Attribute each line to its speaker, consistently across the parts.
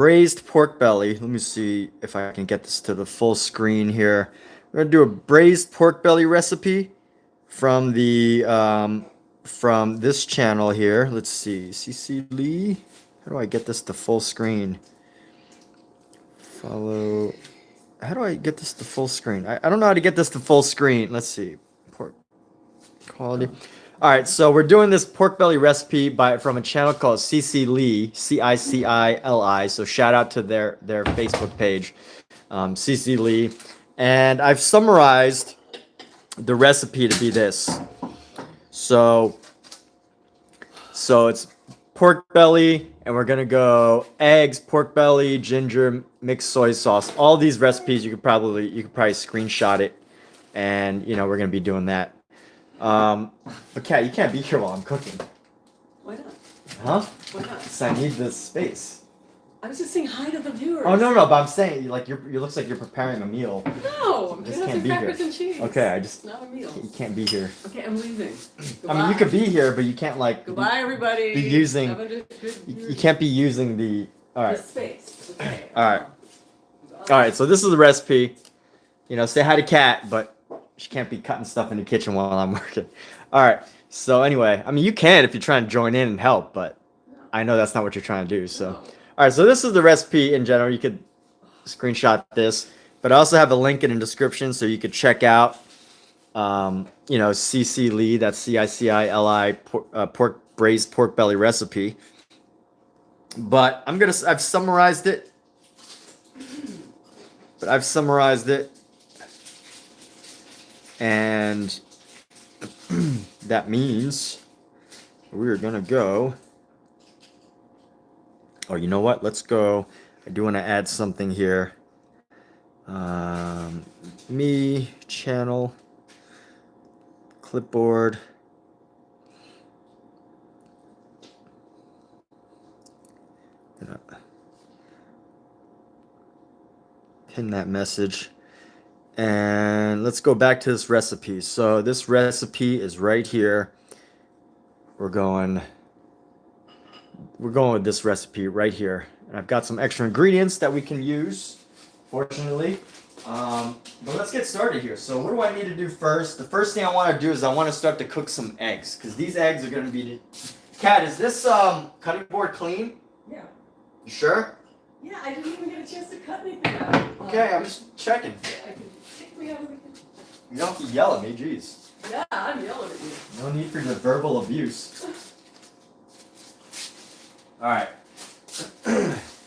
Speaker 1: braised pork belly. Let me see if I can get this to the full screen here. We're gonna do a braised pork belly recipe from the from this channel here. Let's see, CC Lee. How do I get this to full screen? Follow. How do I get this to full screen? I don't know how to get this to full screen. Let's see. Pork quality. All right, so we're doing this pork belly recipe from a channel called CC Lee, CICILI. So shout out to their Facebook page, CC Lee, and I've summarized the recipe to be this. So it's pork belly, and we're gonna go eggs, pork belly, ginger, mixed soy sauce. All these recipes you could probably screenshot it, and we're gonna be doing that. But Kat, you can't be here while I'm cooking.
Speaker 2: Why not?
Speaker 1: Huh?
Speaker 2: Why not?
Speaker 1: Because I need the space.
Speaker 2: I was just saying hi to the viewers.
Speaker 1: Oh no, but I'm saying you looks like you're preparing a meal.
Speaker 2: No, I'm
Speaker 1: Just
Speaker 2: just
Speaker 1: can't be here.
Speaker 2: crackers and cheese.
Speaker 1: Okay,
Speaker 2: It's not a meal.
Speaker 1: you can't be here.
Speaker 2: Okay, I'm leaving.
Speaker 1: I mean, you could be here, but you can't
Speaker 2: Goodbye, everybody.
Speaker 1: be using.
Speaker 2: Have a good
Speaker 1: You can't be using the. All right.
Speaker 2: The space. Okay.
Speaker 1: All right. All right. So this is the recipe. Say hi to Kat, but she can't be cutting stuff in the kitchen while I'm working. All right. So anyway, I mean, you can if you're trying to join in and help, but I know that's not what you're trying to do. So, all right. So this is the recipe in general. You could screenshot this, but I also have a link in the description so you could check out. CC Lee. That's CICILI braised pork belly recipe. But I've summarized it. And that means we're gonna go. Oh, you know what? Let's go. I do want to add something here. Me channel clipboard. Pin that message. And let's go back to this recipe. So this recipe is right here. We're going with this recipe right here. And I've got some extra ingredients that we can use, fortunately. But let's get started here. So what do I need to do first? The first thing I want to do is I want to start to cook some eggs, because these eggs are going to be... Kat, is this cutting board clean?
Speaker 2: Yeah.
Speaker 1: You sure?
Speaker 2: Yeah, I didn't even get a chance to cut anything out.
Speaker 1: Okay, I'm just checking.
Speaker 2: I can take me out of the kitchen.
Speaker 1: You don't have to yell at me, jeez.
Speaker 2: Yeah, I'm yelling at you.
Speaker 1: No need for the verbal abuse. Alright.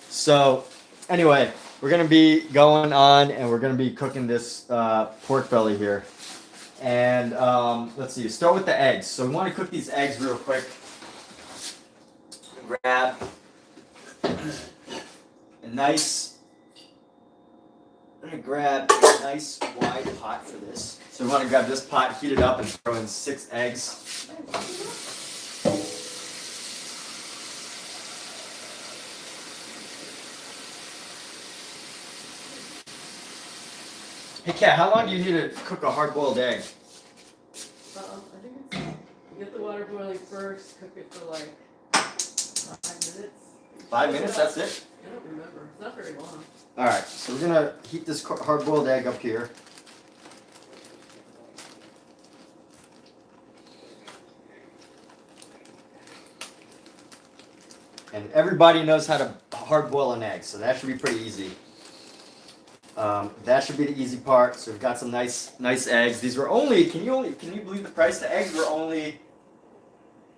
Speaker 1: So, anyway, we're going to be going on and we're going to be cooking this pork belly here. And let's see, start with the eggs. So we want to cook these eggs real quick. Grab a nice, I'm going to grab a nice wide pot for this. So we want to grab this pot, heat it up, and throw in 6 eggs. Hey Kat, how long do you need to cook a hard-boiled egg?
Speaker 2: I think it's, get the water boiling first, cook it for like 5 minutes.
Speaker 1: 5 minutes, that's it?
Speaker 2: I don't remember. It's not very long.
Speaker 1: Alright, so we're going to heat this hard-boiled egg up here. And everybody knows how to hard-boil an egg, so that should be pretty easy. That should be the easy part. So we've got some nice eggs. These were only, can you believe the price? The eggs were only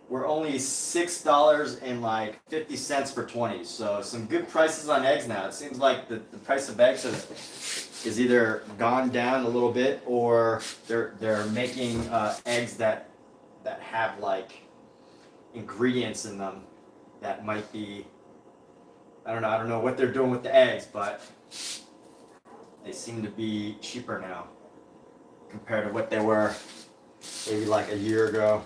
Speaker 1: $6.50 for 20. So some good prices on eggs now. It seems like the price of eggs is either gone down a little bit, or they're making eggs that have like ingredients in them that might be, I don't know what they're doing with the eggs, but they seem to be cheaper now compared to what they were maybe like a year ago.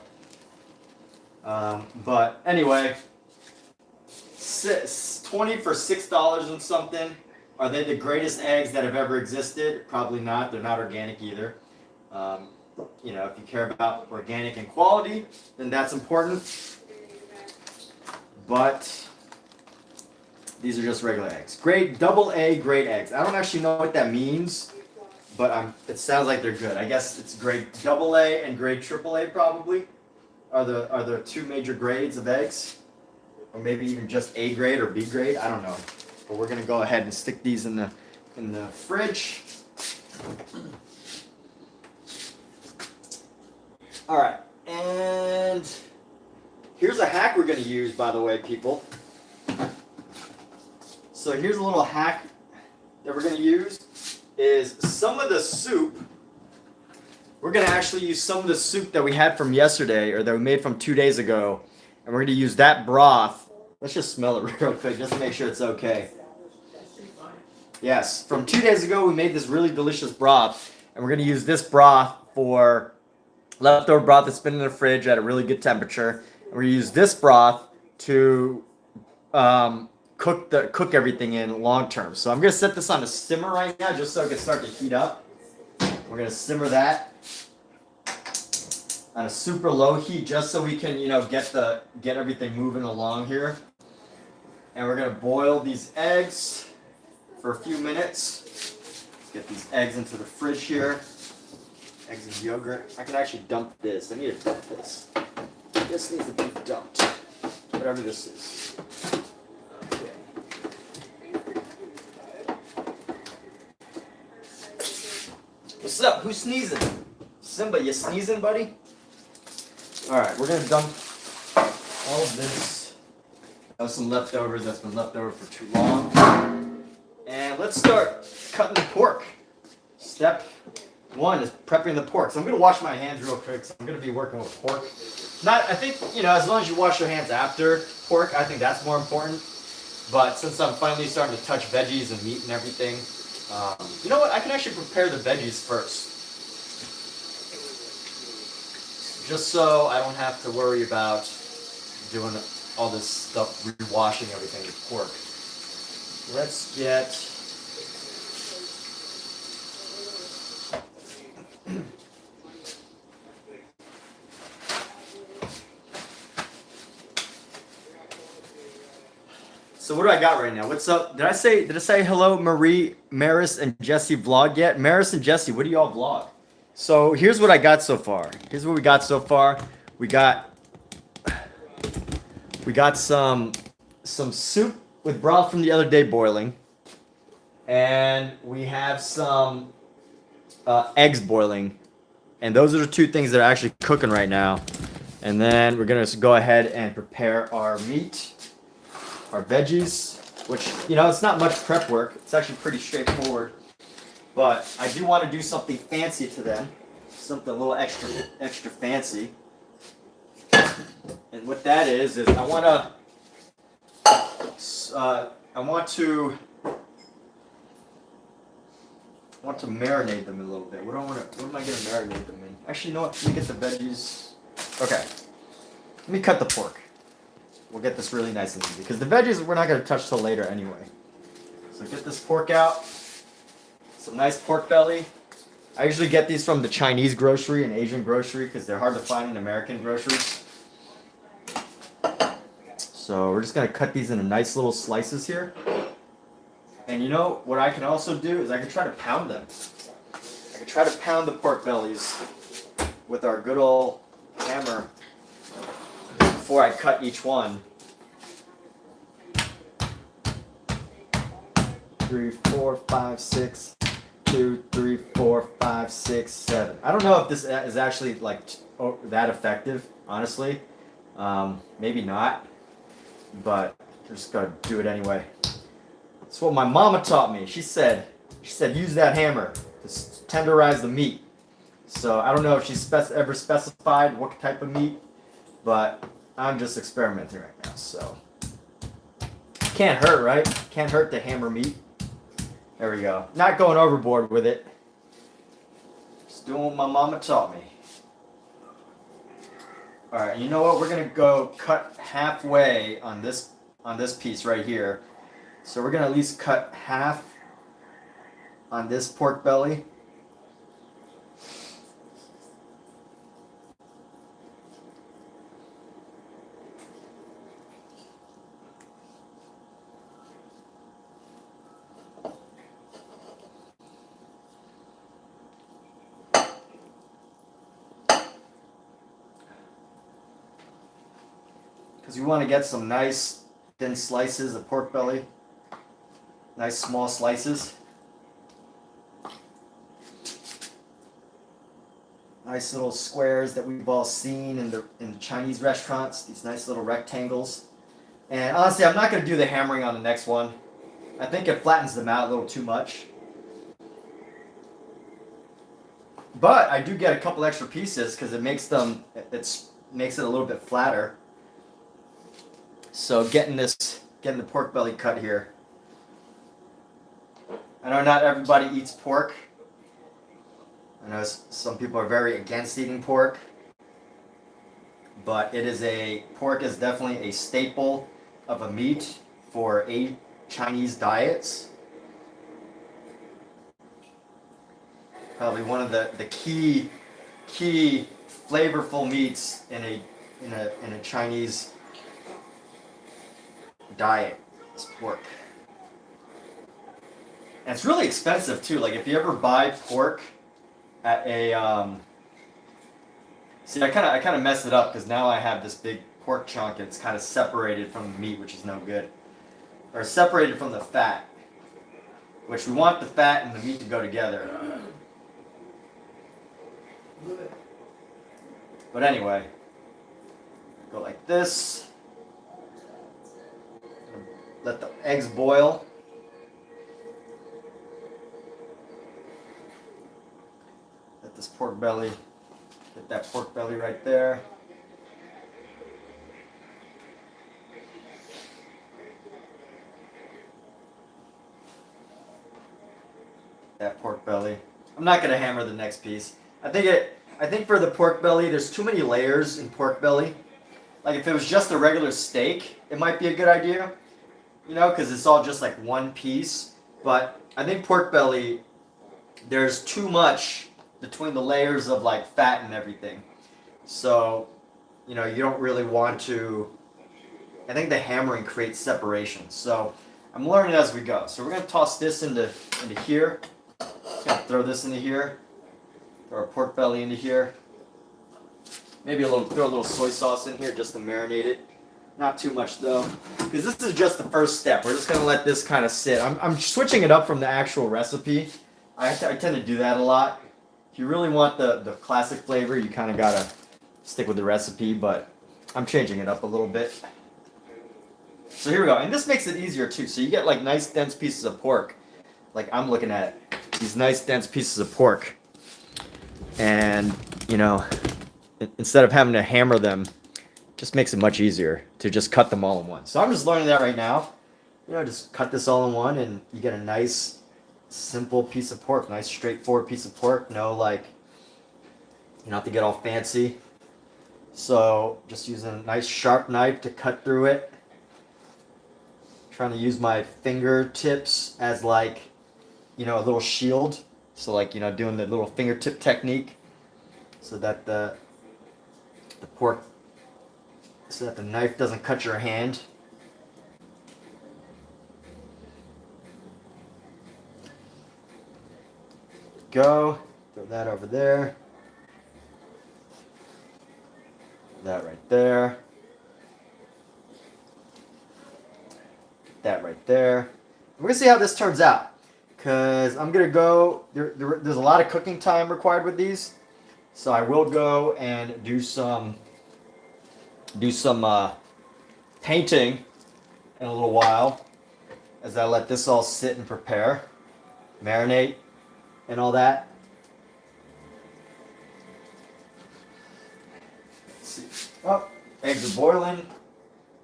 Speaker 1: But anyway, 20 for $6 and something. Are they the greatest eggs that have ever existed? Probably not. They're not organic either. If you care about organic and quality, then that's important. But These are just regular eggs. Grade double A grade eggs. I don't actually know what that means, but it sounds like they're good. I guess it's grade double A and grade triple A probably are the two major grades of eggs, or maybe even just A grade or B grade. I don't know. But we're gonna go ahead and stick these in the fridge. All right, and here's a hack we're gonna use, by the way, people. So here's a little hack that we're gonna use is some of the soup. We're gonna actually use some of the soup that we had from yesterday, or that we made from 2 days ago, and we're gonna use that broth. Let's just smell it real quick, just to make sure it's okay. Yes, from 2 days ago we made this really delicious broth, and we're gonna use this broth for leftover broth that's been in the fridge at a really good temperature. And we're gonna use this broth to cook everything in long term. So I'm gonna set this on a simmer right now, just so it can start to heat up. We're gonna simmer that on a super low heat, just so we can, get everything moving along here. And we're gonna boil these eggs for a few minutes. Let's get these eggs into the fridge here. Eggs and yogurt. I can actually dump this. I need to dump this. This needs to be dumped. Whatever this is. Okay. What's up? Who's sneezing? Simba, you sneezing, buddy? Alright, we're gonna dump all of this. That was some leftovers that's been left over for too long. And let's start cutting the pork. Step one is prepping the pork. So I'm gonna wash my hands real quick. So I'm gonna be working with pork. I think, as long as you wash your hands after pork, I think that's more important. But since I'm finally starting to touch veggies and meat and everything, you know what? I can actually prepare the veggies first. Just so I don't have to worry about doing all this stuff, re-washing everything with pork. Let's get... So what do I got right now? What's up? Did I say hello, Marie, Maris, and Jesse vlog yet? Maris and Jesse, what do y'all vlog? So here's what I got so far. Here's what we got so far. We got some soup with broth from the other day boiling, and we have some eggs boiling, and those are the two things that are actually cooking right now. And then we're gonna go ahead and prepare our meat. Our veggies, which, it's not much prep work. It's actually pretty straightforward. But I do want to do something fancy to them. Something a little extra fancy. And what that is I want to marinate them a little bit. What am I going to marinate them in? Actually, you know what? Let me get the veggies. Okay. Let me cut the pork. We'll get this really nice and easy, because the veggies we're not going to touch till later anyway. So get this pork out. Some nice pork belly. I usually get these from the Chinese grocery and Asian grocery because they're hard to find in American groceries. So we're just going to cut these into nice little slices here. And what I can also do is I can try to pound them. I can try to pound the pork bellies with our good old hammer before I cut each one. 3, 4, 5, 6, 2, 3, 4, 5, 6, 7. I don't know if this is actually that effective, honestly. Maybe not, but I'm just gonna do it anyway. That's what my mama taught me. She said use that hammer to tenderize the meat. So I don't know if she's ever specified what type of meat, but I'm just experimenting right now, so. Can't hurt, right? Can't hurt to hammer meat. There we go. Not going overboard with it. Just doing what my mama taught me. Alright, you know what? We're gonna go cut halfway on this piece right here. So we're gonna at least cut half on this pork belly. because we want to get some nice thin slices of pork belly. Nice small slices. Nice little squares that we've all seen in the Chinese restaurants. These nice little rectangles. And honestly, I'm not going to do the hammering on the next one. I think it flattens them out a little too much. But I do get a couple extra pieces because it makes them, makes it a little bit flatter. So getting the pork belly cut here. I know not everybody eats pork. I know some people are very against eating pork. But pork is definitely a staple of a meat for Chinese diets. Probably one of the key flavorful meats in a Chinese diet is pork. And it's really expensive too. Like if you ever buy pork at a see, I kind of messed it up because now I have this big pork chunk and it's kind of separated from the meat, which is no good. Or separated from the fat, which we want the fat and the meat to go together. But anyway, go like this. Let the eggs boil. Let this pork belly, get that pork belly right there. That pork belly. I'm not gonna hammer the next piece. I think for the pork belly, there's too many layers in pork belly. Like if it was just a regular steak, it might be a good idea, you know, because it's all just like one piece. But I think pork belly, there's too much between the layers of like fat and everything. So, you know, you don't really want to. I think the hammering creates separation. So I'm learning as we go. So we're gonna toss this into here. Gonna throw this into here. Throw our pork belly into here. Maybe throw a little soy sauce in here just to marinate it. Not too much though, because this is just the first step. We're just gonna let this kind of sit. I'm switching it up from the actual recipe. I tend to do that a lot. If you really want the classic flavor, you kind of gotta stick with the recipe, but I'm changing it up a little bit. So here we go, and this makes it easier too. So you get like nice dense pieces of pork, like I'm looking at these nice dense pieces of pork, and you know, instead of having to hammer them, just makes it much easier to just cut them all in one. So I'm just learning that right now. You know, just cut this all in one, and you get a nice, simple piece of pork, nice straightforward piece of pork. No, like, you don't have to get all fancy. So just using a nice sharp knife to cut through it. Trying to use my fingertips as like, you know, a little shield. So like, you know, doing the little fingertip technique, so that the pork, so that the knife doesn't cut your hand. Go, throw that over there. That right there. That right there. We're gonna see how this turns out, because I'm gonna go. There's a lot of cooking time required with these, so I will go and do some painting in a little while, as I let this all sit and prepare, marinate, and all that. Let's see. Oh, eggs are boiling,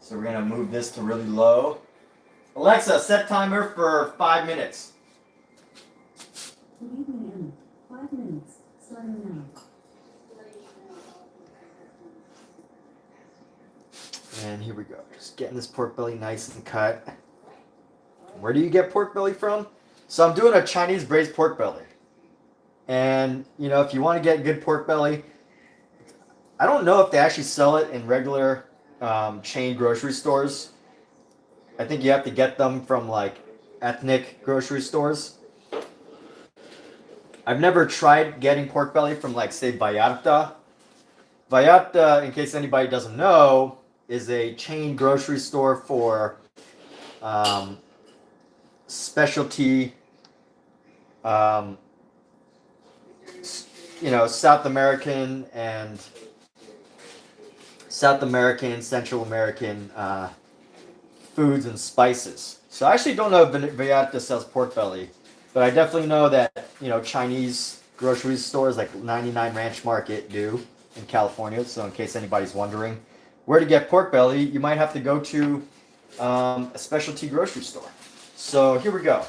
Speaker 1: so we're gonna move this to really low. Alexa, set timer for 5 minutes.
Speaker 3: Good evening, 5 minutes, starting now.
Speaker 1: And here we go. Just getting this pork belly nice and cut. Where do you get pork belly from? So I'm doing a Chinese braised pork belly. And, you know, if you want to get good pork belly, I don't know if they actually sell it in regular chain grocery stores. I think you have to get them from like ethnic grocery stores. I've never tried getting pork belly from like, say, Vallarta. Vallarta, in case anybody doesn't know, is a chain grocery store for specialty, um, South American, Central American foods and spices. So I actually don't know if Vallarta sells pork belly, but I definitely know that Chinese grocery stores like 99 Ranch Market do in California. So in case anybody's wondering where to get pork belly, you might have to go to a specialty grocery store. So here we go.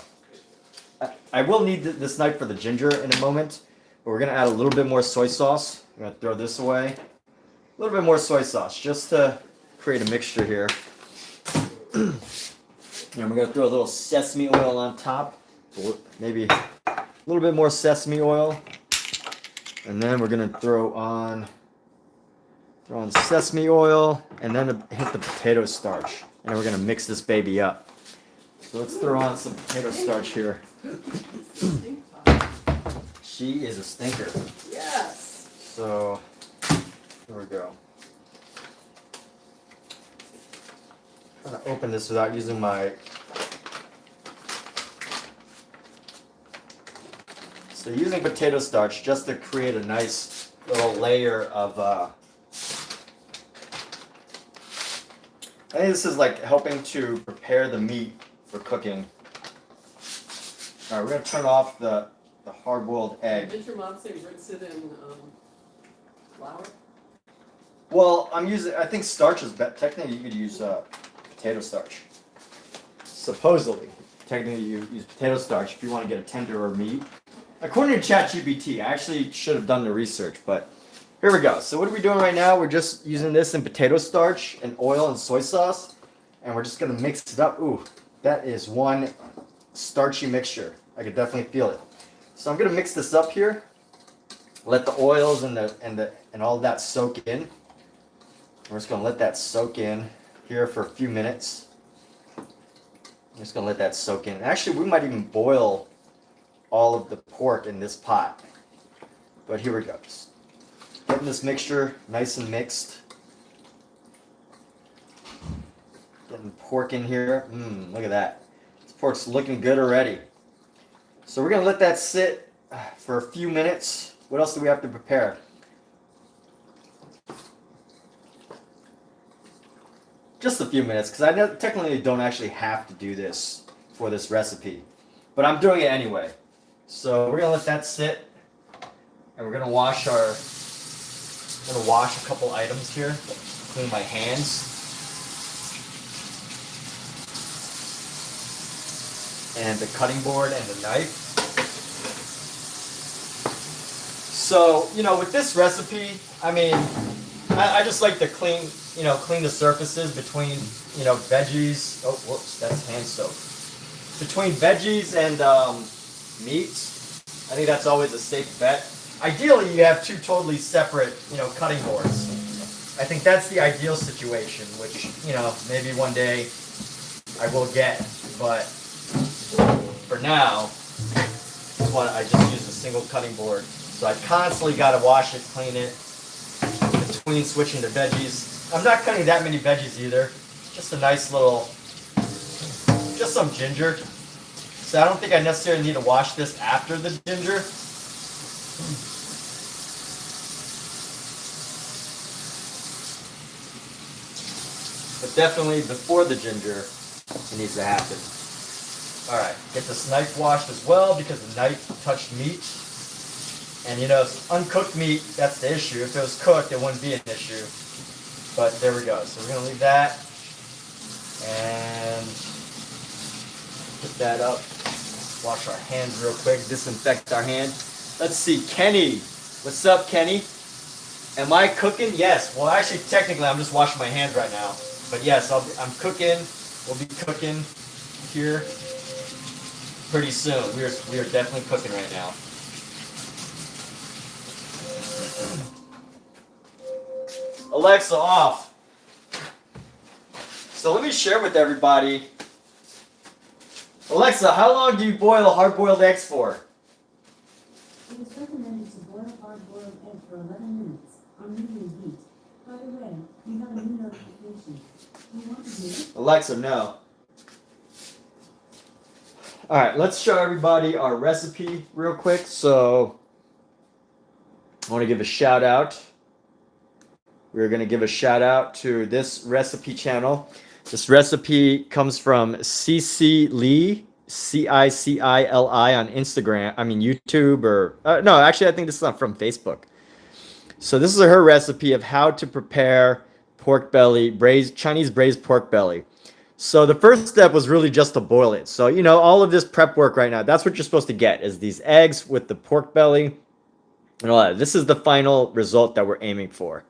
Speaker 1: I will need this knife for the ginger in a moment, but we're gonna add a little bit more soy sauce. I'm gonna throw this away. A little bit more soy sauce just to create a mixture here. And we're gonna throw a little sesame oil on top. Maybe a little bit more sesame oil. And then we're gonna throw on sesame oil and then hit the potato starch. And then we're gonna mix this baby up. So let's throw on some potato starch here. She is a stinker.
Speaker 2: Yes.
Speaker 1: So here we go. I'm gonna open this without using my. So using potato starch just to create a nice little layer of. I think this is like helping to prepare the meat for cooking. All right, we're gonna turn off the hard-boiled egg.
Speaker 2: Did your mom say rinse it in flour?
Speaker 1: Well, I think starch is better. Technically, you could use potato starch. Supposedly, technically, you use potato starch if you want to get a tenderer meat. According to ChatGPT, I actually should have done the research, but here we go. So what are we doing right now? We're just using this in potato starch and oil and soy sauce, and we're just gonna mix it up. Ooh, that is one starchy mixture. I could definitely feel it. So I'm gonna mix this up here. Let the oils and all that soak in. We're just gonna let that soak in here for a few minutes. I'm just gonna let that soak in. Actually, we might even boil all of the pork in this pot. But here we go. Just getting this mixture nice and mixed. Getting pork in here. Look at that. This pork's looking good already. So we're gonna let that sit for a few minutes. What else do we have to prepare? Just a few minutes, because I technically don't actually have to do this for this recipe, but I'm doing it anyway. So we're gonna let that sit, and we're gonna wash a couple items here. Clean my hands. And the cutting board and the knife. So, with this recipe, I just like to clean the surfaces between, veggies. Oh, whoops, that's hand soap. Between veggies and meats, I think that's always a safe bet. Ideally, you have two totally separate, cutting boards. I think that's the ideal situation, which, maybe one day I will get, but for now, I just use a single cutting board. So I constantly got to wash it, clean it, between switching to veggies. I'm not cutting that many veggies either. Just a nice little, just some ginger. So I don't think I necessarily need to wash this after the ginger. But definitely before the ginger, it needs to happen. All right, get this knife washed as well because the knife touched meat. And uncooked meat, that's the issue. If it was cooked, it wouldn't be an issue. But there we go. So we're going to leave that. And put that up. Wash our hands real quick. Disinfect our hand. Let's see. Kenny. What's up, Kenny? Am I cooking? Yes. Well, actually, technically, I'm just washing my hands right now. But yes, I'm cooking. We'll be cooking here pretty soon. We are definitely cooking right now. Alexa off. So let me share with everybody. Alexa, how long do you boil hard-boiled eggs for?
Speaker 3: It is recommended to boil hard-boiled egg for 11 minutes on medium heat. By the way, you have a new notification. Do you want to hear it?
Speaker 1: Alexa, no. All right, let's show everybody our recipe real quick. So I want to give a shout out. We're going to give a shout out to this recipe channel. This recipe comes from CC Lee, Cicili on Instagram. I mean, YouTube or no, actually, I think this is from Facebook. So this is her recipe of how to prepare pork belly, Chinese braised pork belly. So the first step was really just to boil it. So, you know, all of this prep work right now, that's what you're supposed to get is these eggs with the pork belly and all that. This is the final result that we're aiming for.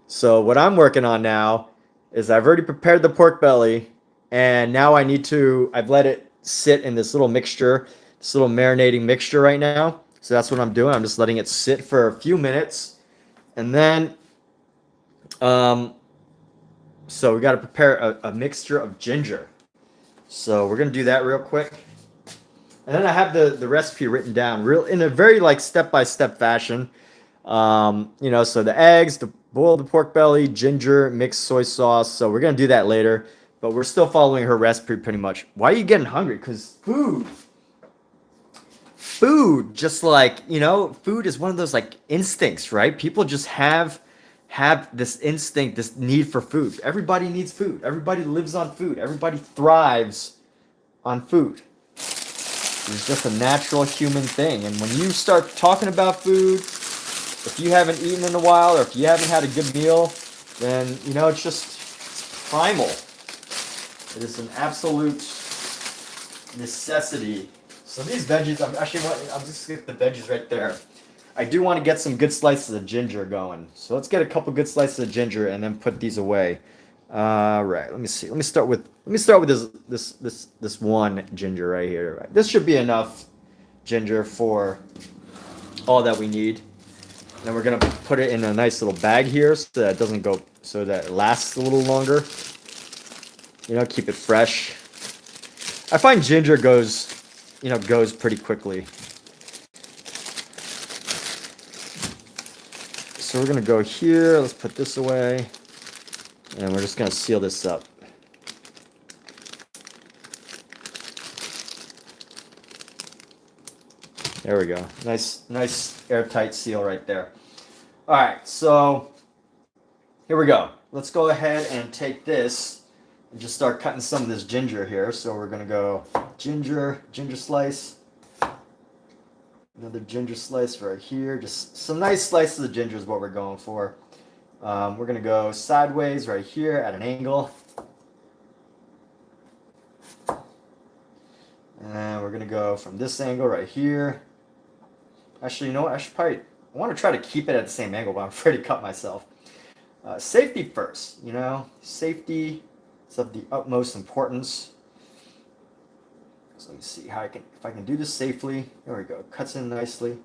Speaker 1: So what I'm working on now is I've already prepared the pork belly and now I've let it sit in this little mixture, this little marinating mixture right now. So that's what I'm doing. I'm just letting it sit for a few minutes. And then, so we got to prepare a mixture of ginger. So we're going to do that real quick. And then I have the recipe written down in a very like step-by-step fashion. You know, so the eggs, boil the pork belly, ginger, mixed soy sauce. So we're going to do that later. But we're still following her recipe pretty much. Why are you getting hungry? Because food, just like, you know, food is one of those like instincts, right? People just have this instinct, this need for food. Everybody needs food. Everybody lives on food. Everybody thrives on food. It's just a natural human thing. And when you start talking about food, if you haven't eaten in a while or if you haven't had a good meal, then, you know, it's primal. It is an absolute necessity. So these veggies, I'm just going to get the veggies right there. I do want to get some good slices of ginger going. So let's get a couple good slices of ginger and then put these away. Right. Let me see. Let me start with this one ginger right here. Right. This should be enough ginger for all that we need. And then we're gonna put it in a nice little bag here so that it doesn't go, so that it lasts a little longer. You know, keep it fresh. I find ginger goes pretty quickly. So we're gonna go here, let's put this away, and we're just gonna seal this up. There we go. Nice airtight seal right there. All right, so here we go. Let's go ahead and take this and just start cutting some of this ginger here. So we're gonna go ginger slice. Another ginger slice right here. Just some nice slices of ginger is what we're going for. We're going to go sideways right here at an angle. And we're going to go from this angle right here. Actually, you know what? I want to try to keep it at the same angle, but I'm afraid to cut myself. Safety first, you know. Safety is of the utmost importance. So let me see if I can do this safely. There we go. Cuts in nicely.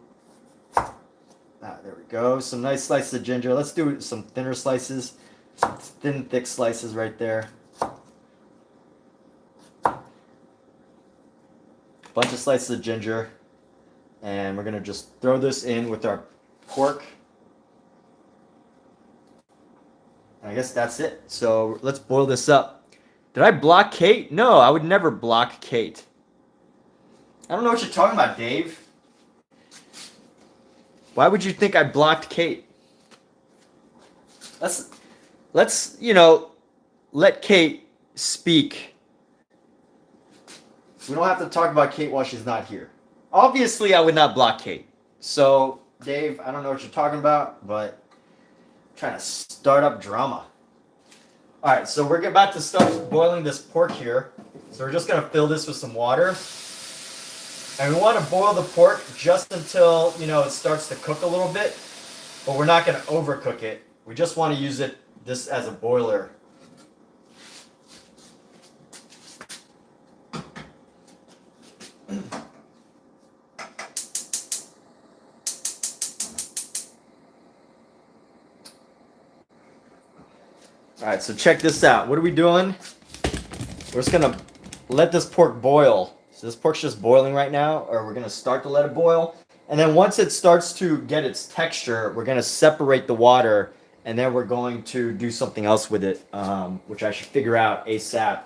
Speaker 1: There we go. Some nice slices of ginger. Let's do some thinner slices. Some thin, thick slices right there. Bunch of slices of ginger. And we're going to just throw this in with our pork. And I guess that's it. So let's boil this up. Did I block Kate? No, I would never block Kate. I don't know what you're talking about, Dave. Why would you think I blocked Kate? Let's you know, let Kate speak. We don't have to talk about Kate while she's not here. Obviously, I would not block Kate. So, Dave, I don't know what you're talking about, but I'm trying to start up drama. All right, so we're about to start boiling this pork here. So we're just going to fill this with some water. And we want to boil the pork just until, you know, it starts to cook a little bit. But we're not going to overcook it. We just want to use this as a boiler. Alright, so check this out. What are we doing? We're just going to let this pork boil. So this pork's just boiling right now, or we're going to start to let it boil. And then once it starts to get its texture, we're going to separate the water and then we're going to do something else with it, which I should figure out ASAP.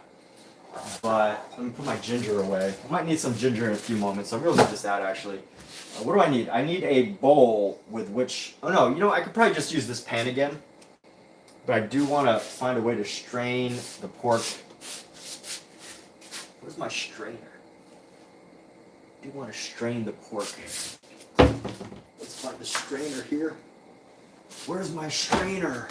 Speaker 1: But let me put my ginger away. I might need some ginger in a few moments. I'm gonna leave this out actually. What do I need? I need a bowl with which. Oh no, you know I could probably just use this pan again. But I do want to find a way to strain the pork. Where's my strainer? I do want to strain the pork. Let's find the strainer here. Where's my strainer?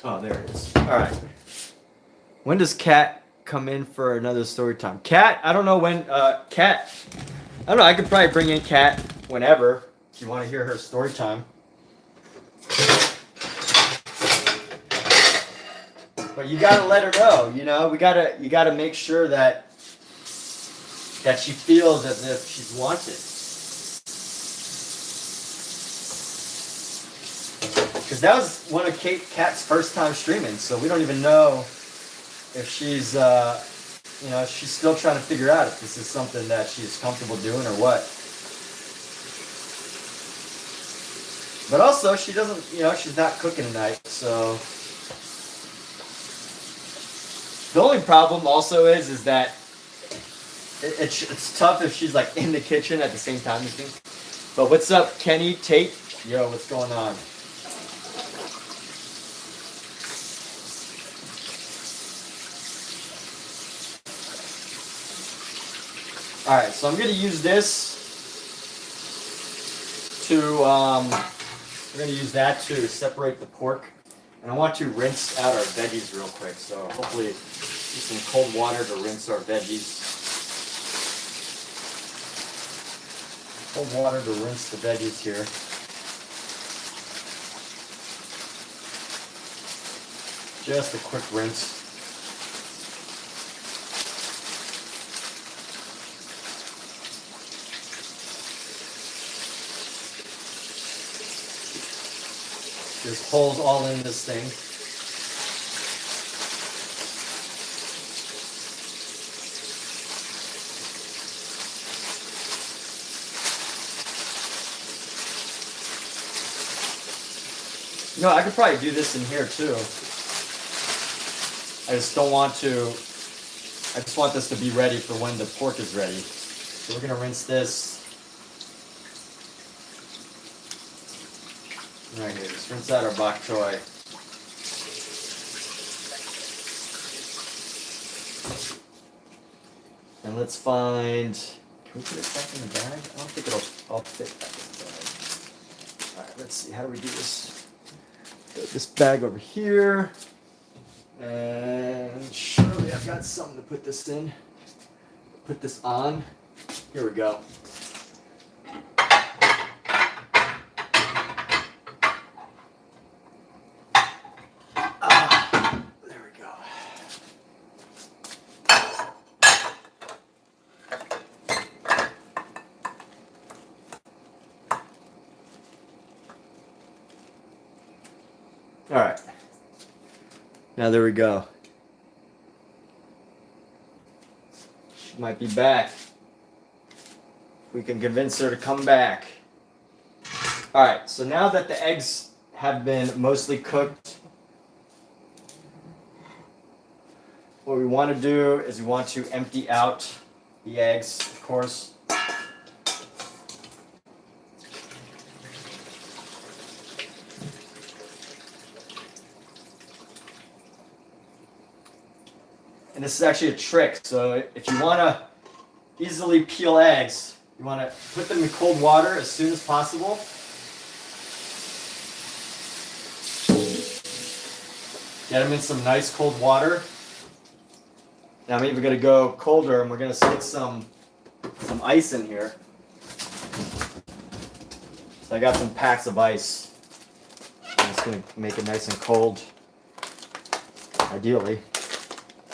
Speaker 1: Oh, there it is. All right. When does Kat come in for another story time? Kat, I don't know when. Kat, I don't know. I could probably bring in Kat whenever if you want to hear her story time. But you gotta let her know. You know, you gotta make sure that she feels as if she's wanted. Because that was one of Kat's first time streaming, so we don't even know if she's, she's still trying to figure out if this is something that she's comfortable doing or what. But also, she doesn't, she's not cooking tonight, so. The only problem also is that it's tough if she's like in the kitchen at the same time as me. But what's up, Kenny, Tate? Yo, what's going on? All right, so I'm gonna use this to, we're gonna use that to separate the pork. And I want to rinse out our veggies real quick. So hopefully use some cold water to rinse our veggies. Cold water to rinse the veggies here. Just a quick rinse. There's holes all in this thing. You know, I could probably do this in here too. I just don't want to, I just want this to be ready for when the pork is ready. So we're gonna rinse this. Right here, just rinse out our bok choy. And let's find, can we put it back in the bag? I don't think it'll all fit back in the bag. Alright, let's see, how do we do this? Put this bag over here. And surely I've got something to put this in. Put this on. Here we go. All right. Now there we go. She might be back. We can convince her to come back. All right. So now that the eggs have been mostly cooked, what we want to do is we want to empty out the eggs, of course. And this is actually a trick. So if you want to easily peel eggs, you want to put them in cold water as soon as possible. Get them in some nice cold water. Now I'm even going to go colder, and we're going to stick some ice in here. So I got some packs of ice. I'm just going to make it nice and cold, ideally.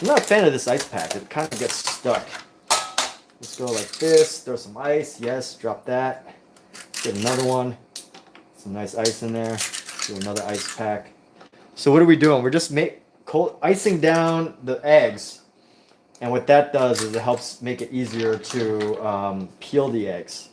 Speaker 1: I'm not a fan of this ice pack. It kind of gets stuck. Let's go like this. Throw some ice. Yes, drop that. Get another one. Some nice ice in there. Do another ice pack. So what are we doing? We're just icing down the eggs. And what that does is it helps make it easier to peel the eggs.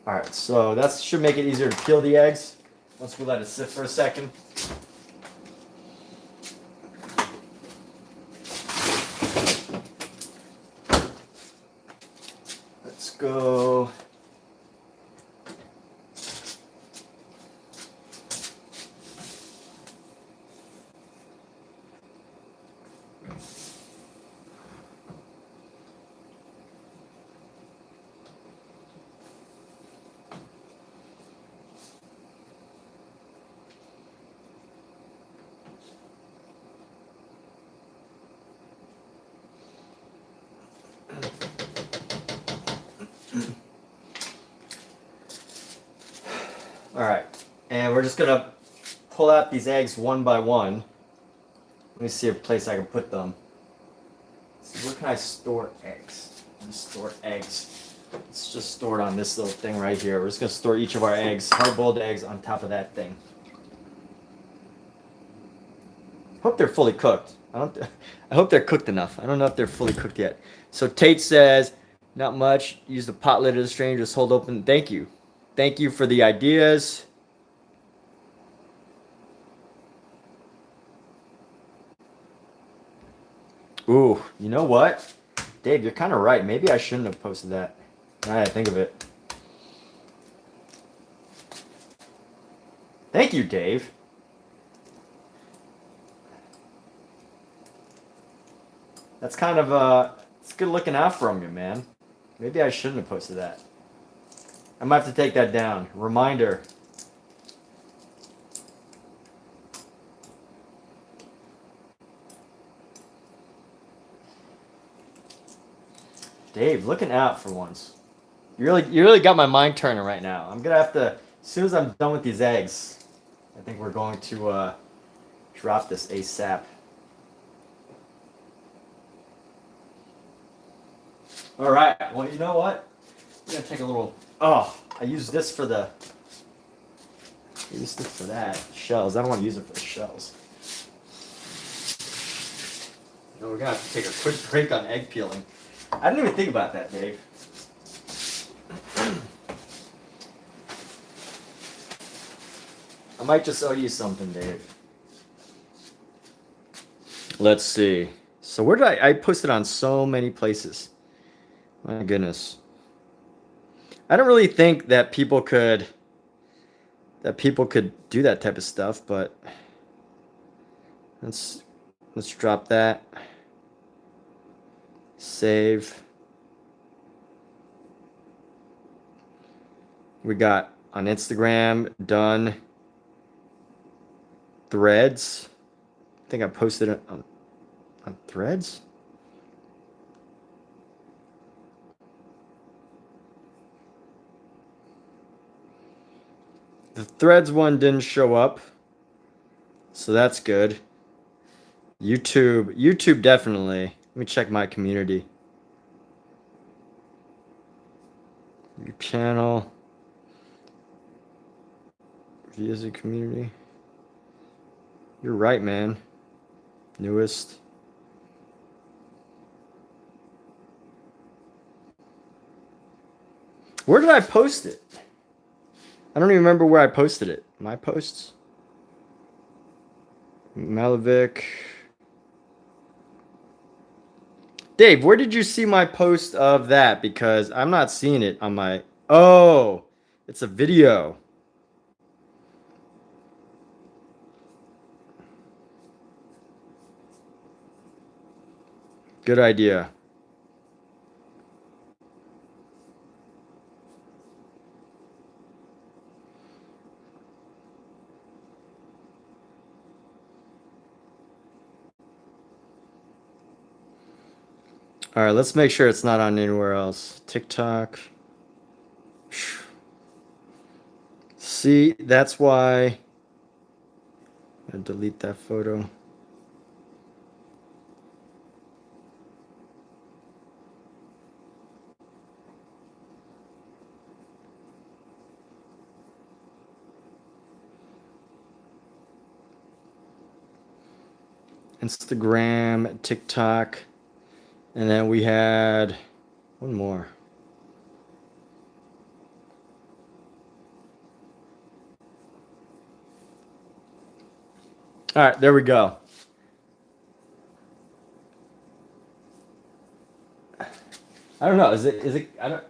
Speaker 1: All right, so that should make it easier to peel the eggs once we let it sit for a second. Let's go. All right, and we're just gonna pull out these eggs one by one. Let me see a place I can put them. So where can I store eggs? Store eggs. Let's just store it on this little thing right here. We're just gonna store each of our eggs, hard-boiled eggs, on top of that thing. Hope they're fully cooked. I hope they're cooked enough. I don't know if they're fully cooked yet. So Tate says, not much. Use the pot lid of the strainer. Just hold open. Thank you. Thank you for the ideas. Ooh, you know what? Dave, you're kind of right. Maybe I shouldn't have posted that. Now that I think of it. Thank you, Dave. That's kind of it's good looking out from you, man. Maybe I shouldn't have posted that. I might have to take that down. Reminder. Dave, looking out for once. You really got my mind turning right now. I'm gonna have to, as soon as I'm done with these eggs, I think we're going to drop this ASAP. All right. Well, you know what? I'm gonna take a little. Oh, I use this for the. Use this for that shells. I don't want to use it for the shells. No, we're gonna have to take a quick break on egg peeling. I didn't even think about that, Dave. I might just owe you something, Dave. Let's see. So where did I posted on so many places. My goodness. I don't really think that people could do that type of stuff, but let's drop that. Save. We got on Instagram done. Threads. I think I posted it on Threads. The Threads one didn't show up, so that's good. YouTube definitely. Let me check my community. Your channel. Views a community. You're right, man. Newest. Where did I post it? I don't even remember where I posted it. My posts? Malavik. Dave, where did you see my post of that? Because I'm not seeing it on my... Oh, it's a video. Good idea. All right, let's make sure it's not on anywhere else. TikTok. See, that's why I delete that photo. Instagram, TikTok, and then we had one more. All right, there we go. I don't know. Is it? I don't.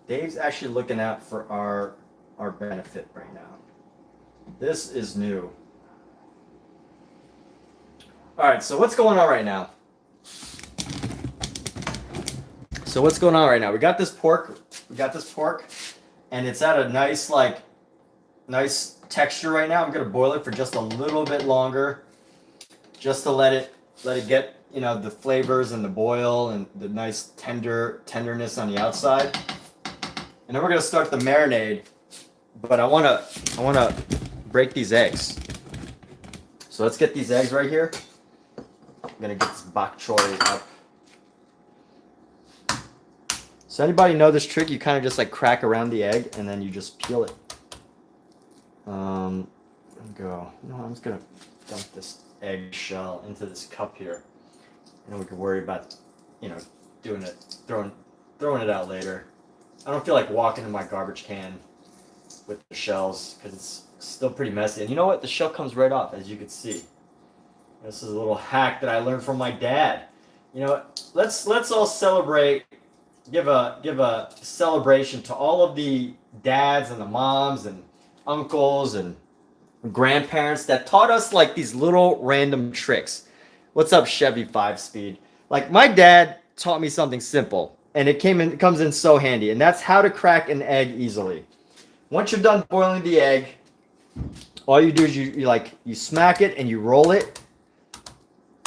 Speaker 1: Dave's actually looking out for our benefit right now. This is new. All right, so what's going on right now? So what's going on right now? We got this pork. And it's at a nice nice texture right now. I'm gonna boil it for just a little bit longer, just to let it get, you know, the flavors and the boil and the nice tenderness on the outside. And then we're gonna start the marinade, but I wanna break these eggs. So let's get these eggs right here. I'm gonna get this bok choy up. So anybody know this trick? You kind of just like crack around the egg and then you just peel it. Go. You know what? I'm just gonna dump this egg shell into this cup here, and then we can worry about, you know, doing it, throwing it out later. I don't feel like walking in my garbage can with the shells because it's still pretty messy. And you know what? The shell comes right off, as you can see. This is a little hack that I learned from my dad. You know, let's all celebrate. Give a celebration to all of the dads and the moms and uncles and grandparents that taught us like these little random tricks. What's up, Chevy 5-speed? Like my dad taught me something simple, and it comes in so handy, and that's how to crack an egg easily. Once you're done boiling the egg, all you do is you smack it and you roll it.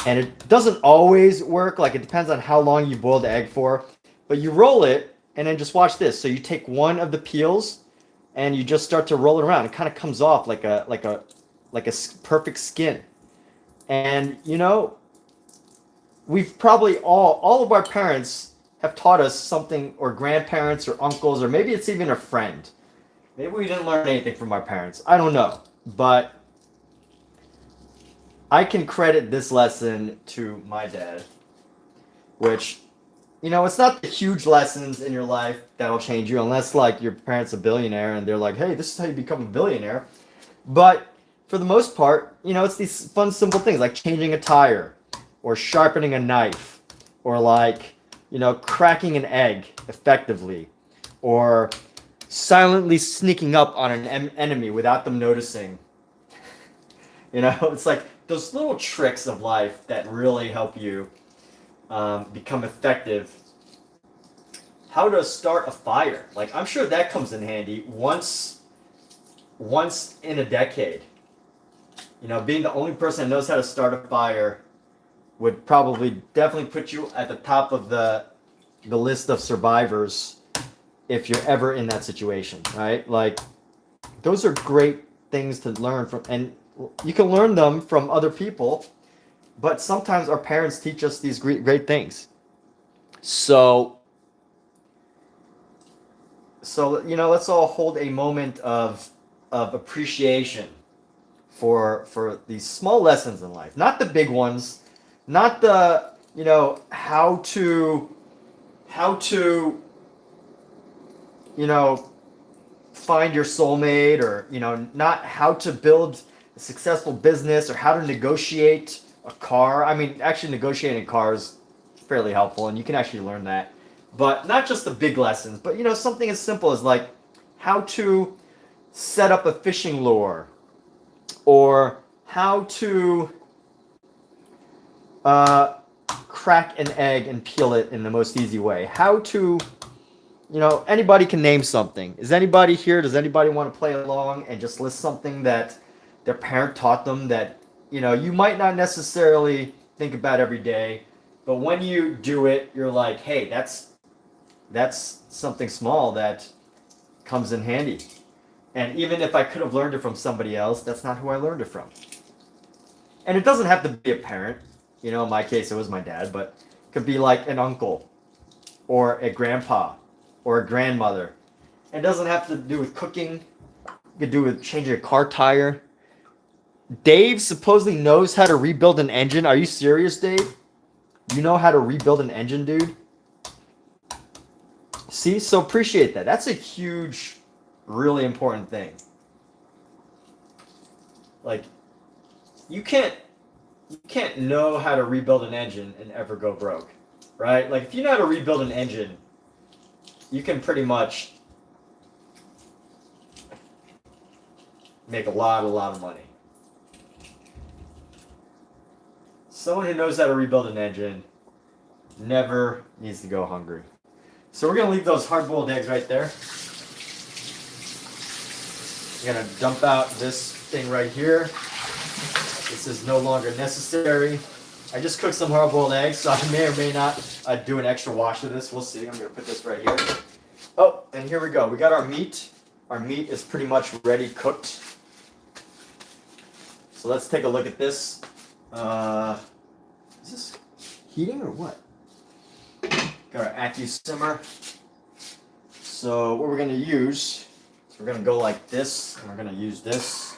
Speaker 1: And it doesn't always work. Like it depends on how long you boil the egg for. But you roll it, and then just watch this. So you take one of the peels, and you just start to roll it around. It kind of comes off like a perfect skin. And you know, we've probably all of our parents have taught us something, or grandparents, or uncles, or maybe it's even a friend. Maybe we didn't learn anything from our parents. I don't know, but I can credit this lesson to my dad, which, you know, it's not the huge lessons in your life that'll change you, unless like your parents a billionaire and they're like, hey, this is how you become a billionaire. But for the most part, you know, it's these fun, simple things like changing a tire, or sharpening a knife, or like, you know, cracking an egg effectively, or silently sneaking up on an enemy without them noticing. You know, it's like those little tricks of life that really help you become effective. How to start a fire. Like, I'm sure that comes in handy once in a decade. You know, being the only person that knows how to start a fire would probably definitely put you at the top of the list of survivors if you're ever in that situation, right? Like, those are great things to learn from, and you can learn them from other people, but sometimes our parents teach us these great things. So, you know, let's all hold a moment of appreciation for these small lessons in life, not the big ones, not the, you know, how to you know, find your soulmate, or, you know, not how to build a successful business, or how to negotiate a car. I mean, actually negotiating a car is fairly helpful, and you can actually learn that. But not just the big lessons, but, you know, something as simple as like how to set up a fishing lure, or how to crack an egg and peel it in the most easy way. How to, you know, anybody can name something. Is anybody here? Does anybody want to play along and just list something that their parent taught them that, you know, you might not necessarily think about every day, but when you do it, you're like, hey, that's something small that comes in handy. And even if I could have learned it from somebody else, that's not who I learned it from. And it doesn't have to be a parent. You know, in my case, it was my dad, but it could be like an uncle, or a grandpa, or a grandmother. It doesn't have to do with cooking. You could do with changing a car tire. Dave supposedly knows how to rebuild an engine. Are you serious, Dave? You know how to rebuild an engine, dude? See, so appreciate that. That's a huge, really important thing. Like, you can't know how to rebuild an engine and ever go broke, right? Like, if you know how to rebuild an engine, you can pretty much make a lot of money. Someone who knows how to rebuild an engine never needs to go hungry. So we're gonna leave those hard-boiled eggs right there. We're gonna dump out this thing right here. This is no longer necessary. I just cooked some hard-boiled eggs, so I may or may not do an extra wash of this. We'll see. I'm gonna put this right here. Oh, and here we go. We got our meat. Our meat is pretty much ready cooked. So let's take a look at this. Is this heating or what? Got our AccuSimmer. So what we're gonna use, so we're gonna go like this, and we're gonna use this.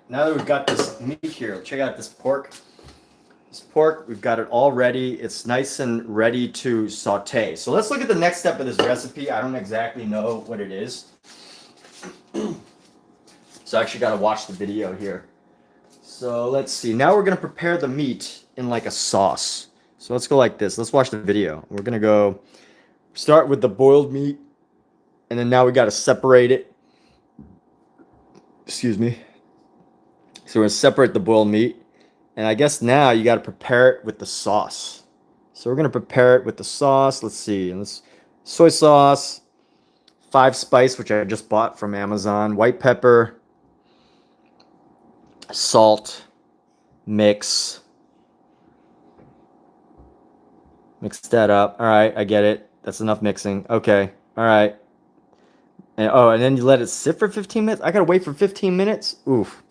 Speaker 1: Now that we've got this meat here, check out this pork. This pork, we've got it all ready. It's nice and ready to saute. So let's look at the next step of this recipe. I don't exactly know what it is. So I actually got to watch the video here. So let's see. Now we're going to prepare the meat in like a sauce. So let's go like this. Let's watch the video. We're going to go start with the boiled meat. And then now we got to separate it. Excuse me. So we're going to separate the boiled meat. And I guess now you got to prepare it with the sauce. So we're going to prepare it with the sauce. Let's see. Soy sauce, 5 spice, which I just bought from Amazon, white pepper, salt, mix that up. All right, I get it. That's enough mixing. Okay. All right. And then you let it sit for 15 minutes? I got to wait for 15 minutes? Oof.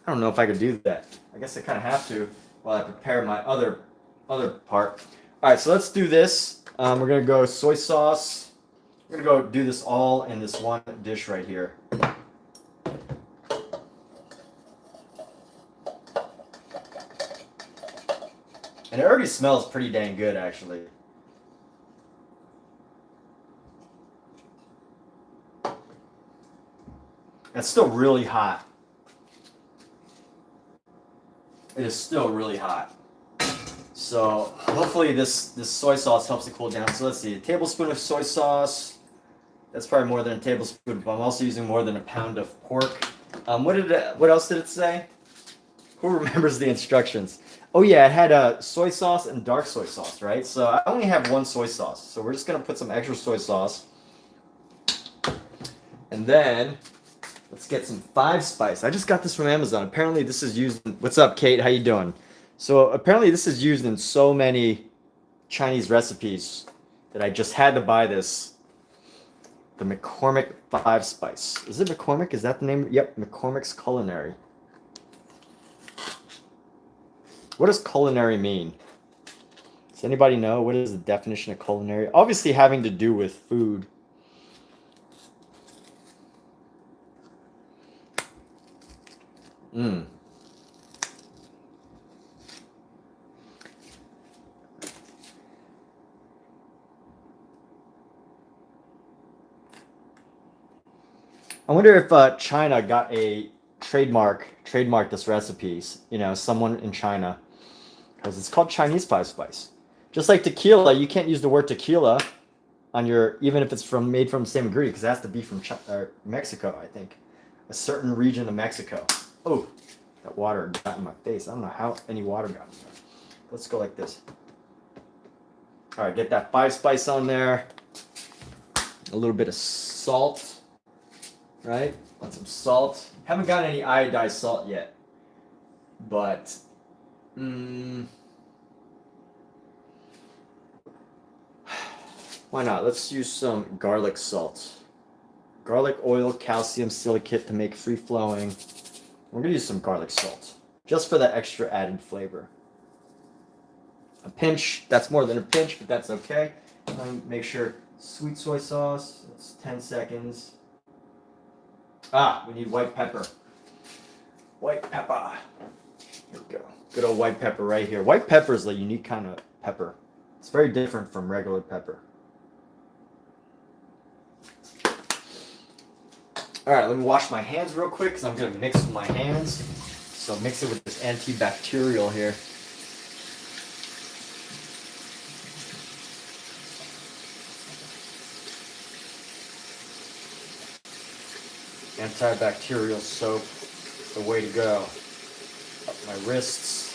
Speaker 1: I don't know if I could do that. I guess I kind of have to while I prepare my other part. All right, so let's do this. We're going to go soy sauce. We're going to go do this all in this one dish right here. And it already smells pretty dang good, actually. It's still really hot. It is still really hot. So hopefully this soy sauce helps it cool down. So let's see, a tablespoon of soy sauce. That's probably more than a tablespoon, but I'm also using more than a pound of pork. What else did it say? Who remembers the instructions? Oh yeah, it had soy sauce and dark soy sauce, right? So I only have one soy sauce. So we're just gonna put some extra soy sauce. And then let's get some 5 spice. I just got this from Amazon. Apparently this is used in, what's up, Kate? How you doing? So apparently this is used in so many Chinese recipes that I just had to buy this. The McCormick 5 spice. Is it McCormick? Is that the name? Yep, McCormick's Culinary. What does culinary mean? Does anybody know? What is the definition of culinary? Obviously having to do with food. I wonder if China got a trademark this recipe. You know, someone in China, because it's called Chinese 5 spice. Just like tequila, you can't use the word tequila on your, even if it's made from the same ingredient, because it has to be from Mexico, I think, a certain region of Mexico. Oh, that water got in my face. I don't know how any water got in there. Let's go like this. All right, get that 5 spice on there. A little bit of salt. Right? Want some salt. Haven't got any iodized salt yet. But Why not? Let's use some garlic salt. Garlic oil, calcium silicate to make free-flowing. We're gonna use some garlic salt, just for that extra added flavor. A pinch, that's more than a pinch, but that's okay. Make sure sweet soy sauce, that's 10 seconds. We need white pepper. White pepper. Here we go. Good old white pepper right here. White pepper is a unique kind of pepper. It's very different from regular pepper. All right, let me wash my hands real quick because I'm going to mix with my hands. So mix it with this antibacterial here. Antibacterial soap, the way to go. Up my wrists.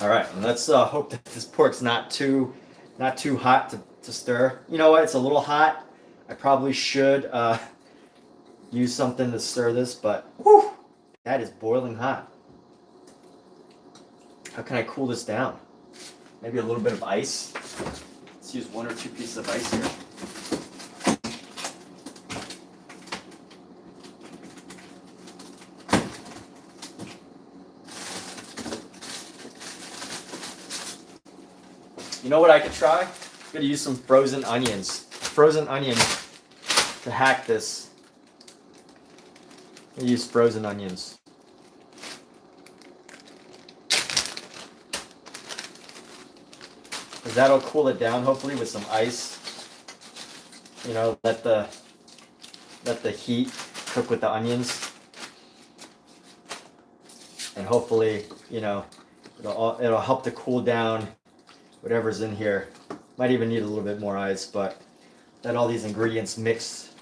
Speaker 1: All right, and let's hope that this pork's not too hot to stir. You know what? It's a little hot. I probably should use something to stir this, but whew, that is boiling hot. How can I cool this down? Maybe a little bit of ice. Let's use 1 or 2 pieces of ice here. You know what I could try? I'm gonna use some frozen onions. Frozen onions to hack this. I'm gonna use frozen onions. Cause that'll cool it down hopefully with some ice. You know, let the heat cook with the onions. And hopefully, you know, it'll help to cool down whatever's in here. Might even need a little bit more ice, but let all these ingredients mix.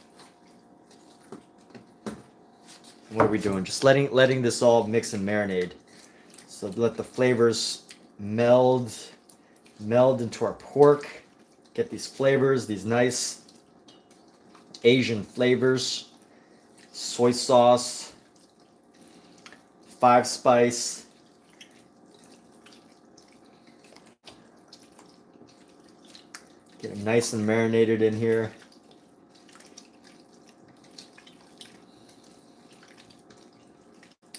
Speaker 1: What are we doing? Just letting this all mix and marinate. So let the flavors meld into our pork. Get these flavors, these nice Asian flavors. Soy sauce, 5 spice. Get it nice and marinated in here.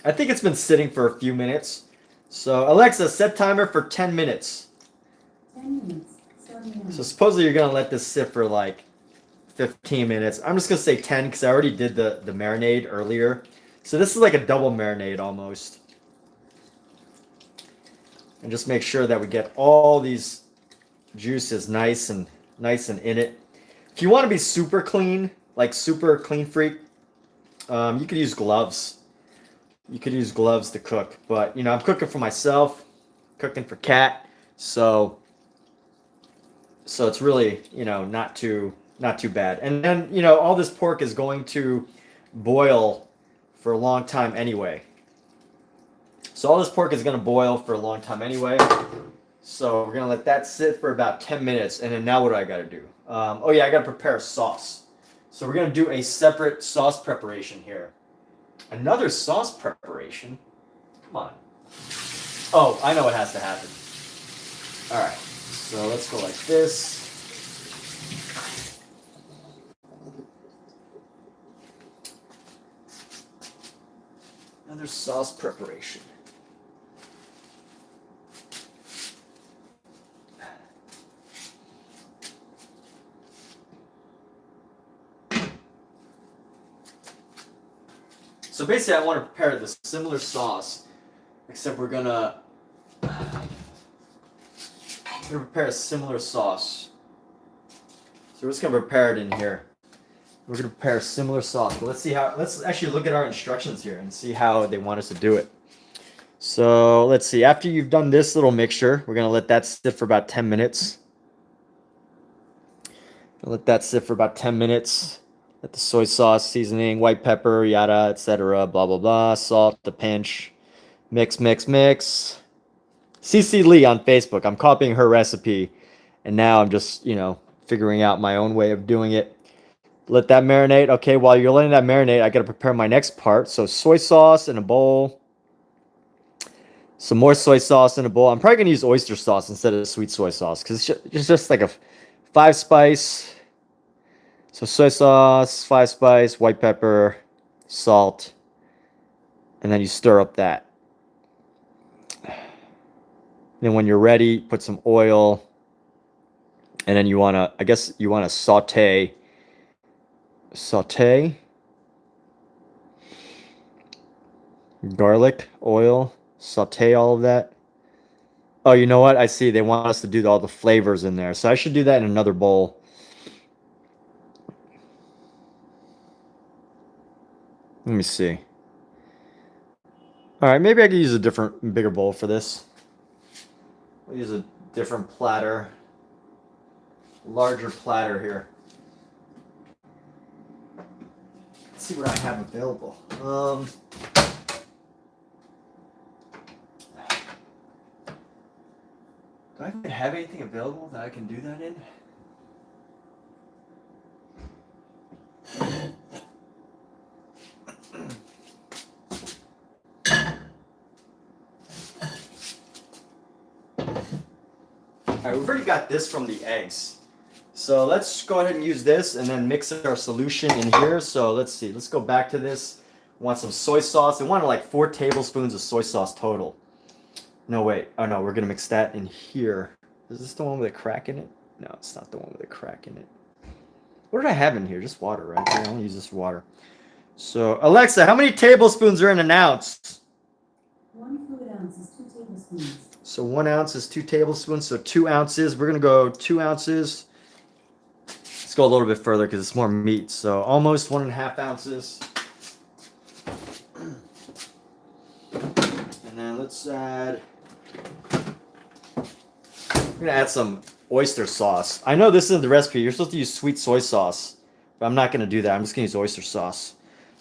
Speaker 1: I think it's been sitting for a few minutes. So Alexa, set timer for 10 minutes.
Speaker 3: 10 minutes. Starting now.
Speaker 1: So supposedly you're gonna let this sit for like 15 minutes. I'm just gonna say 10 because I already did the marinade earlier. So this is like a double marinade almost. And just make sure that we get all these juices nice and in it. If you want to be super clean, like super clean freak, you could use gloves. You could use gloves to cook, but you know I'm cooking for myself, cooking for Kat, so it's really, you know, not too bad. And then, you know, all this pork is going to boil for a long time anyway. So all this pork is going to boil for a long time anyway. So we're going to let that sit for about 10 minutes. And then now what do I got to do? Oh yeah, I got to prepare a sauce. So we're going to do a separate sauce preparation here. Another sauce preparation? Come on. Oh, I know what has to happen. All right. So let's go like this. Another sauce preparation. So basically I want to prepare the similar sauce, except we're gonna prepare a similar sauce. So we're just gonna prepare it in here. We're gonna prepare a similar sauce. But let's actually look at our instructions here and see how they want us to do it. So let's see. After you've done this little mixture, we're gonna let that sit for about 10 minutes. Let that sit for about 10 minutes. Let the soy sauce, seasoning, white pepper, yada, etc. Blah, blah, blah. Salt, a pinch. Mix, mix, mix. CC Lee on Facebook. I'm copying her recipe. And now I'm just, figuring out my own way of doing it. Let that marinate. Okay, while you're letting that marinate, I got to prepare my next part. So soy sauce in a bowl. Some more soy sauce in a bowl. I'm probably going to use oyster sauce instead of sweet soy sauce because it's just like a 5-spice. So soy sauce, 5-spice, white pepper, salt, and then you stir up that. Then when you're ready, put some oil, and then I guess you want to saute, garlic, oil, saute all of that. Oh, you know what? I see. They want us to do all the flavors in there. So I should do that in another bowl. Let me see. All right, maybe I could use a bigger bowl for this. We'll use a different platter. Larger platter here. Let's see what I have available. Do I even have anything available that I can do that in? Alright, we've already got this from the eggs. So let's go ahead and use this and then mix our solution in here. So let's see, let's go back to this. We want some soy sauce. We want like 4 tablespoons of soy sauce total. No, wait. Oh no, we're gonna mix that in here. Is this the one with a crack in it? No, it's not the one with a crack in it. What did I have in here? Just water, right? Yeah, I'm gonna use this water. So, Alexa, how many tablespoons are in an ounce?
Speaker 3: 1 fluid ounce is 2 tablespoons.
Speaker 1: So 1 ounce is 2 tablespoons. So 2 ounces. We're gonna go 2 ounces. Let's go a little bit further because it's more meat. So almost 1.5 ounces. And then let's add. I'm gonna add some oyster sauce. I know this isn't the recipe. You're supposed to use sweet soy sauce, but I'm not gonna do that. I'm just gonna use oyster sauce.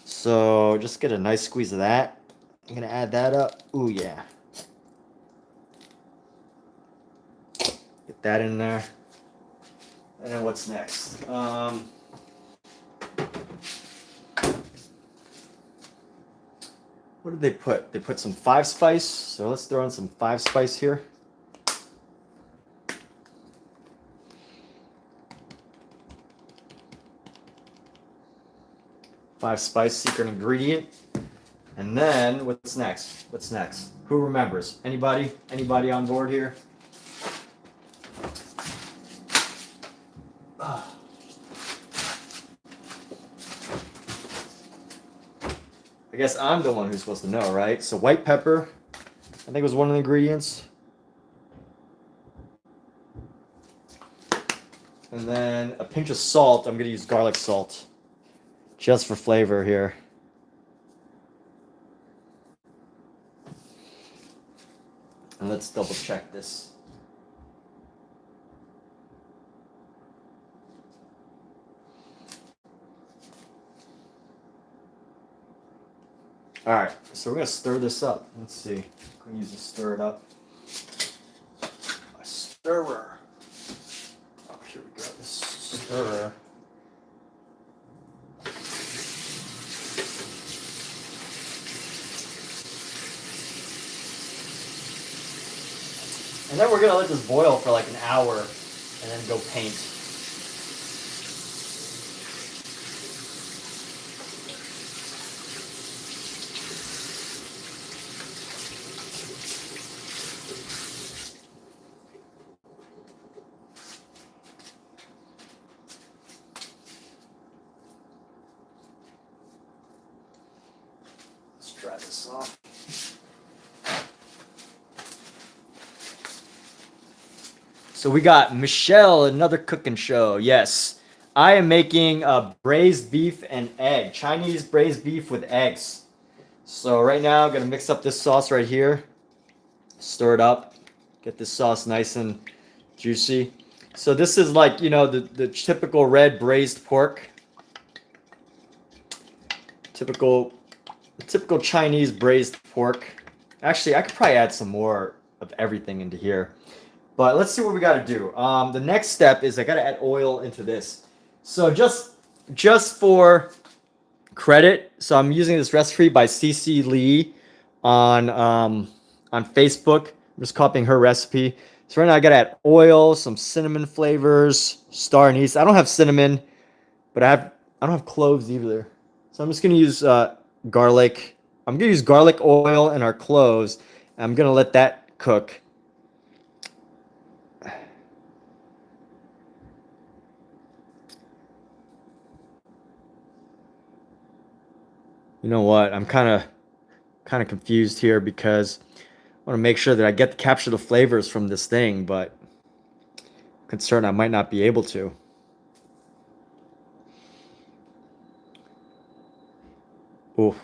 Speaker 1: So just get a nice squeeze of that. I'm gonna add that up. Ooh yeah. Get that in there. And then what's next? What did they put? They put some 5-spice. So let's throw in some 5-spice here. 5-spice secret ingredient. And then what's next? What's next? Who remembers? Anybody? Anybody on board here? I guess I'm the one who's supposed to know, right? So white pepper, I think was one of the ingredients. And then a pinch of salt. I'm going to use garlic salt just for flavor here. And let's double check this. All right, so we're gonna stir this up. Let's see. I'm gonna use a stir it up. A stirrer. Oh, here we go. This stirrer. And then we're gonna let this boil for like an hour, and then go paint. Let's try this off. So we got Michelle, another cooking show. Yes, I am making braised beef and egg, Chinese braised beef with eggs. So right now I'm gonna mix up this sauce right here, stir it up, get this sauce nice and juicy. So this is like, you know, the typical red braised pork. Typical Chinese braised pork. Actually, I could probably add some more of everything into here. But let's see what we got to do. The next step is I got to add oil into this. So just for credit, so I'm using this recipe by CC Lee on Facebook. I'm just copying her recipe. So right now I got to add oil, some cinnamon flavors, star anise. I don't have cinnamon, but I don't have cloves either. So I'm just gonna use garlic. I'm gonna use garlic oil and our cloves. I'm gonna let that cook. You know what? I'm kind of confused here because I want to make sure that I get to capture the flavors from this thing, but I'm concerned I might not be able to. Oof.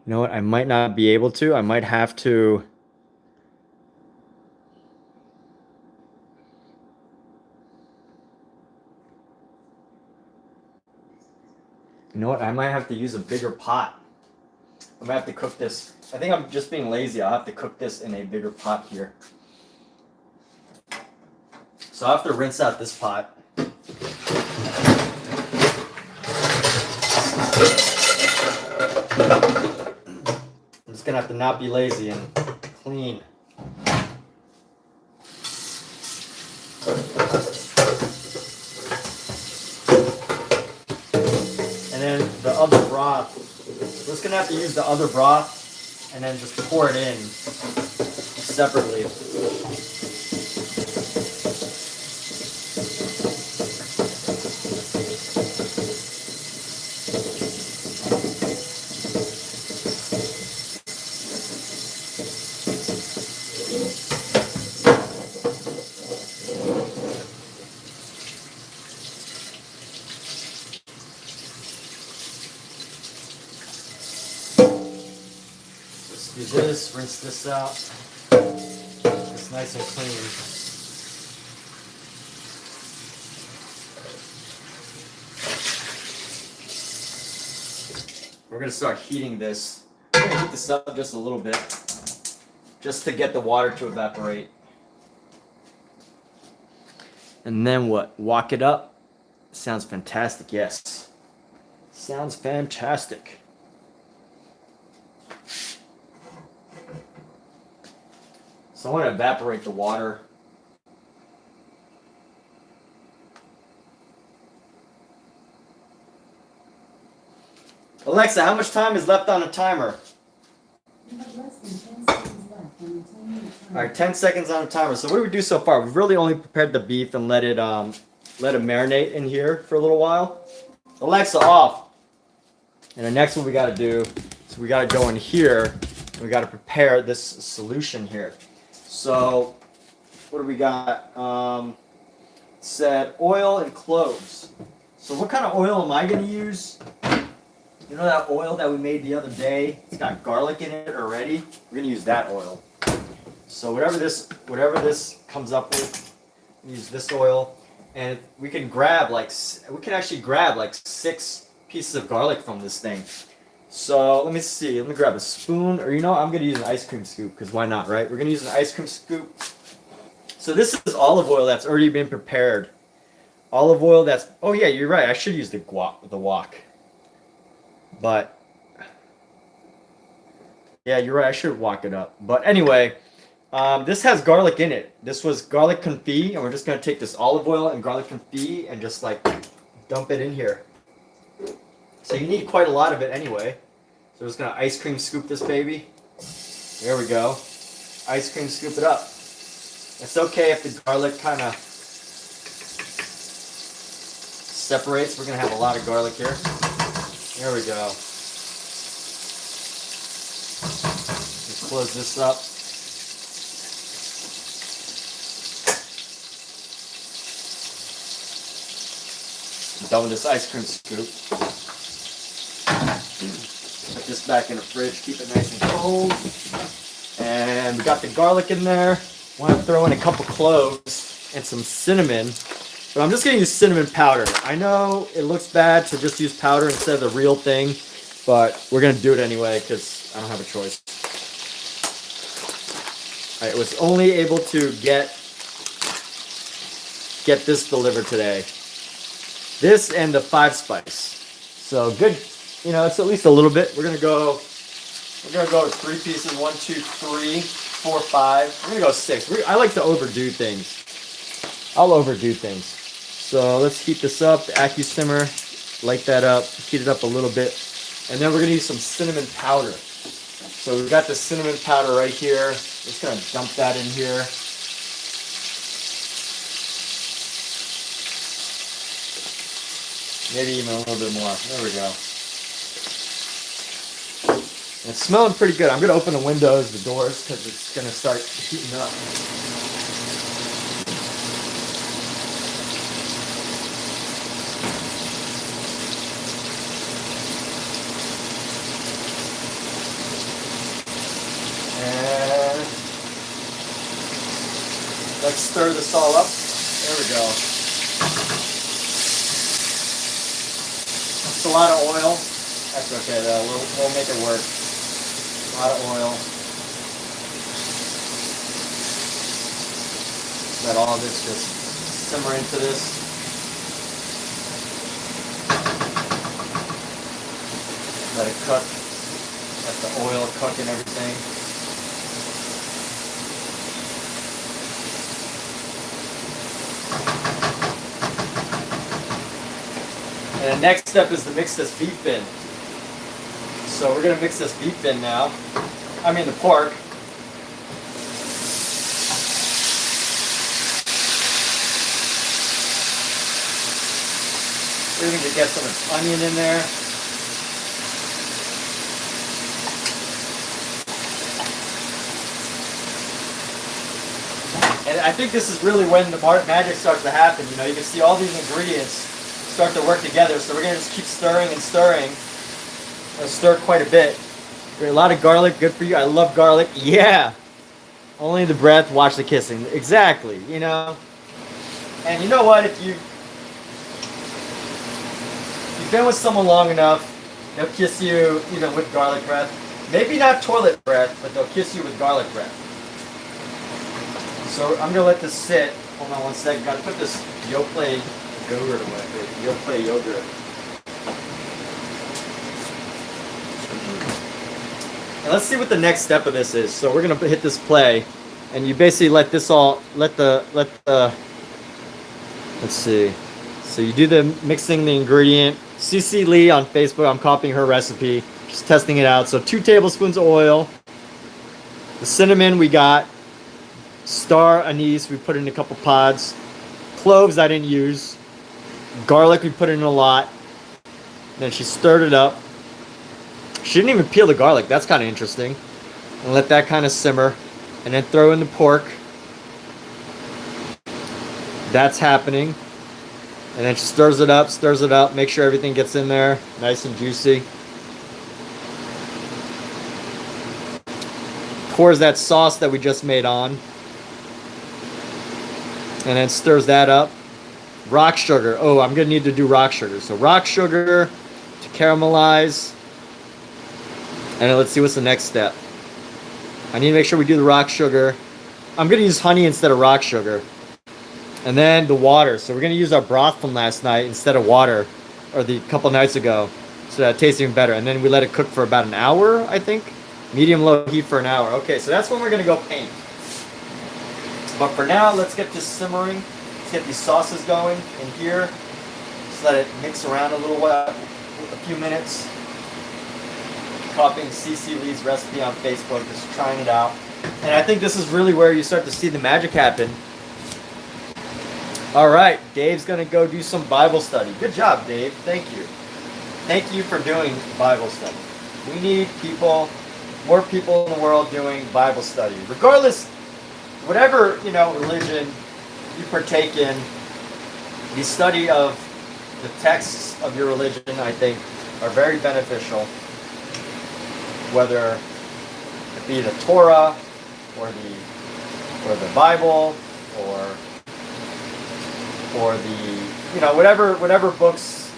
Speaker 1: You know what? I might not be able to. I might have to. You know what? I might have to use a bigger pot. I'm gonna have to cook this. I think I'm just being lazy. I'll have to cook this in a bigger pot here. So I'll have to rinse out this pot. I'm just gonna have to not be lazy and clean. And then the other broth. We're just gonna have to use the other broth and then just pour it in separately. Do this, rinse this out. It's nice and clean. We're gonna start heating this. We're gonna heat this up just a little bit, just to get the water to evaporate. And then what? Wok it up. Sounds fantastic, yes. Sounds fantastic. So I want to evaporate the water. Alexa, how much time is left on the timer?
Speaker 3: You have less than 10 seconds left on the 10-minute timer.
Speaker 1: All right, 10 seconds on the timer. So what do we do so far? We've really only prepared the beef and let it marinate in here for a little while. Alexa, off. And the next one we got to do is we got to go in here and we got to prepare this solution here. So what do we got? Said oil and cloves. So what kind of oil am I going to use? You know that oil that we made the other day? It's got garlic in it already. We're going to use that oil. So whatever this comes up with, use this oil, and we can actually grab like 6 pieces of garlic from this thing. So let me see. Let me grab a spoon, or I'm gonna use an ice cream scoop because why not, right? We're gonna use an ice cream scoop. So this is olive oil that's already been prepared. Olive oil that's. Oh yeah, you're right. I should use the wok. But yeah, you're right. I should wok it up. But anyway. This has garlic in it. This was garlic confit, and we're just gonna take this olive oil and garlic confit and just like dump it in here. So you need quite a lot of it anyway. So we're just gonna ice cream scoop this baby. There we go. Ice cream scoop it up. It's okay if the garlic kind of separates. We're gonna have a lot of garlic here. There we go. Just close this up. Done with this ice cream scoop. Put this back in the fridge, keep it nice and cold. And we got the garlic in there. Want to throw in a couple cloves. and some cinnamon. But I'm just going to use cinnamon powder. I know it looks bad to just use powder instead of the real thing, but we're going to do it anyway because I don't have a choice. I was only able to get this delivered today. This and the 5 spice. So good, you know, it's at least a little bit. We're gonna go with 3 pieces. 1, 2, 3, 4, 5. We're gonna go 6. I like to overdo things. I'll overdo things. So let's heat this up. The AccuSimmer, light that up, heat it up a little bit, and then we're gonna use some cinnamon powder. So we've got the cinnamon powder right here. Just gonna dump that in here. Maybe even a little bit more. There we go. And it's smelling pretty good. I'm gonna open the windows, the doors, because it's gonna start heating up. And let's stir this all up. There we go. It's a lot of oil. That's okay though. We'll make it work. A lot of oil. Let all this just simmer into this. Let it cook. Let the oil cook and everything. And the next step is to mix this beef in. So we're going to mix this beef in now. I mean the pork. We're going to get some onion in there. And I think this is really when the magic starts to happen. You know, you can see all these ingredients start to work together. So we're going to just keep stirring and stirring. I'll stir quite a bit. A lot of garlic, good for you. I love garlic. Yeah. Only the breath, watch the kissing. Exactly, you know. And you know what? If you've been with someone long enough, they'll kiss you even with garlic breath. Maybe not toilet breath, but they'll kiss you with garlic breath. So I'm going to let this sit. Hold on one second. Got to put this Yoplait yogurt away. Yoplait yogurt. And let's see what the next step of this is. So we're gonna hit this play, and you basically let this all let's see. So you do the mixing the ingredient. CC Lee on Facebook. I'm copying her recipe. Just testing it out. So 2 tablespoons of oil. The cinnamon we got. Star anise we put in a couple pods. Cloves I didn't use. Garlic we put in a lot. Then she stirred it up. She didn't even peel the garlic. That's kind of interesting. And let that kind of simmer. And then throw in the pork. That's happening. And then she stirs it up, make sure everything gets in there. Nice and juicy. Pours that sauce that we just made on. And then stirs that up. Rock sugar. Oh, I'm going to need to do rock sugar. So rock sugar to caramelize. And then let's see what's the next step. I need to make sure we do the rock sugar. I'm going to use honey instead of rock sugar. And then the water. So we're going to use our broth from last night instead of water. Or the couple nights ago. So that it tastes even better. And then we let it cook for about an hour, I think. Medium-low heat for an hour. Okay, so that's when we're going to go paint. But for now, let's get this simmering. Let's get these sauces going in here. Just let it mix around a little while. A few minutes. Copying CC Lee's recipe on Facebook, just trying it out. And I think this is really where you start to see the magic happen. All right, Dave's going to go do some Bible study. Good job, Dave. Thank you. Thank you for doing Bible study. We need people, more people in the world doing Bible study. Regardless, whatever, religion you partake in, the study of the texts of your religion, I think, are very beneficial. Whether it be the Torah or the Bible or or the whatever books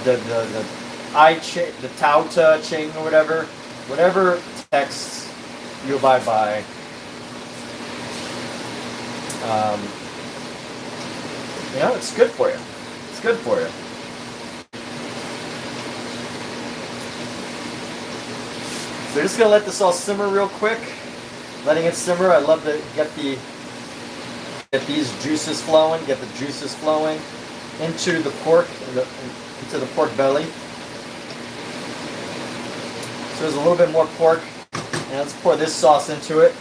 Speaker 1: the the Tao Te Ching or whatever texts you abide by. It's good for you. It's good for you. So we're just gonna let this all simmer real quick. Letting it simmer. I love to get these juices flowing. Get the juices flowing into the pork, into the pork belly. So there's a little bit more pork, and let's pour this sauce into it.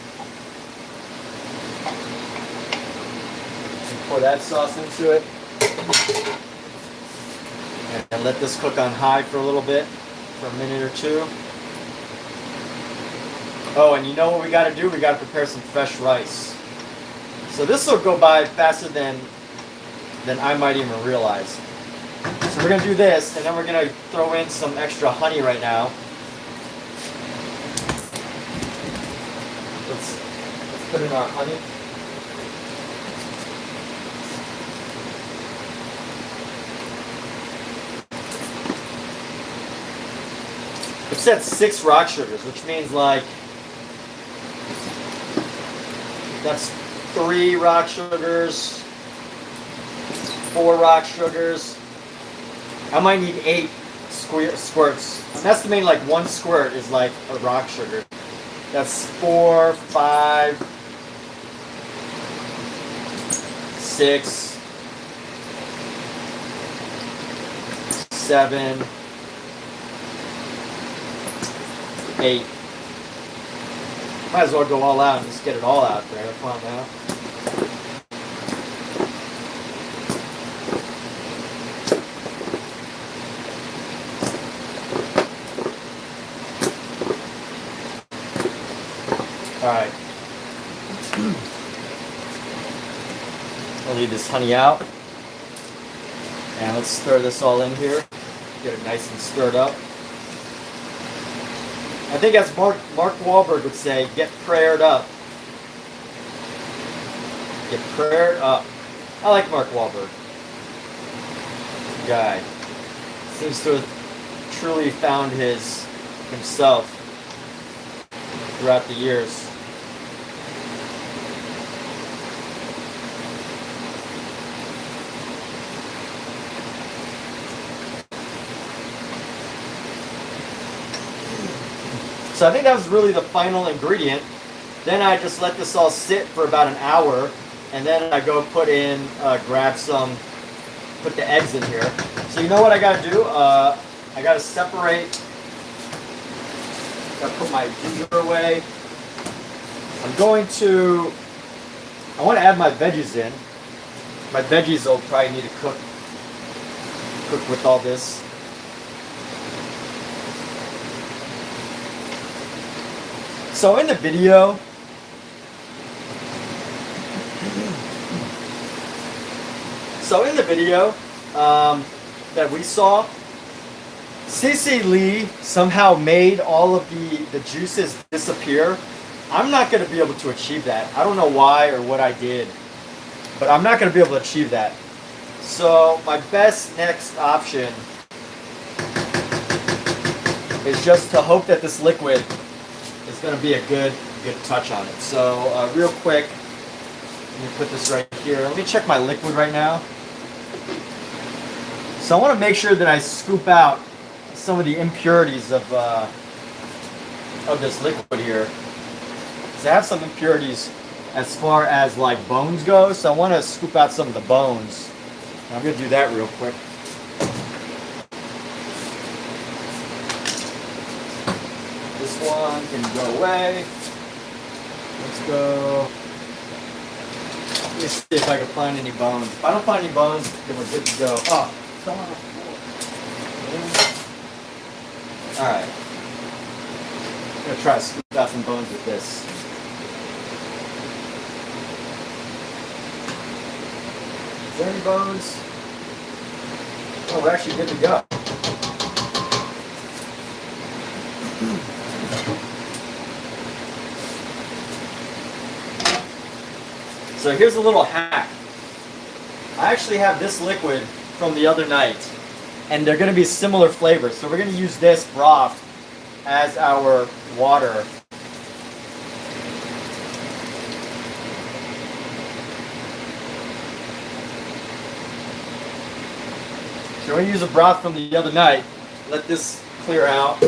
Speaker 1: And pour that sauce into it, and let this cook on high for a little bit, for a minute or two. Oh, and you know what we got to do? We got to prepare some fresh rice. So this will go by faster than I might even realize. So we're going to do this, and then we're going to throw in some extra honey right now. Let's put in our honey. It said 6 rock sugars, which means like that's 3 rock sugars, 4 rock sugars. I might need 8 squirts. I'm estimating like 1 squirt is like a rock sugar. That's 4, 5, 6, 7, 8. Might as well go all out and just get it all out there. Come on now. Alright. I'll leave this honey out. And let's stir this all in here. Get it nice and stirred up. I think as Mark Wahlberg would say, get prayered up. Get prayered up. I like Mark Wahlberg. Guy. Seems to have truly found himself throughout the years. So I think that was really the final ingredient. Then I just let this all sit for about an hour, and then I go put the eggs in here. So you know what I gotta do? I gotta separate, gotta put my ginger away. I want to add my veggies in. My veggies will probably need to cook with all this. So in the video, that we saw, Cece Lee somehow made all of the juices disappear. I'm not going to be able to achieve that. I don't know why or what I did, but I'm not going to be able to achieve that. So my best next option is just to hope that this liquid is going to be a good touch on it. So real quick, let me put this right here. Let me check my liquid right now. So I want to make sure that I scoop out some of the impurities of this liquid here. Because I have some impurities as far as like bones go, so I want to scoop out some of the bones. And I'm going to do that real quick. This one can go away. Let's go. Let me see if I can find any bones. If I don't find any bones, then we're good to go. Oh, fell on the floor. Alright. I'm going to try to scoop out some bones with this. Is there any bones? Oh, we're actually good to go. So here's a little hack. I actually have this liquid from the other night, and they're going to be similar flavors. So we're going to use this broth as our water. So we're going to use a broth from the other night. Let this clear out.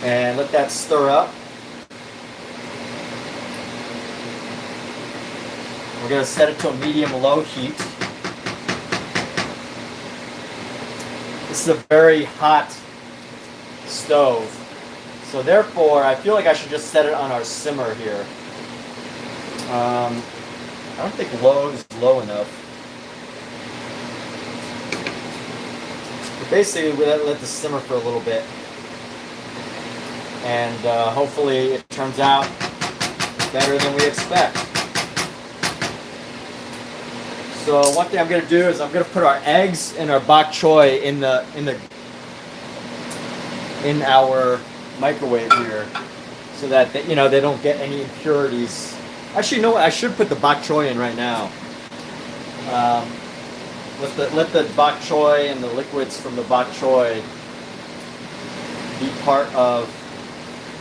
Speaker 1: And let that stir up. We're going to set it to a medium-low heat. This is a very hot stove. So therefore, I feel like I should just set it on our simmer here. I don't think low is low enough. But basically, we let this simmer for a little bit. And hopefully it turns out better than we expect. So one thing I'm going to do is I'm going to put our eggs and our bok choy in our microwave here, so that they, they don't get any impurities. Actually, you know what? I should put the bok choy in right now. Let the bok choy and the liquids from the bok choy be part of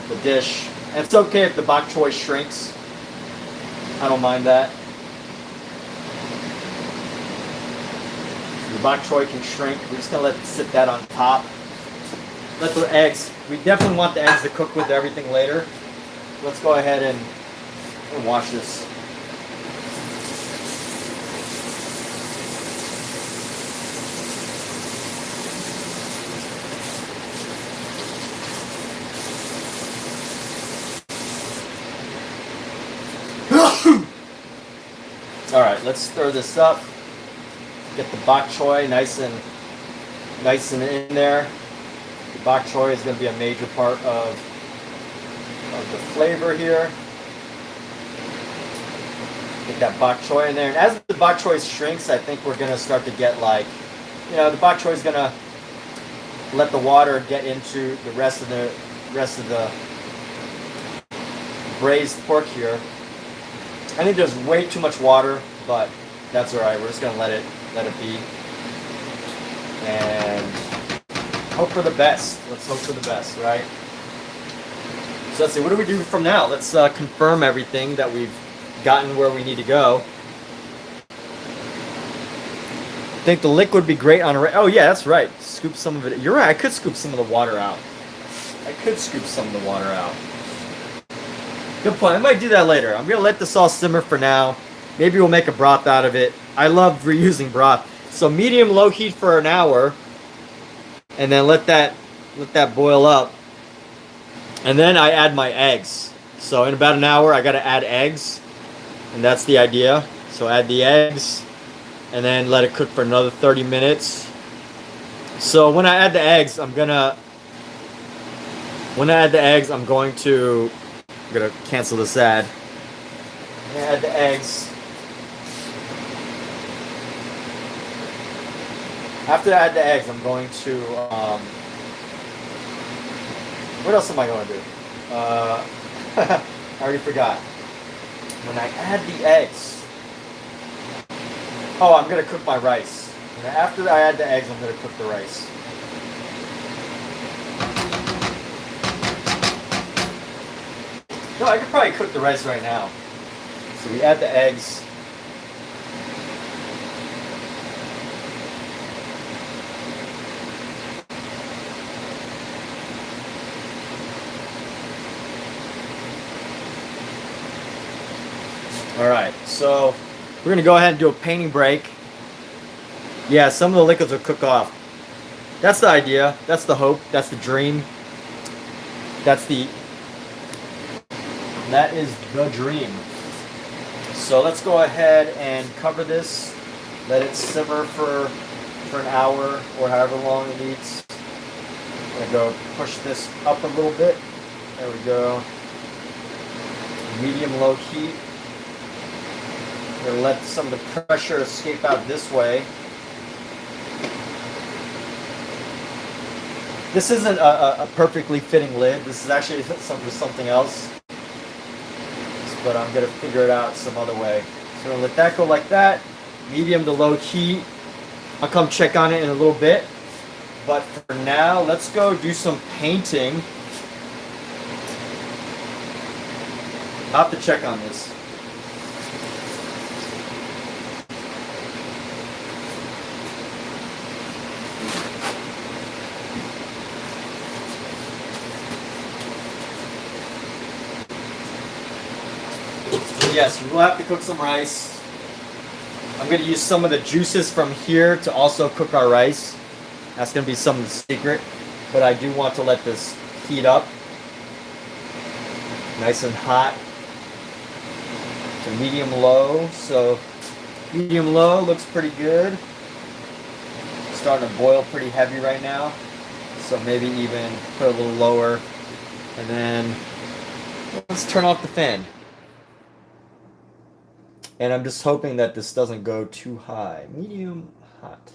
Speaker 1: the dish. And it's okay if the bok choy shrinks. I don't mind that. The bok choy can shrink. We're just gonna sit that on top. Let the eggs. We definitely want the eggs to cook with everything later. Let's go ahead and wash this. All right, let's stir this up. Get the bok choy nice and in there. The bok choy is going to be a major part of the flavor here. Get that bok choy in there, and as the bok choy shrinks, I think we're going to start to get like, the bok choy is going to let the water get into the rest of the braised pork here. I think there's way too much water, but that's all right. We're just gonna let it be, and hope for the best. Let's hope for the best, right? So let's see. What do we do from now? Let's confirm everything that we've gotten where we need to go. I think the liquid would be great on a. Oh yeah, that's right. Scoop some of it. You're right. I could scoop some of the water out. Good point. I might do that later. I'm gonna let this all simmer for now. Maybe we'll make a broth out of it. I love reusing broth. So medium-low heat for an hour, and then let that boil up. And then I add my eggs. So in about an hour, I gotta add eggs, and that's the idea. So add the eggs, and then let it cook for another 30 minutes. So when I add the eggs, I'm gonna cancel this ad. I'm gonna add the eggs. After I add the eggs, I'm going to, what else am I going to do? I already forgot. When I add the eggs, I'm going to cook my rice. And after I add the eggs, I'm going to cook the rice. No, I could probably cook the rice right now. So we add the eggs. Alright, so we're going to go ahead and do a painting break. Yeah, some of the liquids will cook off. That's the idea. That's the hope. That's the dream. That is the dream. So let's go ahead and cover this. Let it simmer for an hour or however long it needs. I'm going to go push this up a little bit. There we go. Medium-low heat. I'm going to let some of the pressure escape out this way. This isn't a perfectly fitting lid. This is actually something else. It's but I'm gonna figure it out some other way. So I'm gonna let that go like that, medium to low heat. I'll come check on it in a little bit, but for now, let's go do some painting. I'll have to check on this. Yes, we will have to cook some rice. I'm going to use some of the juices from here to also cook our rice. That's going to be some of the secret. But I do want to let this heat up. Nice and hot. To medium low. So medium low looks pretty good. Starting to boil pretty heavy right now. So maybe even put a little lower. And then let's turn off the fan. And I'm just hoping that this doesn't go too high. Medium hot.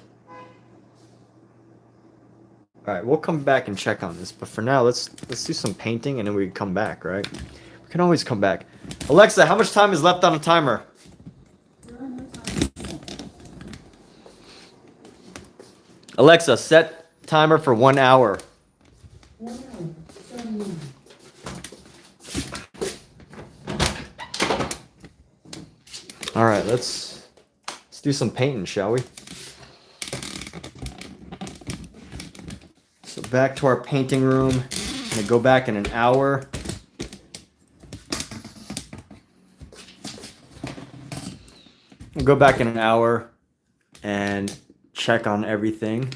Speaker 1: All right, we'll come back and check on this. But for now, let's do some painting and then we can come back, right? We can always come back. Alexa, how much time is left on the timer? Alexa, set timer for 1 hour.
Speaker 3: 1 hour, 7 minutes.
Speaker 1: All right, let's do some painting, shall we? So back to our painting room. I'm gonna go back in an hour. We'll go back in an hour and check on everything.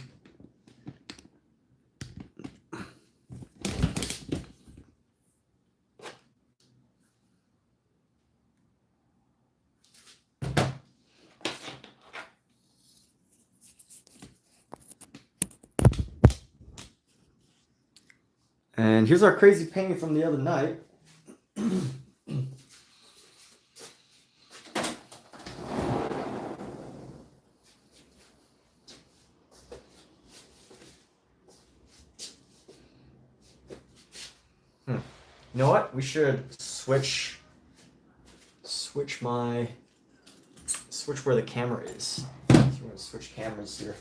Speaker 1: And here's our crazy painting from the other night. You know what? We should switch where the camera is. So we're gonna switch cameras here.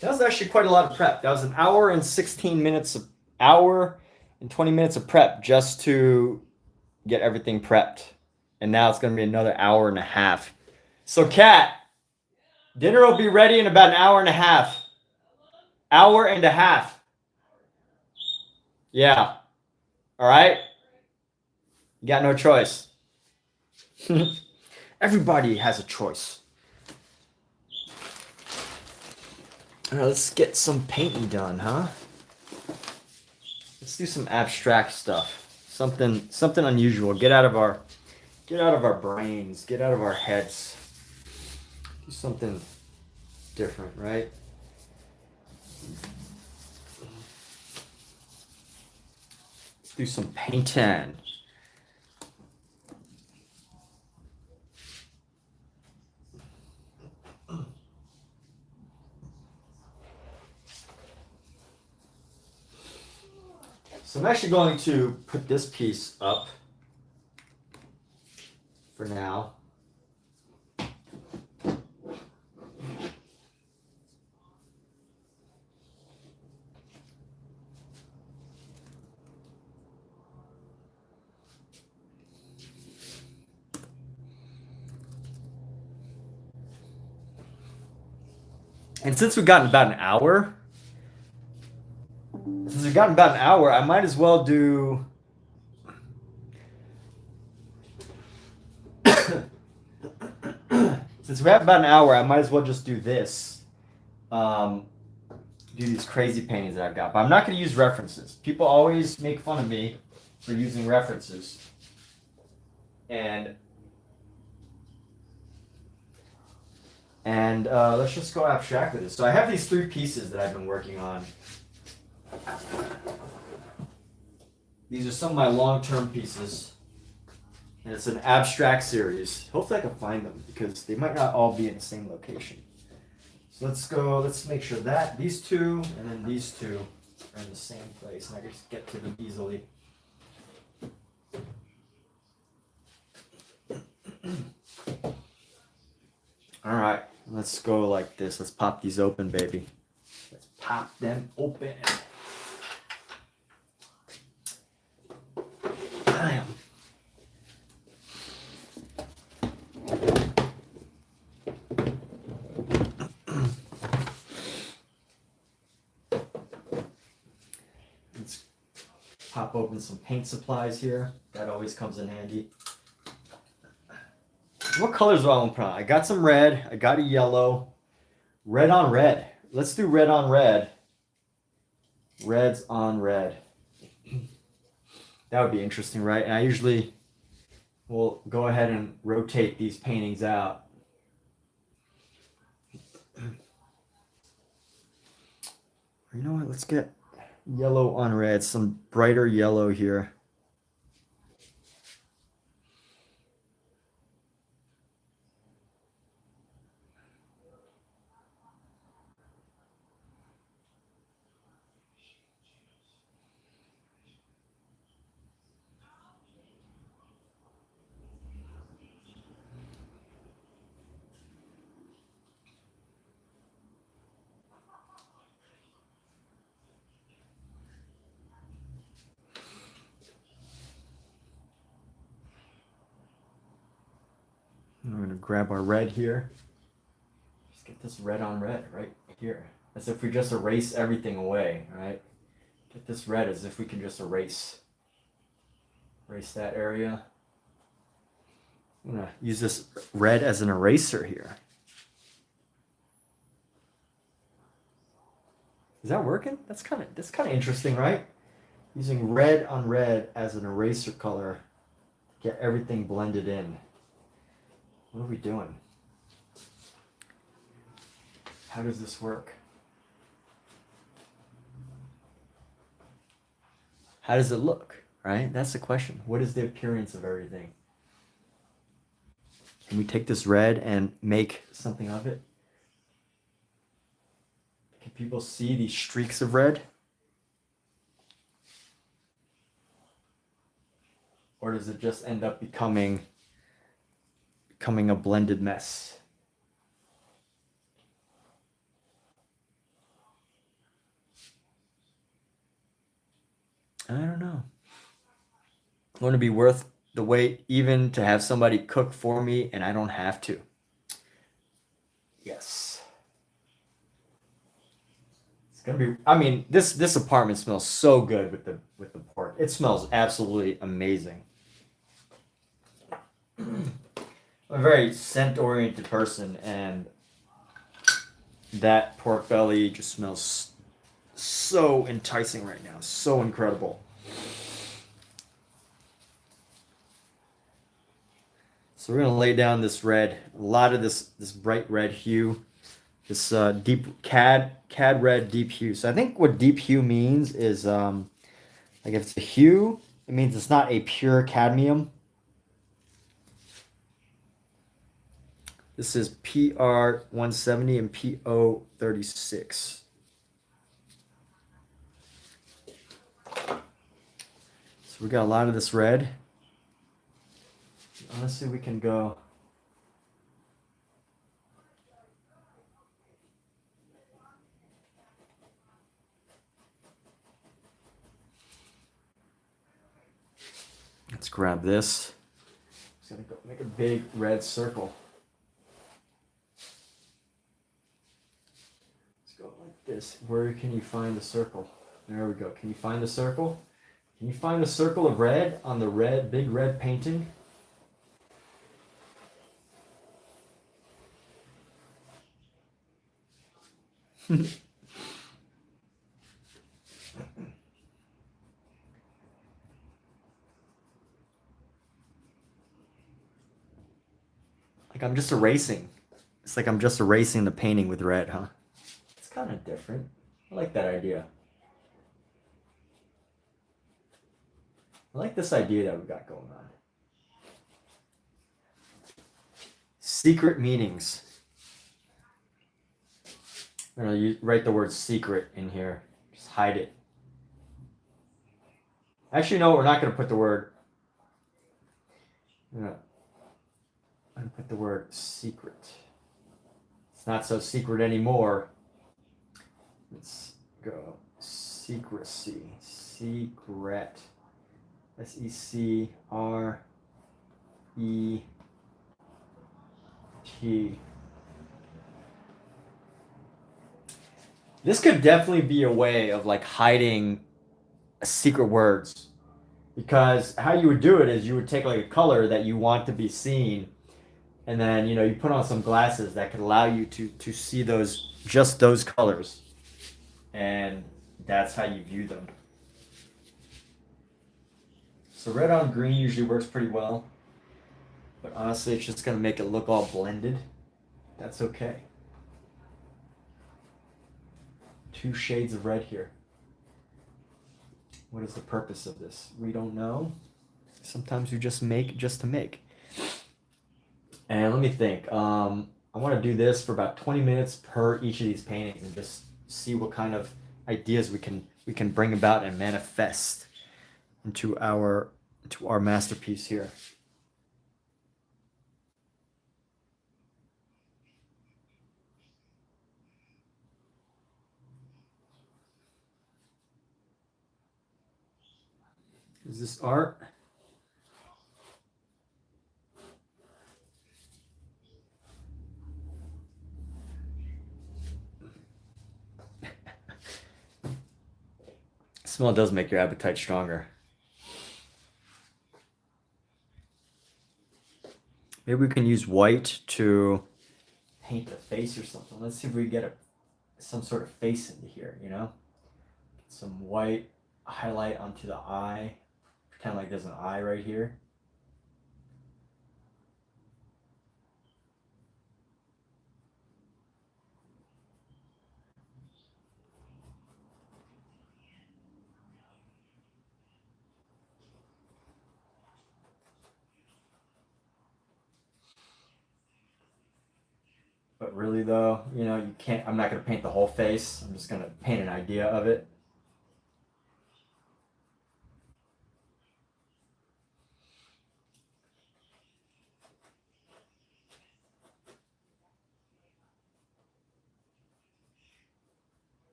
Speaker 1: That was actually quite a lot of prep. That was an hour and 16 minutes of hour and 20 minutes of prep just to get everything prepped. And now it's going to be another hour and a half. So Kat, dinner will be ready in about an hour and a half. Hour and a half. Yeah. All right. You got no choice. Everybody has a choice. All right, let's get some painting done, huh? Let's do some abstract stuff. Something unusual. Get out of our brains. Get out of our heads. Do something different, right? Let's do some painting. So I'm actually going to put this piece up for now. And since we've gotten about an hour, I might as well do since we have about an hour, I might as well just do this. Do these crazy paintings that I've got. But I'm not going to use references. People always make fun of me for using references. And And let's just go abstract with this. So I have these 3 pieces that I've been working on. These are some of my long-term pieces. And it's an abstract series. Hopefully I can find them because they might not all be in the same location. So let's make sure that these 2 and then these 2 are in the same place and I can just get to them easily. Alright, let's go like this. Let's pop these open, baby. Let's pop them open. Bam. Let's pop open some paint supplies here. That always comes in handy. What colors do I want to put on? I got some red. I got a yellow. Red on red. Let's do red on red. Reds on red. That would be interesting, right? And I usually will go ahead and rotate these paintings out. You know what? Let's get yellow on red. Some brighter yellow here. I'm going to grab our red here. Just get this red on red right here. As if we just erase everything away, right? Get this red as if we can just erase that area. I'm going to use this red as an eraser here. Is that working? That's kind of interesting, right? Using red on red as an eraser color to get everything blended in. What are we doing? How does this work? How does it look, right? That's the question. What is the appearance of everything? Can we take this red and make something of it? Can people see these streaks of red? Or does it just end up becoming a blended mess? I don't know. Going to be worth the wait even to have somebody cook for me and I don't have to. Yes. It's going to be, I mean, this apartment smells so good with the pork. It smells absolutely amazing. I'm a very scent-oriented person, and that pork belly just smells so enticing right now. So incredible. So we're gonna lay down this red, a lot of this bright red hue, this deep cad red deep hue. So I think what deep hue means is like if it's a hue, it means it's not a pure cadmium. This is PR 170 and PO 36. So we got a lot of this red. Honestly, we can go. Let's grab this. Just gonna go make a big red circle. This. Where can you find the circle? There we go. Can you find the circle? Can you find a circle of red on the big red painting? Like I'm just erasing. It's like I'm just erasing the painting with red, huh? It's kind of different. I like that idea. I like this idea that we got going on. Secret meanings. I'm gonna write the word secret in here. Just hide it. Actually, no, we're not gonna put the word. I'm gonna put the word secret. It's not so secret anymore. Let's go. Secrecy. Secret. SECRET. This could definitely be a way of like hiding secret words, because how you would do it is you would take like a color that you want to be seen, and then you put on some glasses that could allow you to see those colors, and that's how you view them. So red on green usually works pretty well, but honestly it's just gonna make it look all blended. That's okay. 2 shades of red here. What is the purpose of this? We don't know. Sometimes you just make just to make. And let me think. I want to do this for about 20 minutes per each of these paintings and just see what kind of ideas we can bring about and manifest into our masterpiece here. Is this art? Smell does make your appetite stronger. Maybe we can use white to paint a face or something. Let's see if we get some sort of face into here, Some white highlight onto the eye. Pretend like there's an eye right here. But really though, you can't, I'm not going to paint the whole face. I'm just going to paint an idea of it.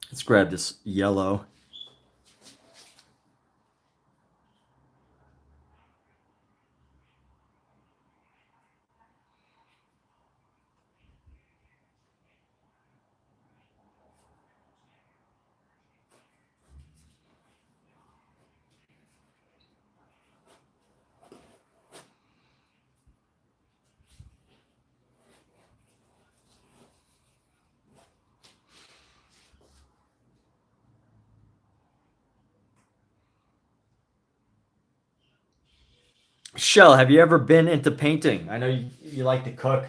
Speaker 1: Let's grab this yellow. Shell, have you ever been into painting? I know you like to cook.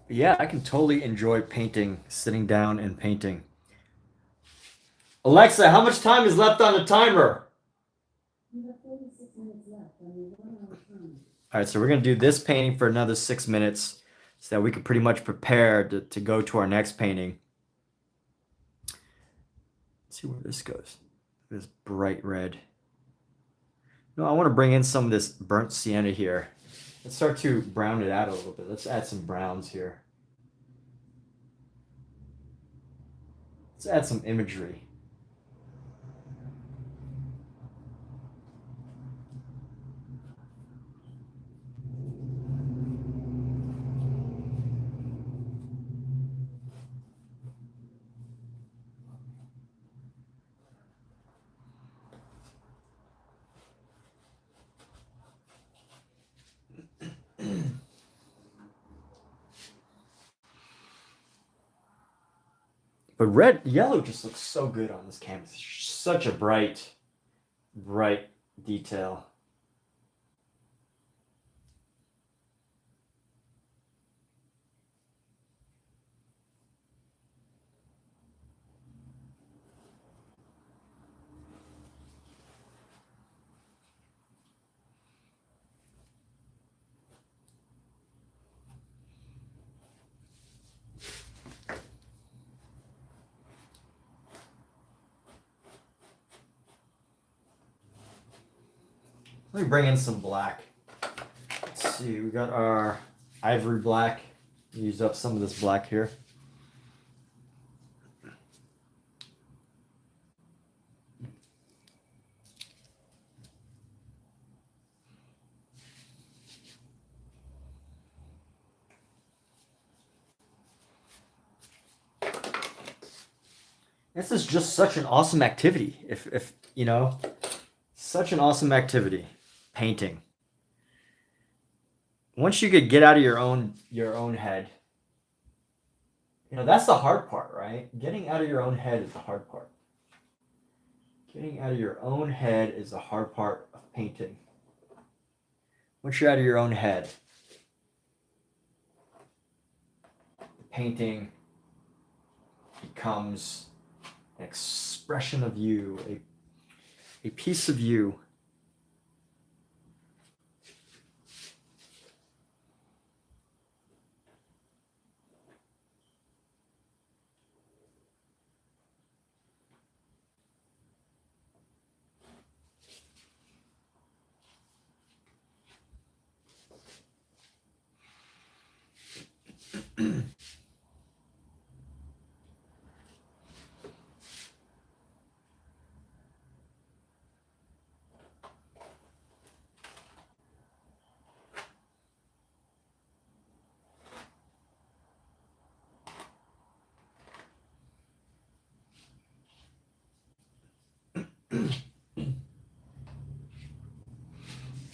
Speaker 1: Yeah, I can totally enjoy painting, sitting down and painting. Alexa, how much time is left on the timer?
Speaker 3: You have 36 minutes left on your 1 hour time.
Speaker 1: All right, so we're going to do this painting for another 6 minutes so that we can pretty much prepare to go to our next painting. Let's see where this goes. This bright red. No, I want to bring in some of this burnt sienna here. Let's start to brown it out a little bit. Let's add some browns here. Let's add some imagery. But yellow just looks so good on this canvas. It's such a bright detail. Let me bring in some black. Let's see, we got our ivory black. Use up some of this black here. This is just such an awesome activity. If you know, such an awesome activity, painting. Once you could get out of your own head, you know, that's the hard part, right? Getting out of your own head is the hard part. Getting out of your own head is the hard part of painting. Once you're out of your own head, the painting becomes an expression of you, a piece of you.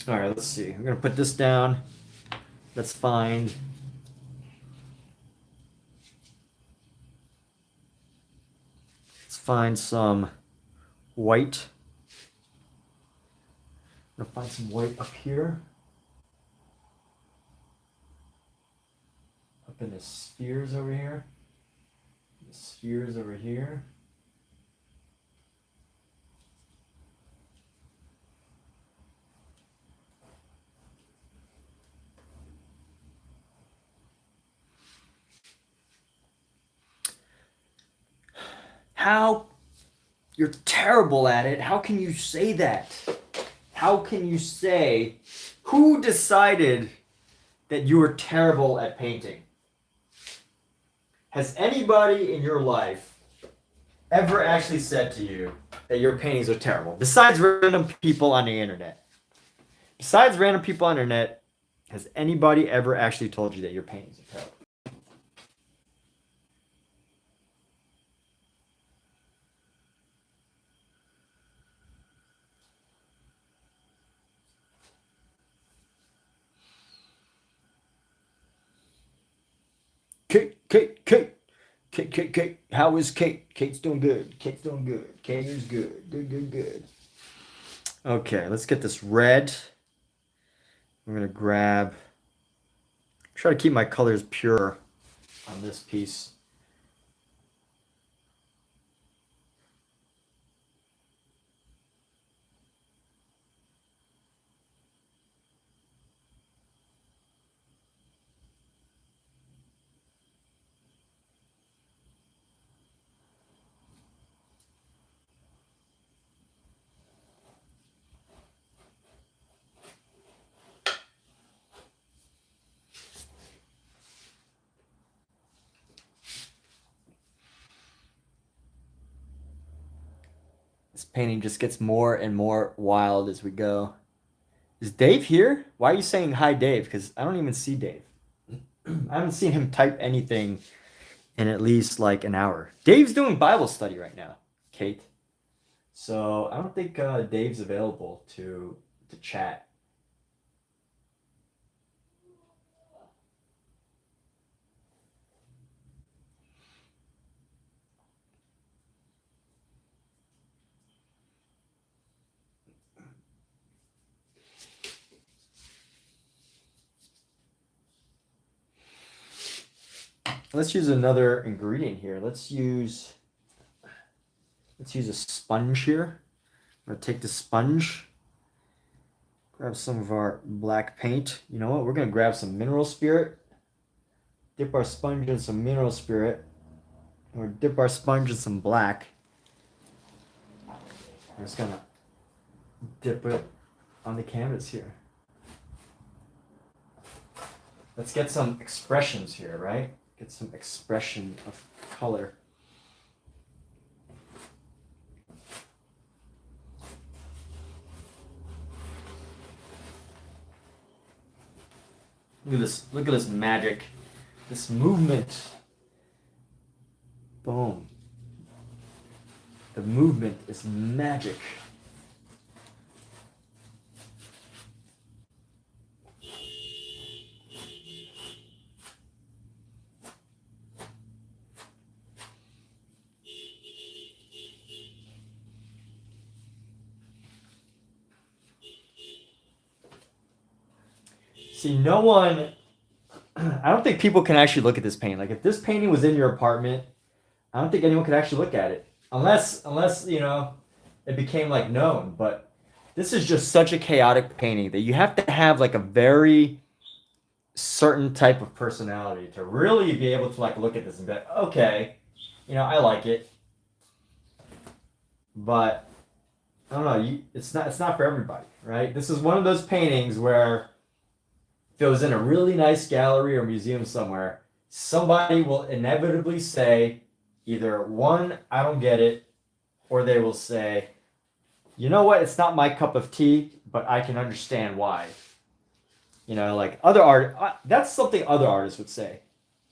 Speaker 1: All right, let's see. We're gonna put this down. Let's find. Let's find some white. I'm gonna find some white up here. Up in the spheres over here. The spheres over here. How? You're terrible at it. How can you say that? How can you say, who decided that you are terrible at painting? Has anybody in your life ever actually said to you that your paintings are terrible? Besides random people on the internet. Besides random people on the internet, has anybody ever actually told you that your paintings are terrible? Kate. How is Kate? Kate's doing good. Kate's doing good. Kate is good. Good. Okay, let's get this red. I'm gonna try to keep my colors pure on this piece. This painting just gets more and more wild as we go. Is Dave here? Why are you saying hi, Dave? Because I don't even see Dave. I haven't seen him type anything in at least like an hour. Dave's doing Bible study right now, Kate. So I don't think Dave's available to chat. Let's use another ingredient here. Let's use a sponge here. I'm gonna take the sponge, grab some of our black paint. You know what? We're gonna grab some mineral spirit, dip our sponge in some mineral spirit, or dip our sponge in some black. I'm just gonna dip it on the canvas here. Let's get some expressions here, right? Get some expression of color. Look at this magic, this movement. Boom. The movement is magic. See, no one, I don't think people can actually look at this painting. Like, if this painting was in your apartment, I don't think anyone could actually look at it. Unless, you know, it became, like, known. But this is just such a chaotic painting that you have to have, like, a very certain type of personality to really be able to, like, look at this and be like, okay, you know, I like it. But, I don't know, it's not for everybody, right? This is one of those paintings where if it was in a really nice gallery or museum somewhere, somebody will inevitably say either one, I don't get it, or they will say, you know what, it's not my cup of tea, but I can understand why. You know, like other art, that's something other artists would say.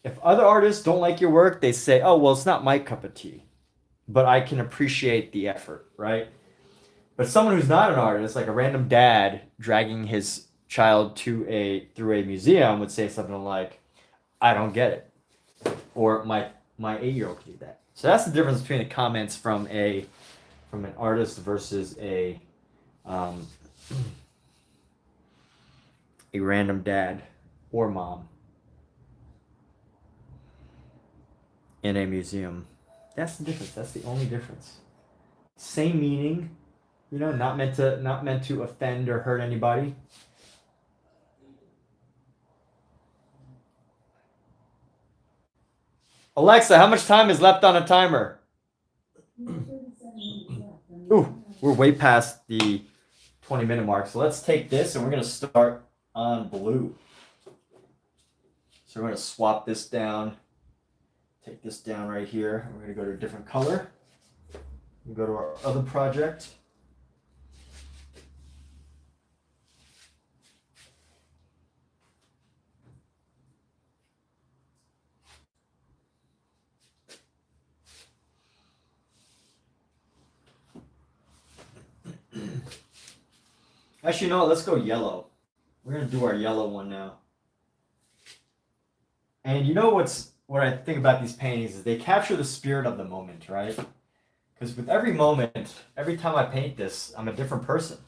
Speaker 1: If other artists don't like your work, they say, oh, well, it's not my cup of tea, but I can appreciate the effort, right? But someone who's not an artist, like a random dad dragging his child through a museum, would say something like, I don't get it, or my 8-year-old could do that. So that's the difference between the comments from an artist versus a random dad or mom in a museum. That's the difference. That's the only difference. Same meaning, you know, not meant to offend or hurt anybody. Alexa, how much time is left on a timer? Ooh, we're way past the 20-minute mark. So let's take this and we're going to start on blue. So we're going to swap this down. Take this down right here. We're going to go to a different color. We go to our other project. Actually, no, let's go yellow. We're going to do our yellow one now. And you know what I think about these paintings is they capture the spirit of the moment, right? Because with every moment, every time I paint this, I'm a different person.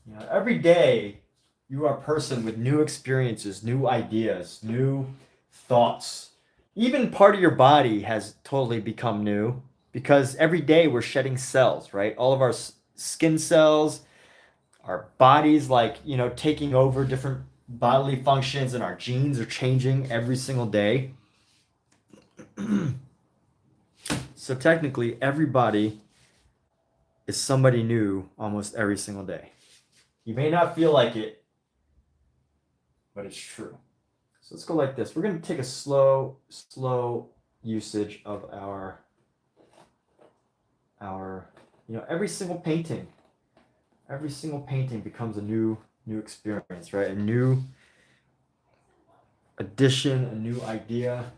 Speaker 1: You know, every day you are a person with new experiences, new ideas, new thoughts. Even part of your body has totally become new because every day we're shedding cells, right? All of our skin cells, our bodies, like, you know, taking over different bodily functions, and our genes are changing every single day. So technically, everybody is somebody new almost every single day. You may not feel like it, but it's true. So let's go like this. We're going to take a slow usage of our You know, every single painting becomes a new experience, right? A new addition, a new idea,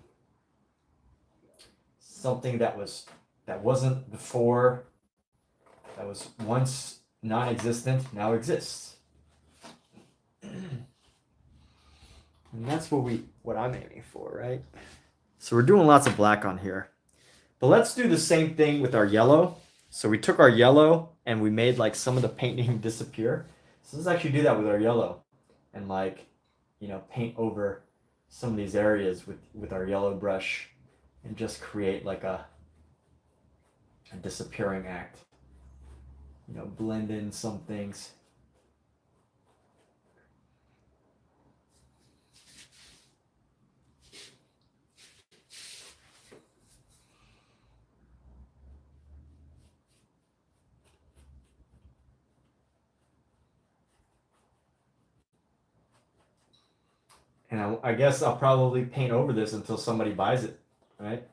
Speaker 1: something that wasn't before, that was once non-existent, now exists. And that's what I'm aiming for, right? So we're doing lots of black on here. But let's do the same thing with our yellow. So we took our yellow and we made like some of the painting disappear. So let's actually do that with our yellow and like, you know, paint over some of these areas with our yellow brush and just create like a disappearing act. You know, blend in some things. And I guess I'll probably paint over this until somebody buys it, right?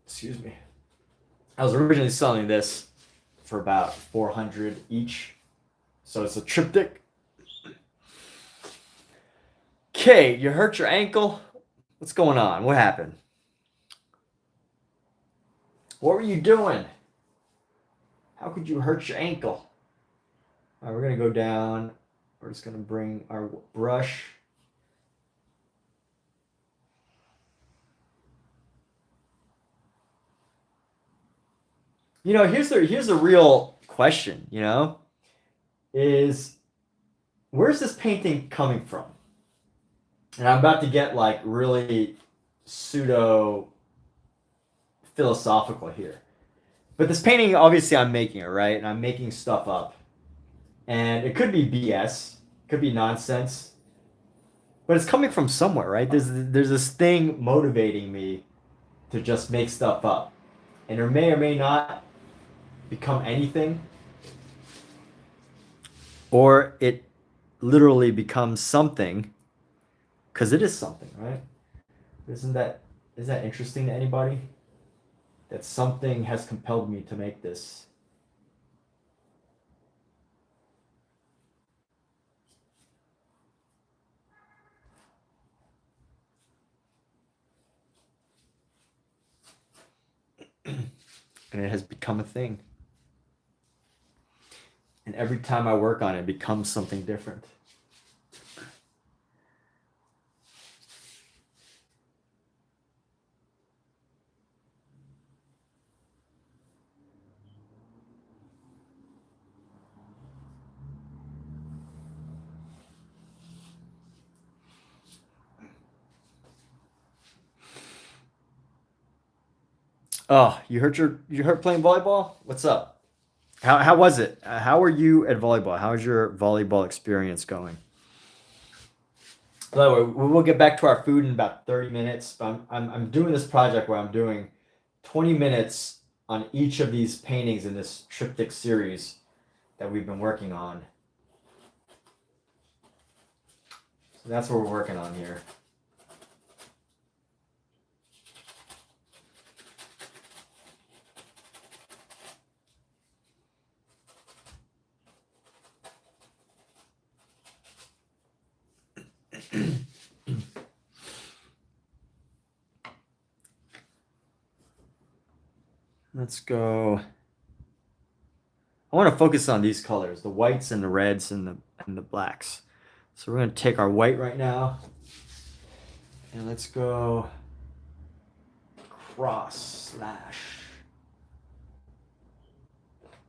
Speaker 1: Excuse me. I was originally selling this for about $400 each. So it's a triptych. Okay, you hurt your ankle? What's going on? What happened? What were you doing? How could you hurt your ankle? All right, we're going to go down. We're just going to bring our brush. You know, here's the real question, you know, is where's this painting coming from? And I'm about to get like really pseudo philosophical here. But this painting, obviously I'm making it, right? And I'm making stuff up. And it could be BS, could be nonsense. But it's coming from somewhere, right? There's this thing motivating me to just make stuff up. And it may or may not become anything. Or it literally becomes something. Because it is something, right? Isn't that interesting to anybody? That something has compelled me to make this. And it has become a thing. And every time I work on it, it becomes something different. Oh, you hurt playing volleyball? What's up? How was it? How were you at volleyball? How's your volleyball experience going? By the way, we will get back to our food in about 30 minutes. But I'm doing this project where I'm doing 20 minutes on each of these paintings in this triptych series that we've been working on. So that's what we're working on here. Let's go. I want to focus on these colors, the whites and the reds and the blacks. So we're going to take our white right now and let's go cross slash.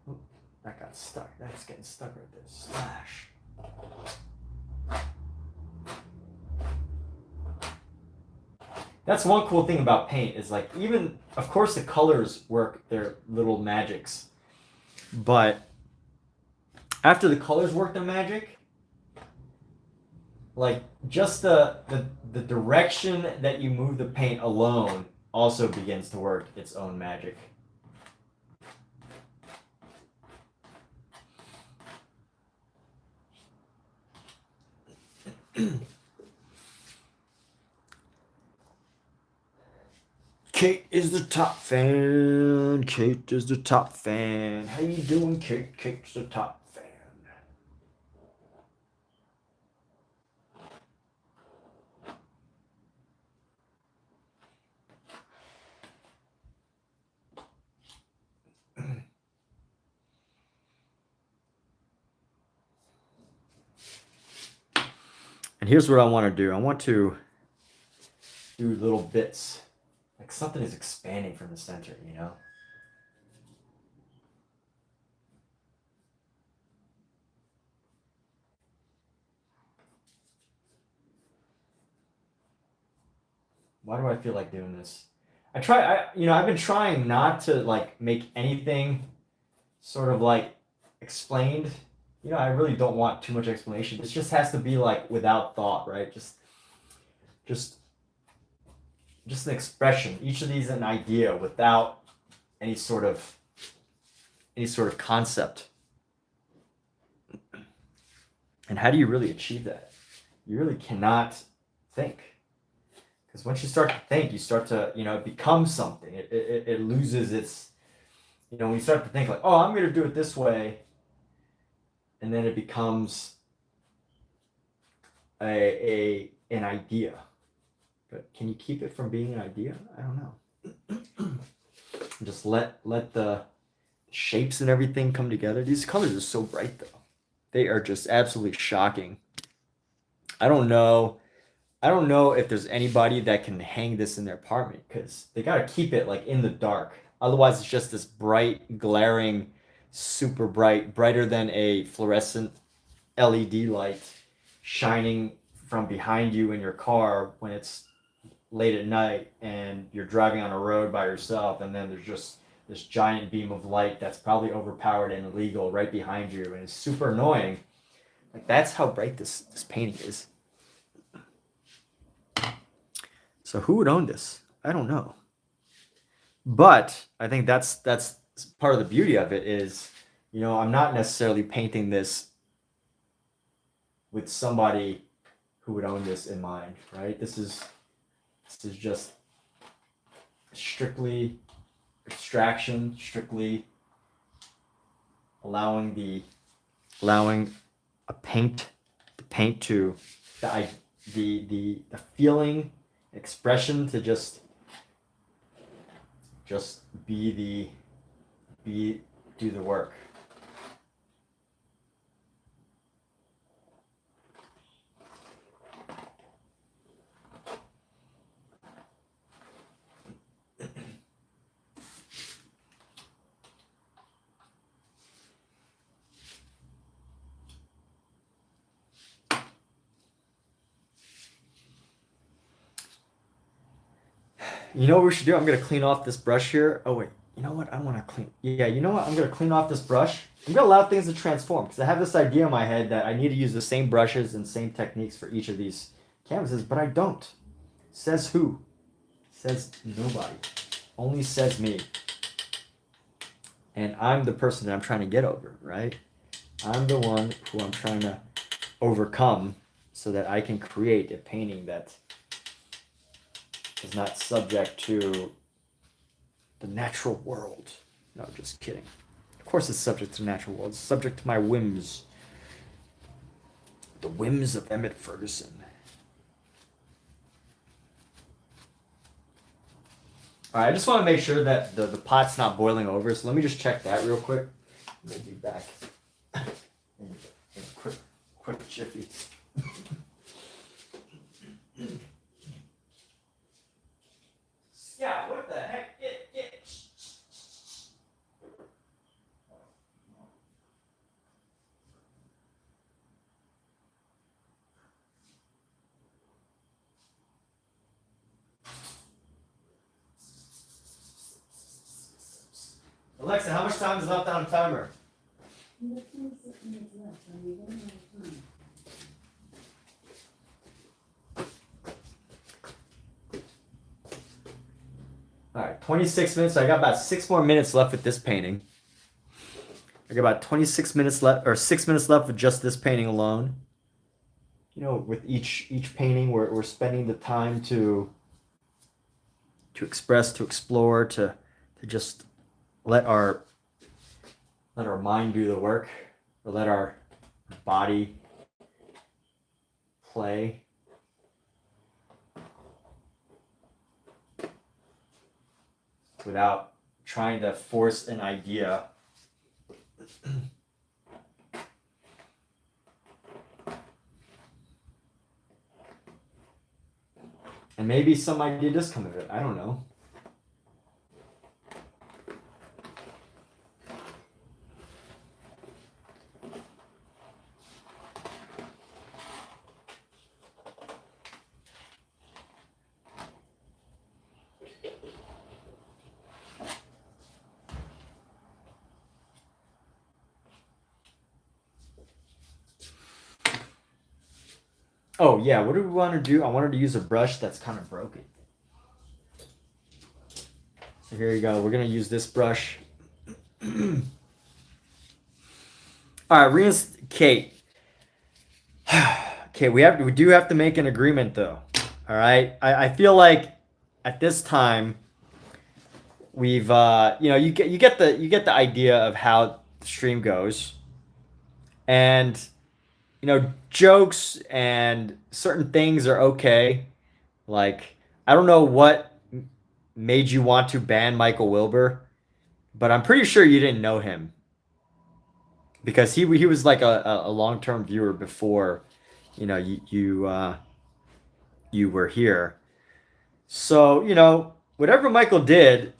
Speaker 1: Oop, that got stuck. That's getting stuck right there. Slash. That's one cool thing about paint is like even, of course, the colors work their little magics. But after the colors work their magic, like just the direction that you move the paint alone also begins to work its own magic. Okay, Kate is the top fan. Kate is the top fan. How you doing, Kate? Kate's the top fan. And here's what I want to do. I want to do little bits. Like something is expanding from the center, you know? Why do I feel like doing this? I've been trying not to like make anything sort of like explained. I really don't want too much explanation. This just has to be like without thought, right? Just an expression. Each of these an idea without any sort of concept. And how do you really achieve that? You really cannot think. Because once you start to think, you start to, it becomes something. It loses its, when you start to think like, oh, I'm going to do it this way. And then it becomes an idea. But can you keep it from being an idea? I don't know. Just let the shapes and everything come together. These colors are so bright though. They are just absolutely shocking. I don't know if there's anybody that can hang this in their apartment because they got to keep it like in the dark. Otherwise, it's just this bright, glaring, super brighter than a fluorescent LED light shining from behind you in your car when it's late at night and you're driving on a road by yourself, and then there's just this giant beam of light that's probably overpowered and illegal right behind you, and it's super annoying. Like that's how bright this painting is. So who would own this? I don't know. But I think that's part of the beauty of it is, I'm not necessarily painting this with somebody who would own this in mind, right? This is just strictly abstraction, strictly allowing the paint to the feeling, expression to just do the work. You know what we should do? I'm going to clean off this brush here. Oh, wait. You know what? I want to clean. Yeah, you know what? I'm going to clean off this brush. I'm going to allow things to transform because I have this idea in my head that I need to use the same brushes and same techniques for each of these canvases, but I don't. Says who? Says nobody. Only says me. And I'm the person that I'm trying to get over, right? I'm the one who I'm trying to overcome so that I can create a painting that is not subject to the natural world. No, just kidding. Of course it's subject to the natural world. It's subject to my whims. The whims of Emmett Ferguson. Alright, I just want to make sure that the pot's not boiling over, so let me just check that real quick. We'll be back in a quick jiffy. Yeah, what the heck? Alexa, how much time is left on a timer?
Speaker 3: You have 26 minutes left, so you don't have time.
Speaker 1: All right, 26 minutes. I got about 6 more minutes left with this painting. I got about 26 minutes left, or 6 minutes left with just this painting alone. With each painting, we're spending the time to express, to explore, to just let our mind do the work, or let our body play. Without trying to force an idea. And maybe some idea does come of it. I don't know. Oh yeah, what do we want to do? I wanted to use a brush that's kind of broken. So here you go. We're gonna use this brush. All right, Kate. Okay, we do have to make an agreement though. All right, I feel like at this time we've you get the idea of how the stream goes, and jokes and certain things are okay. Like, I don't know what made you want to ban Michael Wilbur, but I'm pretty sure you didn't know him because he was like a long-term viewer before, you were here. So, whatever Michael did,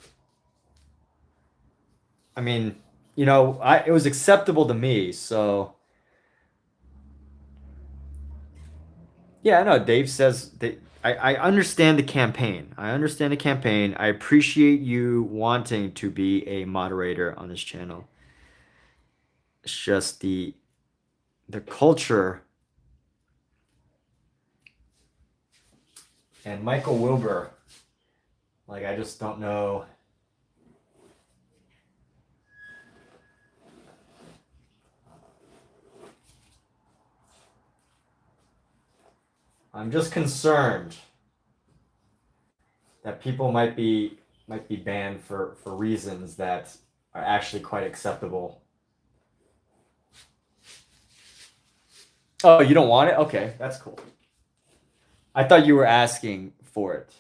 Speaker 1: I mean, it was acceptable to me. So, yeah, I know Dave says that I understand the campaign. I understand the campaign. I appreciate you wanting to be a moderator on this channel. It's just the culture and Michael Wilbur. Like, I just don't know. I'm just concerned that people might be banned for reasons that are actually quite acceptable. Oh, you don't want it? Okay, that's cool. I thought you were asking for it.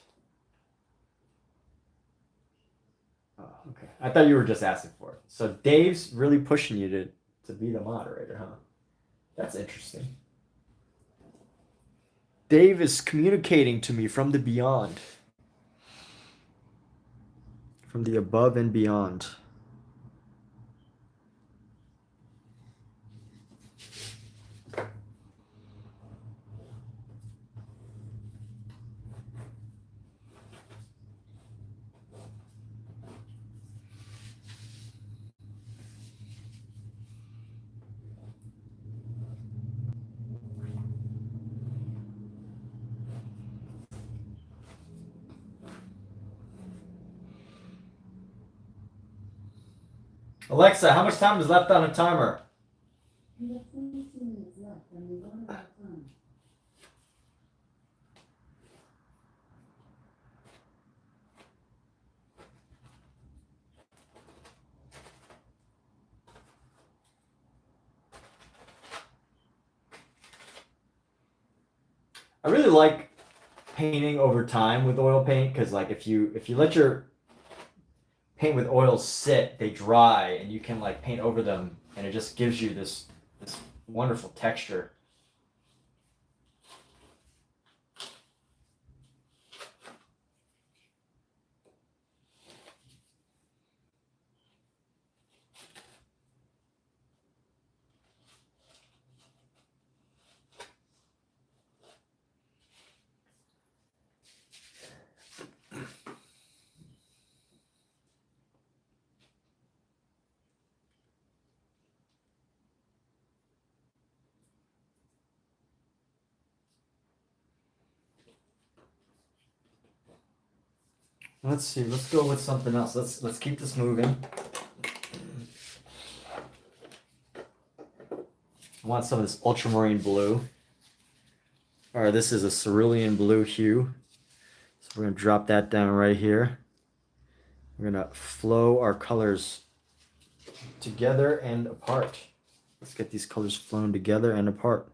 Speaker 1: Oh, okay. I thought you were just asking for it. So Dave's really pushing you to be the moderator, huh? That's interesting. Dave is communicating to me from the beyond. From the above and beyond. Alexa, how much time is left on a timer?
Speaker 3: You have 22 minutes left, and we don't have time.
Speaker 1: I really like painting over time with oil paint because, like, if you let your paint with oils sit, they dry, and you can like paint over them, and it just gives you this wonderful texture. Let's see. Let's go with something else. Let's keep this moving. I want some of this ultramarine blue. Or this is a cerulean blue hue. So We're gonna drop that down right here. We're gonna flow our colors together and apart. Let's get these colors flown together and apart.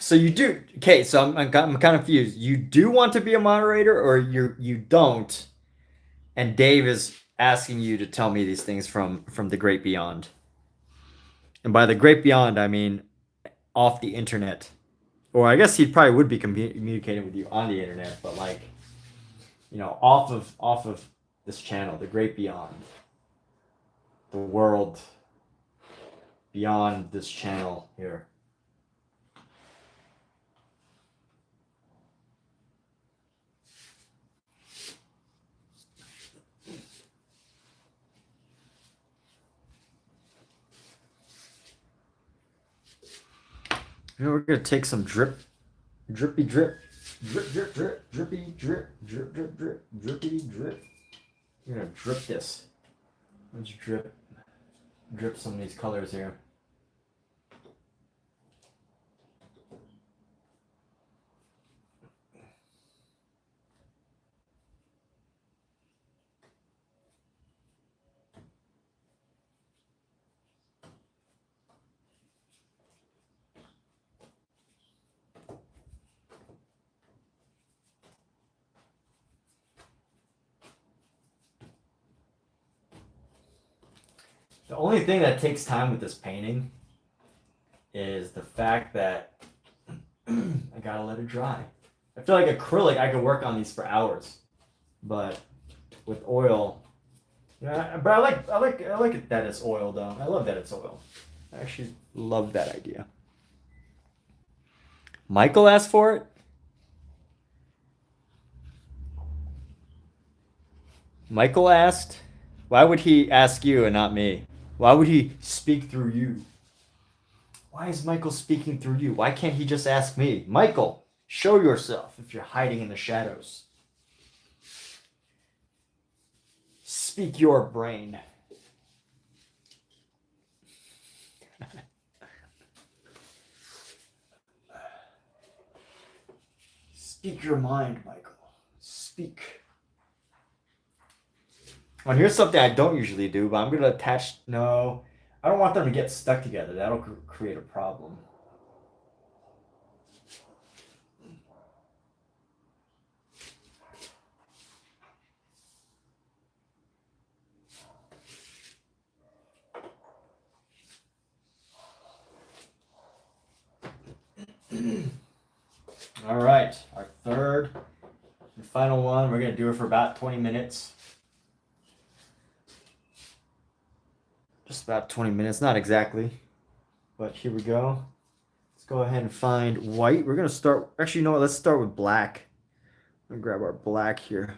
Speaker 1: So you do okay. So I'm kind of confused. You do want to be a moderator, or you don't? And Dave is asking you to tell me these things from the great beyond. And by the great beyond, I mean off the internet. Or I guess he probably would be communicating with you on the internet, but like, off of this channel, the great beyond, the world beyond this channel here. We're gonna take some drippy drip, drippy drip, drippy drip. We're gonna drip this. Let's drip some of these colors here. The only thing that takes time with this painting is the fact that I gotta let it dry. I feel like acrylic, I could work on these for hours, but with oil, but I like it that it's oil though. I love that it's oil. I actually love that idea. Michael asked for it. Michael asked. Why would he ask you and not me? Why would he speak through you? Why is Michael speaking through you? Why can't he just ask me? Michael, show yourself if you're hiding in the shadows. Speak your brain. Speak your mind, Michael. Speak. Well, here's something I don't usually do, but I'm going to attach... No, I don't want them to get stuck together. That'll create a problem. All right, our third and final one. We're going to do it for about 20 minutes. Just about 20 minutes, not exactly, but here we go. Let's go ahead and find white. We're going to start, actually, you know what? Let's start with black. I'm going to grab our black here.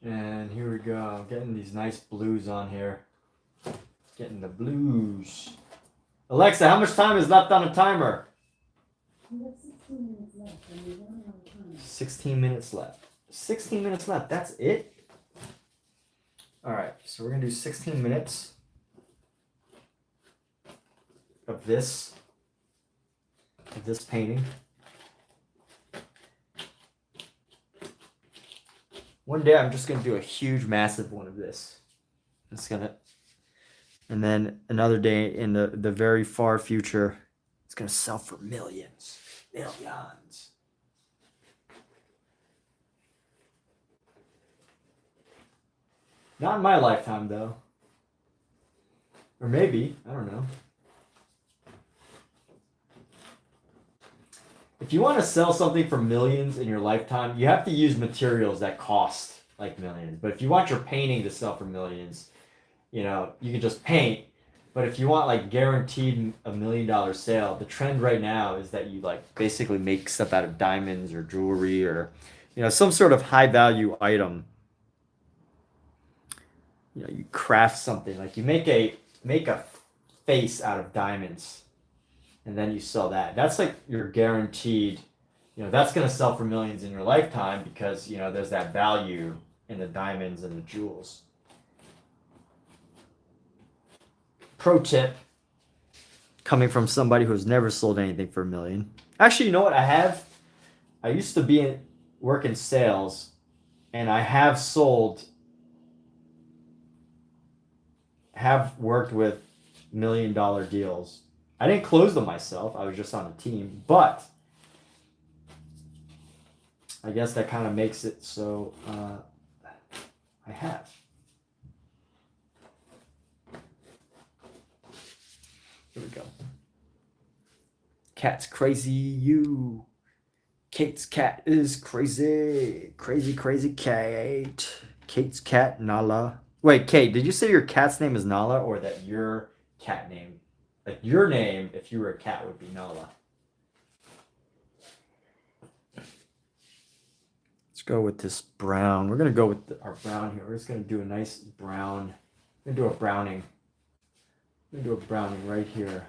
Speaker 1: And here we go, getting these nice blues on here. Getting the blues. Alexa, how much time is left on the timer?
Speaker 3: You have 16 minutes left, and you're running out of time.
Speaker 1: 16 minutes left. 16 minutes left. That's it? All right. So we're going to do 16 minutes of this painting. One day I'm just going to do a huge, massive one of this. It's going to, and then another day in the very far future, it's going to sell for millions. Millions. Not in my lifetime, though. Or maybe. I don't know. If you want to sell something for millions in your lifetime, you have to use materials that cost like millions. But if you want your painting to sell for millions, you know, you can just paint. But if you want like guaranteed $1 million sale, the trend right now is that you like basically make stuff out of diamonds or jewelry or, you know, some sort of high value item. You know, you craft something like you make a face out of diamonds. And then you sell that. That's like your guaranteed, you know, that's going to sell for millions in your lifetime because, you know, there's that value in the diamonds and the jewels. Pro tip coming from somebody who's never sold anything for $1 million. Actually, you know what? I used to work in sales, and I have worked with $1 million deals. I didn't close them myself. I was just on a team. But I guess that kind of makes it so I have. Here we go. Cat's crazy. You. Kate's cat is crazy. Crazy, crazy Kate. Kate's cat, Nala. Wait, Kate, did you say your cat's name is Nala or that your cat name? Like your name, if you were a cat, would be Nala. Let's go with this brown. We're going to go with our brown here. We're just going to do a nice brown. We're going to do a browning. We're going to do a browning right here.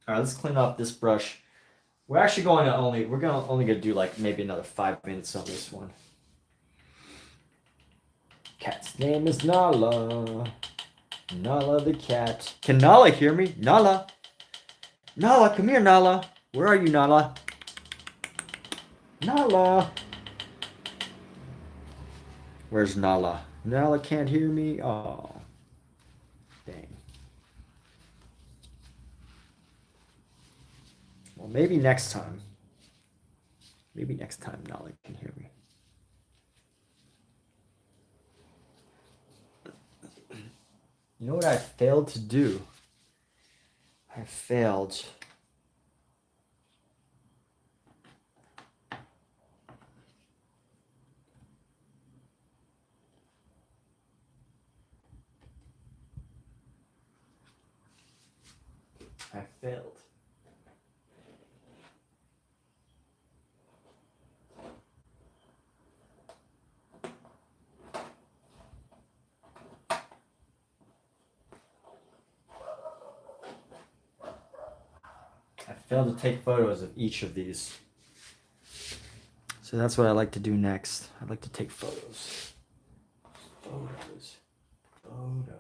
Speaker 1: All right, let's clean up this brush. We're actually going to only gonna do like maybe another 5 minutes on this one. Cat's name is Nala. Nala the cat. Can Nala hear me? Nala. Nala, come here, Nala. Where are you, Nala? Nala. Where's Nala? Nala can't hear me. Oh. Dang. Well, maybe next time. Maybe next time Nala can hear me. You know what I failed to do? I failed. I failed. I failed to take photos of each of these. So that's what I like to do next. I like to take photos. Photos. Photos.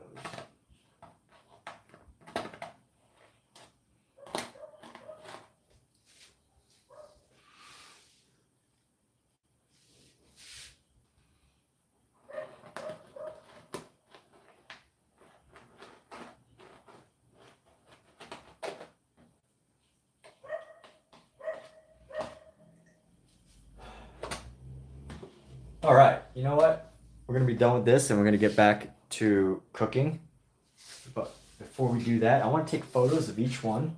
Speaker 1: All right, you know what? We're gonna be done with this and we're gonna get back to cooking. But before we do that, I want to take photos of each one.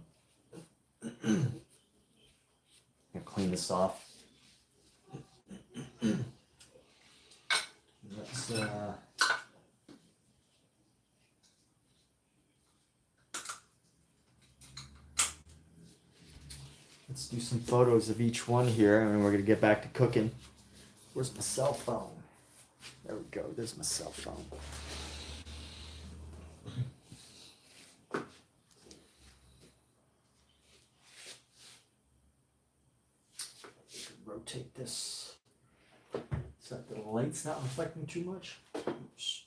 Speaker 1: And clean this off. Let's let's do some photos of each one here, and then we're gonna get back to cooking. Where's my cell phone? There we go. There's my cell phone. Rotate this so that the light's not reflecting too much. Oops.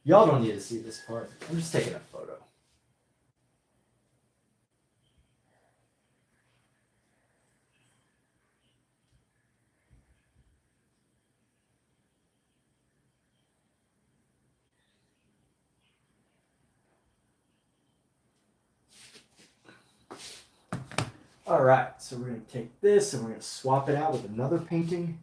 Speaker 1: Y'all don't need to see this part. I'm just taking a photo. All right, so we're going to take this and we're going to swap it out with another painting.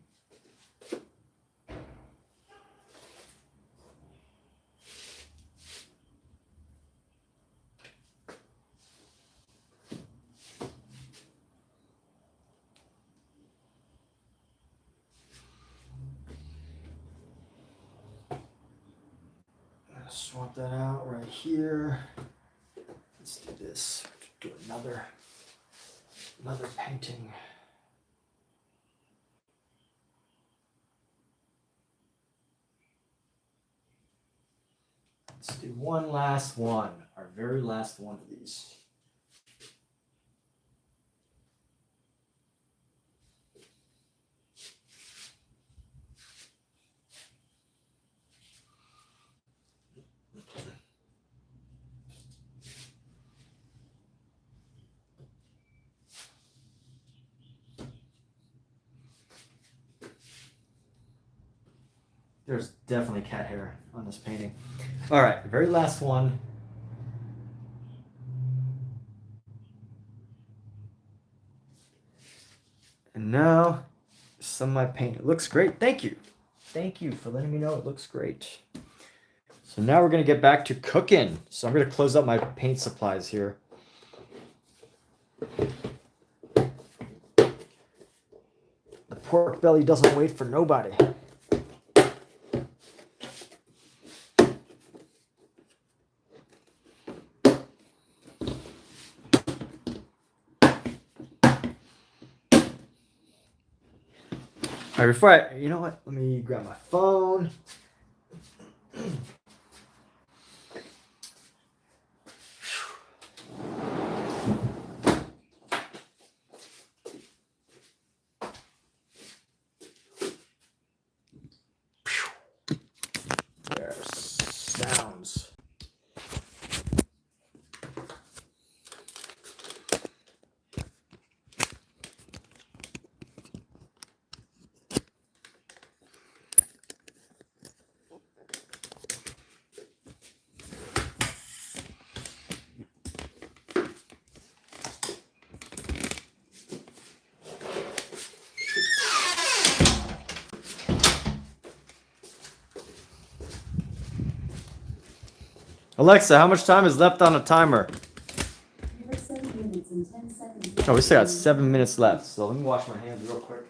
Speaker 1: Swap that out right here. Let's do this. Do another painting. Let's do one last one, our very last one of these. There's definitely cat hair on this painting. All right, very last one. And now, some of my paint. It looks great. Thank you. Thank you for letting me know it looks great. So now we're going to get back to cooking. So I'm going to close up my paint supplies here. The pork belly doesn't wait for nobody. All right, before you know what? Let me grab my phone. There's sounds. Alexa, how much time is left on the timer?
Speaker 3: You have 7 minutes and 10 seconds.
Speaker 1: Oh, we still got 7 minutes left. So let me wash my hands real quick.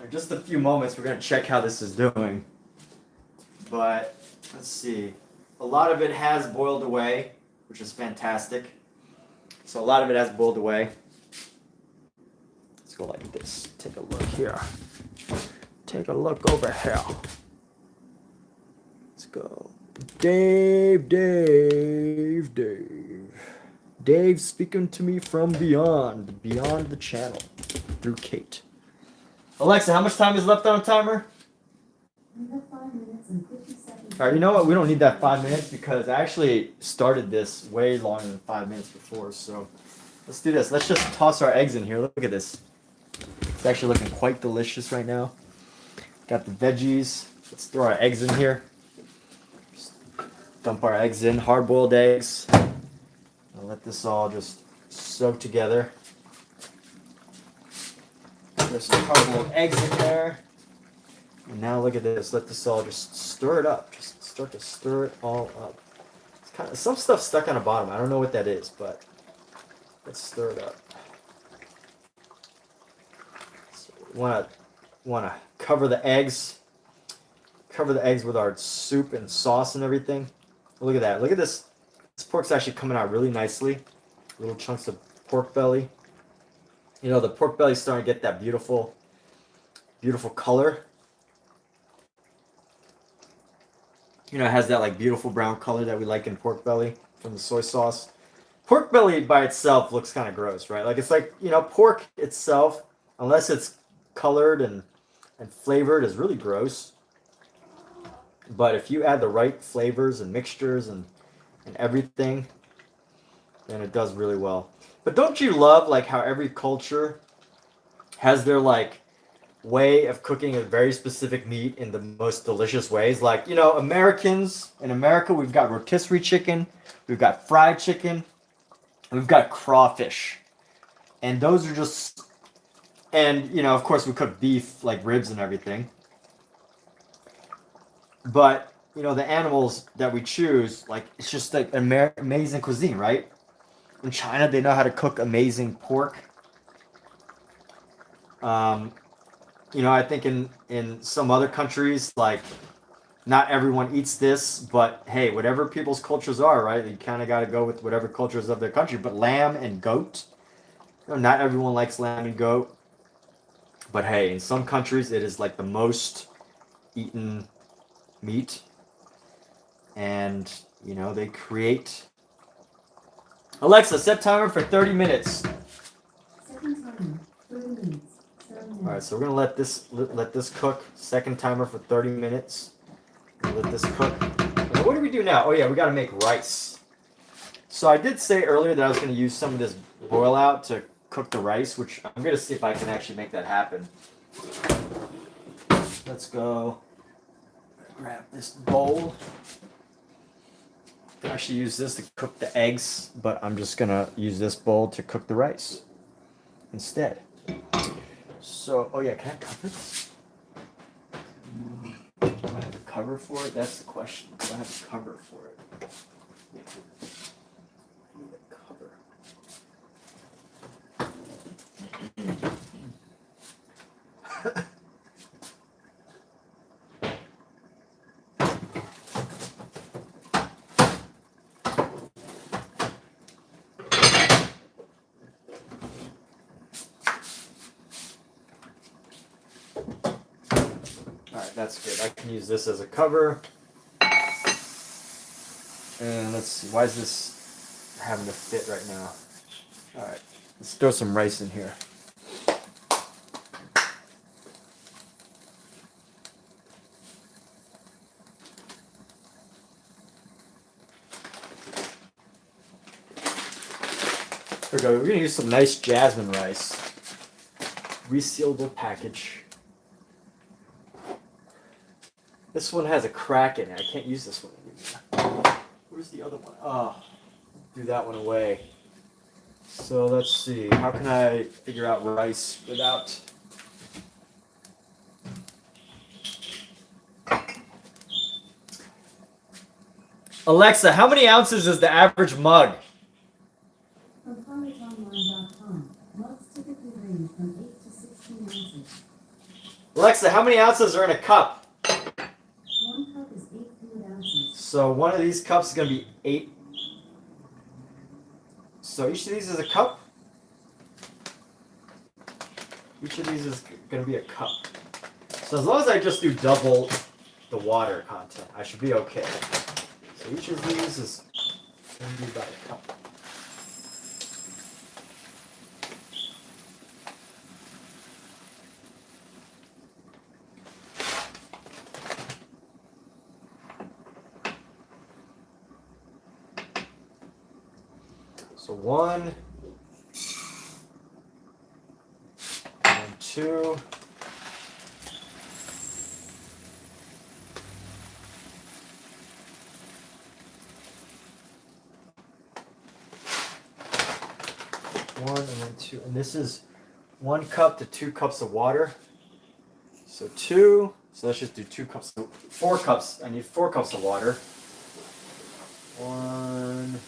Speaker 1: In just a few moments, we're going to check how this is doing. But let's see. A lot of it has boiled away, which is fantastic. So a lot of it has boiled away. Let's go like this. Take a look here. Take a look over here. go. Dave. Dave speaking to me from beyond the channel through Kate. Alexa, how much time is left on a timer?
Speaker 3: You have 5 minutes and 50 seconds.
Speaker 1: All right, you know what? We don't need that 5 minutes because I actually started this way longer than 5 minutes before. So let's do this. Let's just toss our eggs in here. Look at this. It's actually looking quite delicious right now. Got the veggies. Let's throw our eggs in here. Just dump our eggs in, hard-boiled eggs. I'll let this all just soak together. There's some hard-boiled eggs in there. And now look at this. Let this all just stir it up. Just start to stir it all up. It's kind of some stuff stuck on the bottom. I don't know what that is, but let's stir it up. So wanna cover the eggs. Cover the eggs with our soup and sauce and everything. Look at that. Look at this. This pork's actually coming out really nicely. Little chunks of pork belly. You know, the pork belly's starting to get that beautiful color. You know, it has that like beautiful brown color that we like in pork belly from the soy sauce. Pork belly by itself looks kind of gross, right? Like it's like, you know, pork itself, unless it's colored and flavored, is really gross. But if you add the right flavors and mixtures and everything, then it does really well. But don't you love like how every culture has their like way of cooking a very specific meat in the most delicious ways? Like, you know, in America, we've got rotisserie chicken, we've got fried chicken, we've got crawfish. And those are just, and, you know, of course we cook beef, like ribs and everything. But, you know, the animals that we choose, like, it's just like amazing cuisine, right? In China, they know how to cook amazing pork. You know, I think in some other countries, like, not everyone eats this, but hey, whatever people's cultures are, right? You kind of got to go with whatever cultures of their country. But lamb and goat, you know, not everyone likes lamb and goat. But hey, in some countries, it is like the most eaten meat. And, you know, they create... Alexa, set timer for 30 minutes.
Speaker 3: Second timer, 30 minutes.
Speaker 1: All right, so we're gonna let this cook. Second timer for 30 minutes. Let this cook. And what do we do now? Oh yeah, we gotta make rice. So I did say earlier that I was gonna use some of this boil out to cook the rice, which I'm gonna see if I can actually make that happen. Let's go grab this bowl. I can actually use this to cook the eggs, but I'm just gonna use this bowl to cook the rice instead. So, oh yeah, can I cover this? Do I have a cover for it? That's the question. Do I have a cover for it? I need a cover. Alright, that's good. I can use this as a cover. And let's see, why is this having to fit right now? Alright, let's throw some rice in here. There we go. We're going to use some nice jasmine rice. Resealable package. This one has a crack in it. I can't use this one anymore. Where's the other one? Oh, threw that one away. So let's see. How can I figure out rice without... Alexa, how many ounces is the average mug?
Speaker 3: From CollegeOnline.com, mugs typically range from 8 to 16 ounces.
Speaker 1: Alexa, how many ounces are in a cup?
Speaker 3: 1 cup is 8 fluid ounces.
Speaker 1: So one of these cups is going to be 8. So each of these is a cup? Each of these is going to be a cup. So as long as I just do double the water content. I should be okay. So each of these is going to be about a cup. So 1 and 2. One and then 2, and this is 1 cup to 2 cups of water. So 2. So let's just do 2 cups. 4 cups. I need 4 cups of water. 1.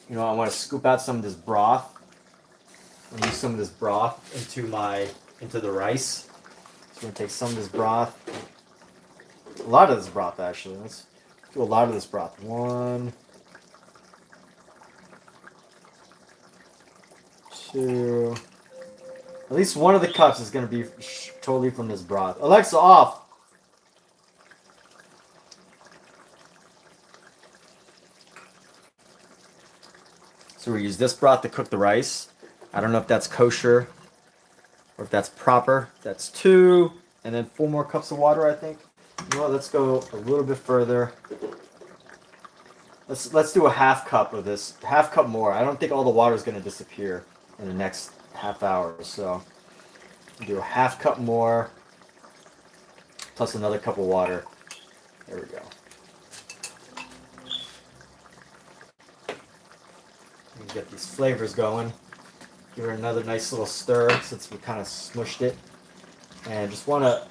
Speaker 1: You know, I want to scoop out some of this broth. I'm gonna use some of this broth into the rice. So we're gonna take some of this broth. A lot of this broth actually. Let's do a lot of this broth. 1, 2. At least one of the cups is gonna be totally from this broth. Alexa, off. So we use this broth to cook the rice. I don't know if that's kosher or if that's proper. That's 2, and then 4 more cups of water, I think. You know what, let's go a little bit further. Let's do a half cup of this, half cup more. I don't think all the water is going to disappear in the next half hour, so do a half cup more plus another cup of water. There we go. Get these flavors going. Give it another nice little stir since we kind of smushed it. And just want to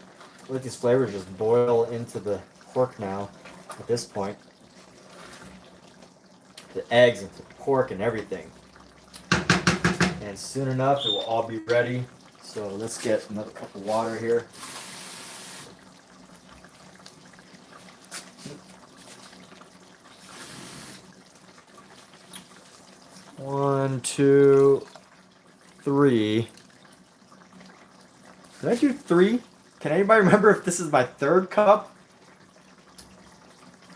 Speaker 1: let these flavors just boil into the pork now at this point. The eggs and the pork and everything. And soon enough it will all be ready. So let's get another cup of water here. One, 2, 3. Did I do 3? Can anybody remember if this is my 3rd cup?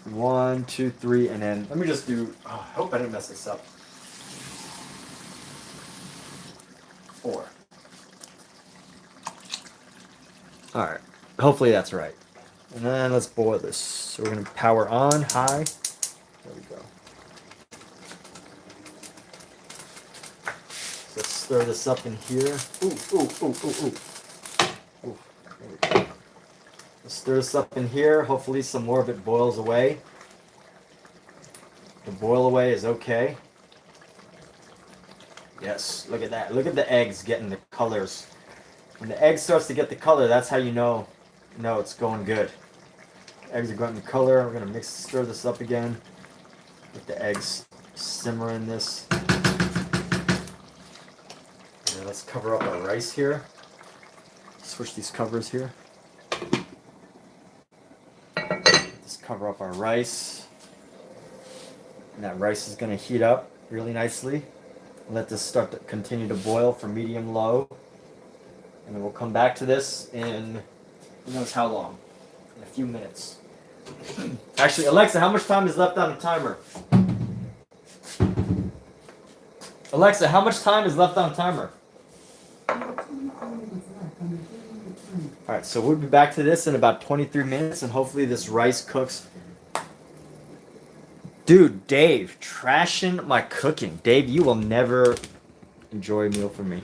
Speaker 1: 1, 2, 3, and then let me just do. Oh, I hope I didn't mess this up. 4. All right. Hopefully that's right. And then let's boil this. So we're gonna power on high. There we go. So let's stir this up in here. Ooh, ooh, ooh, ooh, ooh. Ooh, there we go. Let's stir this up in here. Hopefully some more of it boils away. The boil away is okay. Yes, look at that. Look at the eggs getting the colors. When the egg starts to get the color, that's how you know it's going good. Eggs are getting the color. We're gonna stir this up again. Let the eggs simmer in this. And let's cover up our rice here. Switch these covers here. Let's cover up our rice. And that rice is gonna heat up really nicely. Let this start to continue to boil for medium low. And then we'll come back to this in who knows how long. In a few minutes. Actually, Alexa, how much time is left on the timer? Alexa, how much time is left on the timer? Alright, so we'll be back to this in about 23 minutes, and hopefully this rice cooks. Dude, Dave, trashing my cooking. Dave, you will never enjoy a meal from me.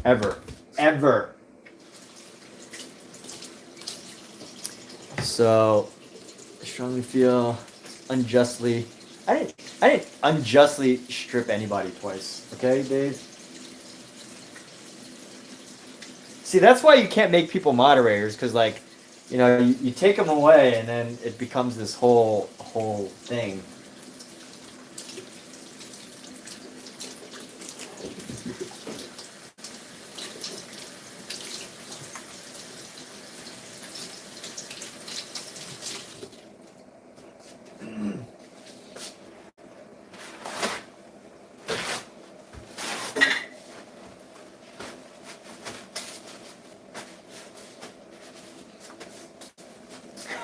Speaker 1: Ever. Ever. So, I strongly feel unjustly. I didn't unjustly strip anybody twice. Okay, Dave? See, that's why you can't make people moderators, because, like, you know, you take them away, and then it becomes this whole thing.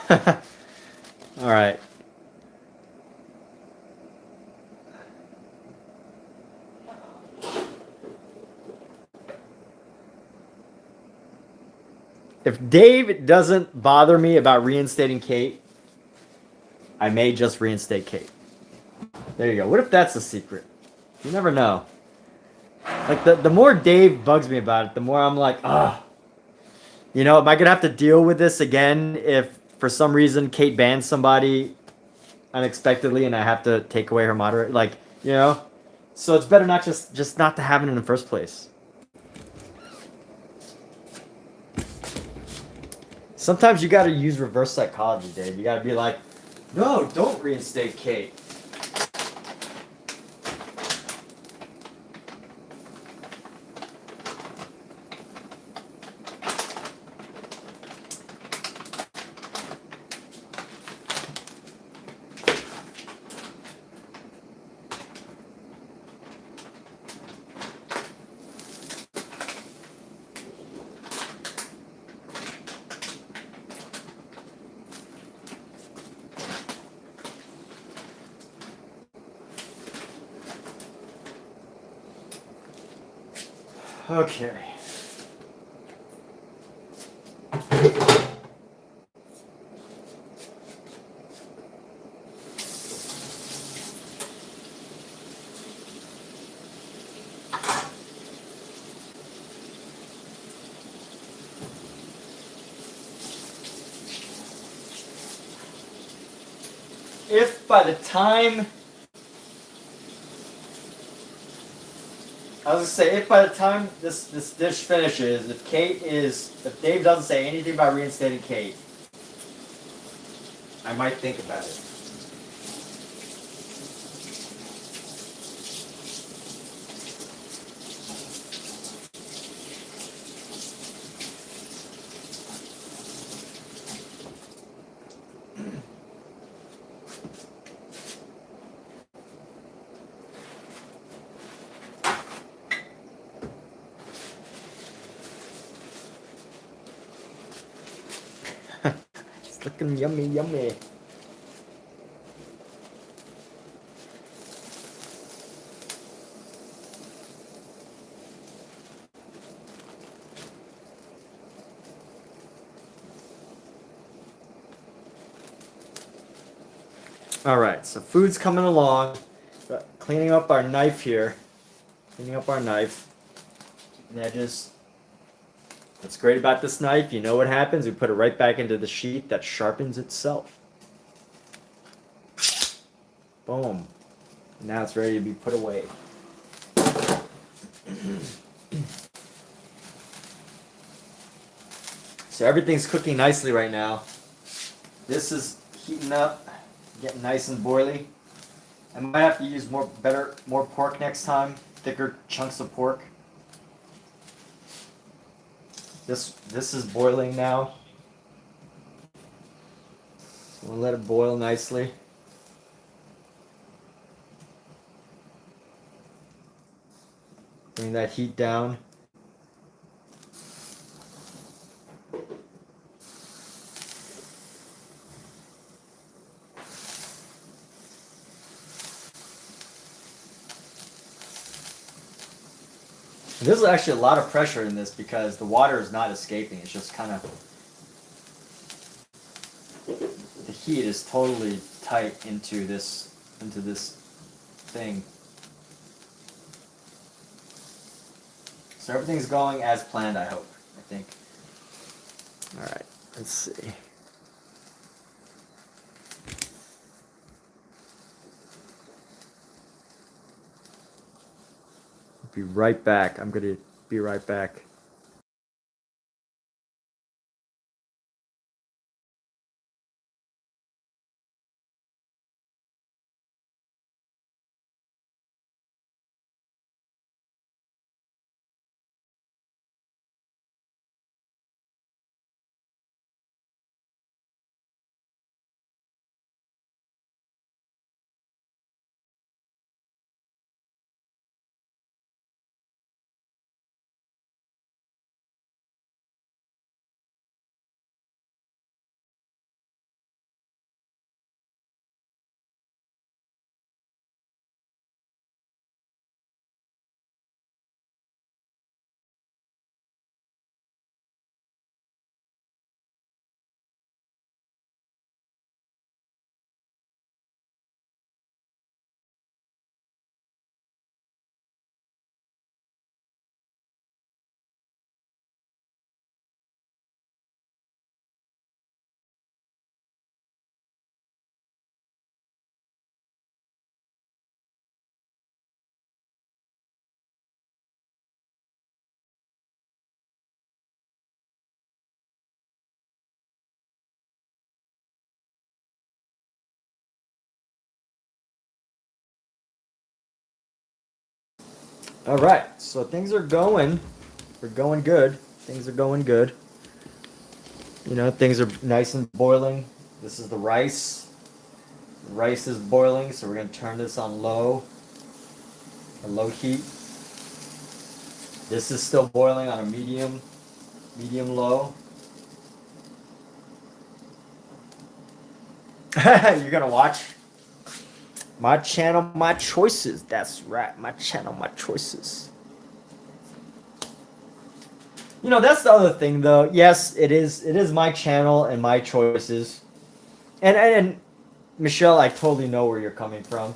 Speaker 1: All right. If Dave doesn't bother me about reinstating Kate, I may just reinstate Kate. There you go. What if that's the secret? You never know. Like the more Dave bugs me about it, the more I'm like, ah. You know, am I gonna have to deal with this again if for some reason Kate bans somebody unexpectedly and I have to take away her moderator? Like, you know? So it's better not just not to have it in the first place. Sometimes you gotta use reverse psychology, Dave. You gotta be like, no, don't reinstate Kate. Okay. If by the time I was gonna say, if by the time this dish finishes, if Dave doesn't say anything about reinstating Kate, I might think about it. It's looking yummy, yummy. All right, so food's coming along. Cleaning up our knife here. Cleaning up our knife. And what's great about this knife, you know what happens? We put it right back into the sheath that sharpens itself. Boom. Now it's ready to be put away. So everything's cooking nicely right now. This is heating up, getting nice and boily. I might have to use more pork next time, thicker chunks of pork. This is boiling now. So we'll let it boil nicely. Bring that heat down. There's actually a lot of pressure in this because the water is not escaping. It's just kind of, the heat is totally tight into this thing. So everything's going as planned, I hope. I think. All right, let's see. Be right back. I'm gonna be right back. All right, so things are going. We're going good. Things are going good. You know, things are nice and boiling. This is the rice. The rice is boiling, so we're gonna turn this on a low heat. This is still boiling on a medium low. You're gonna watch my channel, my choices. That's right, my channel, my choices. You know, that's the other thing, though. Yes, it is. It is my channel and my choices. And Michelle, I totally know where you're coming from.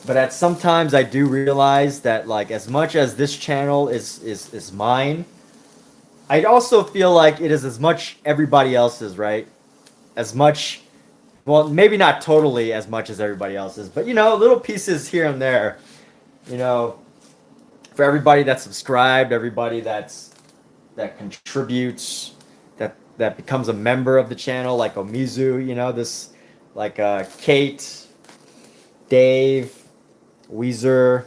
Speaker 1: But at sometimes I do realize that, like, as much as this channel is mine, I also feel like it is as much everybody else's, right? As much, well, maybe not totally as much as everybody else's, but you know, little pieces here and there. You know, for everybody that's subscribed, everybody that contributes, that becomes a member of the channel, like Omizu, you know, this, like Kate, Dave, Weezer,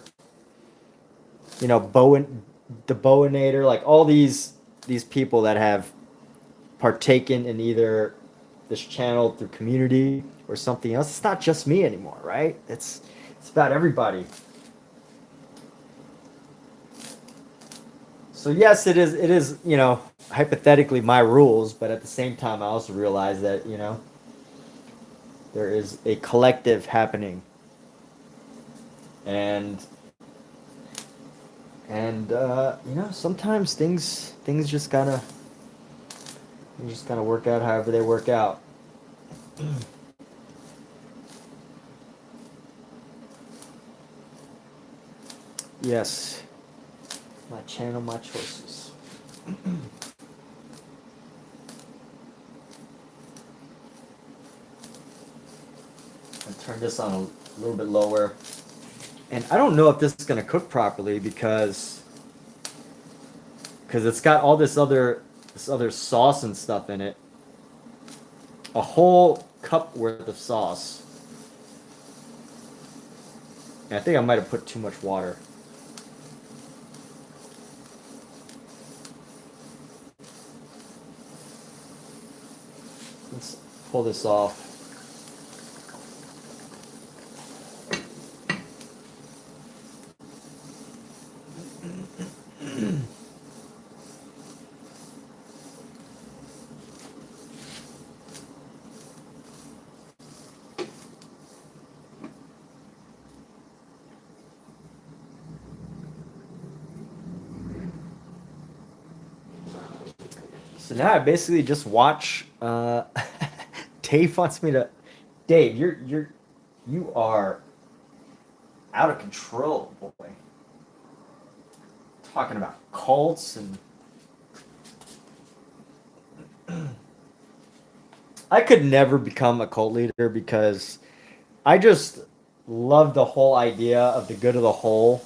Speaker 1: you know, Bowen, the Bowinator, like all these people that have partaken in either this channel through community or something else. It's not just me anymore, right? It's about everybody. So yes, it is, you know, hypothetically my rules, but at the same time I also realize that, you know, there is a collective happening. And you know, sometimes things just gotta work out however they work out. Yes, my channel, my choices. I'll turn this on a little bit lower. And I don't know if this is gonna cook properly because it's got all this other sauce and stuff in it. A whole cup worth of sauce. And I think I might have put too much water. Let's pull this off. So now I basically just watch. Dave wants me to. Dave, you are out of control, boy. Talking about cults and. I could never become a cult leader because I just love the whole idea of the good of the whole.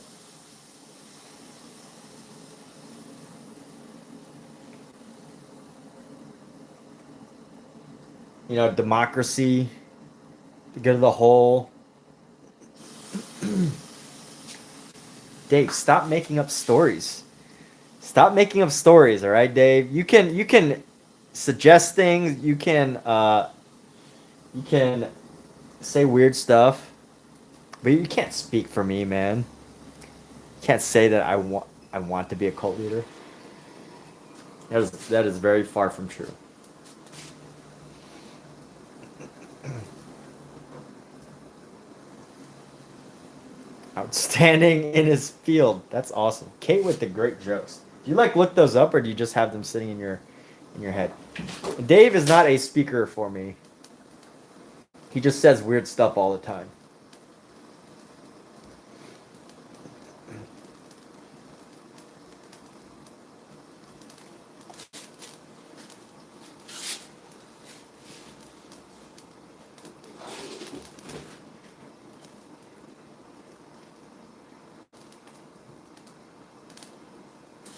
Speaker 1: You know, democracy, the good of the whole. Dave, stop making up stories. Stop making up stories, all right, Dave? You can suggest things, you can say weird stuff, but you can't speak for me, man. You can't say that I want to be a cult leader. That is very far from true. Outstanding in his field. That's awesome. Kate with the great jokes. Do you like look those up, or do you just have them sitting in your head? Dave is not a speaker for me. He just says weird stuff all the time.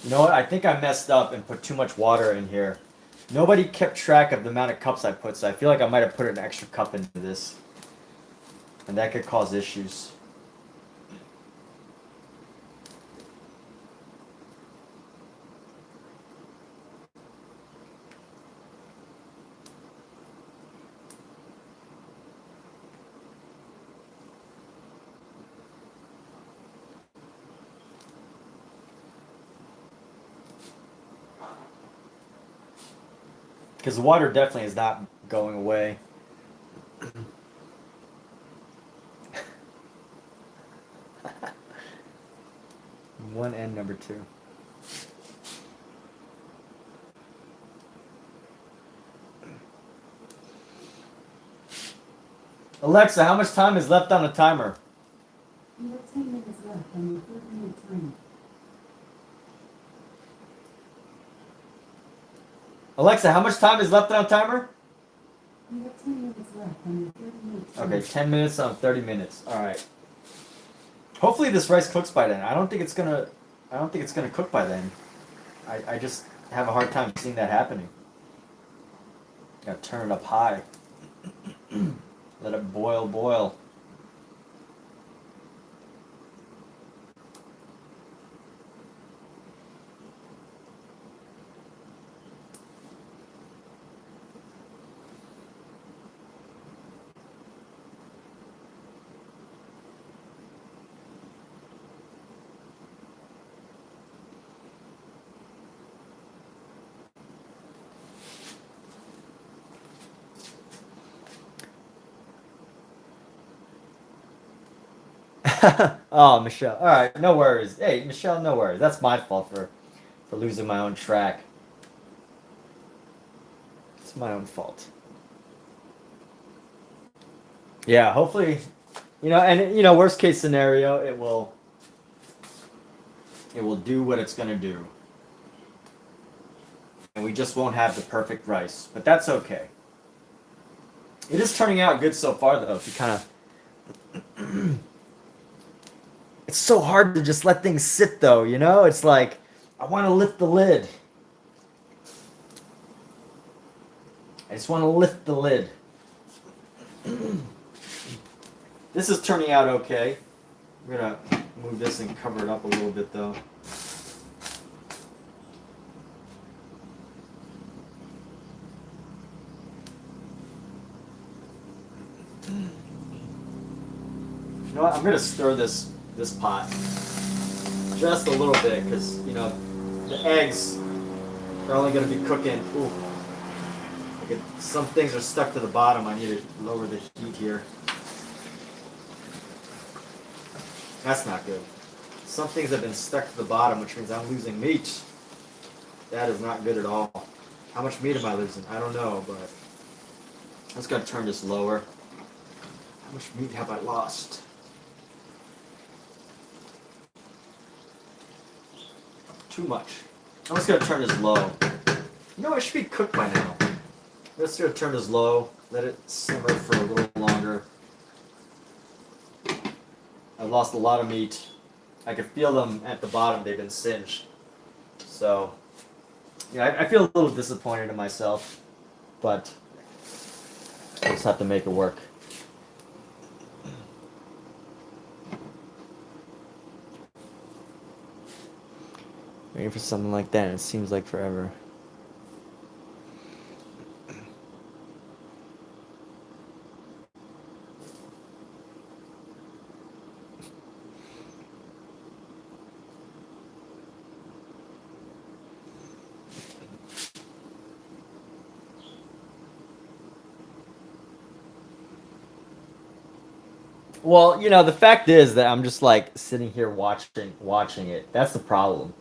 Speaker 1: You know what? I think I messed up and put too much water in here. Nobody kept track of the amount of cups I put, so I feel like I might have put an extra cup into this. And that could cause issues. Because the water definitely is not going away. One and number two. Alexa, how much time is left on the timer?
Speaker 3: You have 10 minutes left on your 30-minute timer.
Speaker 1: Alexa, how much time is left on the timer?
Speaker 3: You have 10 minutes left on your 30-minute timer.
Speaker 1: Okay, 10 minutes on 30 minutes. All right. Hopefully this rice cooks by then. I don't think it's gonna cook by then. I just have a hard time seeing that happening. Gotta turn it up high. Let it boil. Oh, Michelle. All right, no worries. Hey, Michelle, no worries. That's my fault for losing my own track. It's my own fault. Yeah, hopefully, and worst case scenario, it will do what it's gonna do, and we just won't have the perfect rice. But that's okay. It is turning out good so far, though. If you kind of it's so hard to just let things sit, though, It's like, I want to lift the lid. I just want to lift the lid. This is turning out okay. I'm going to move this and cover it up a little bit, though. You know what? I'm going to stir this pot just a little bit because the eggs are only going to be cooking. Ooh, some things are stuck to the bottom. I need to lower the heat here. That's not good. Some things have been stuck to the bottom, which means I'm losing meat. That is not good at all. How much meat am I losing? I don't know, but I'm just going to turn this lower. How much meat have I lost? Too much. I'm just going to turn this low. It should be cooked by now. I'm just going to turn this low, let it simmer for a little longer. I've lost a lot of meat. I can feel them at the bottom. They've been singed. So, I feel a little disappointed in myself, but I just have to make it work. Waiting for something like that, and it seems like forever. Well, the fact is that I'm just like sitting here watching it. That's the problem.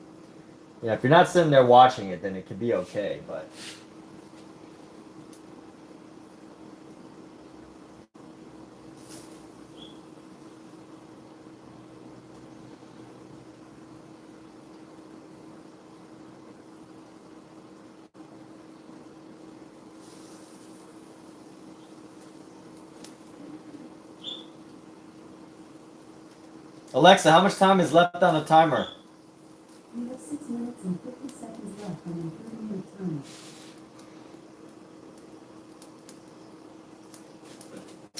Speaker 1: If you're not sitting there watching it, then it could be okay, but Alexa, how much time is left on the timer?
Speaker 3: You have 6 minutes and 50 seconds left on your 30-minute timer.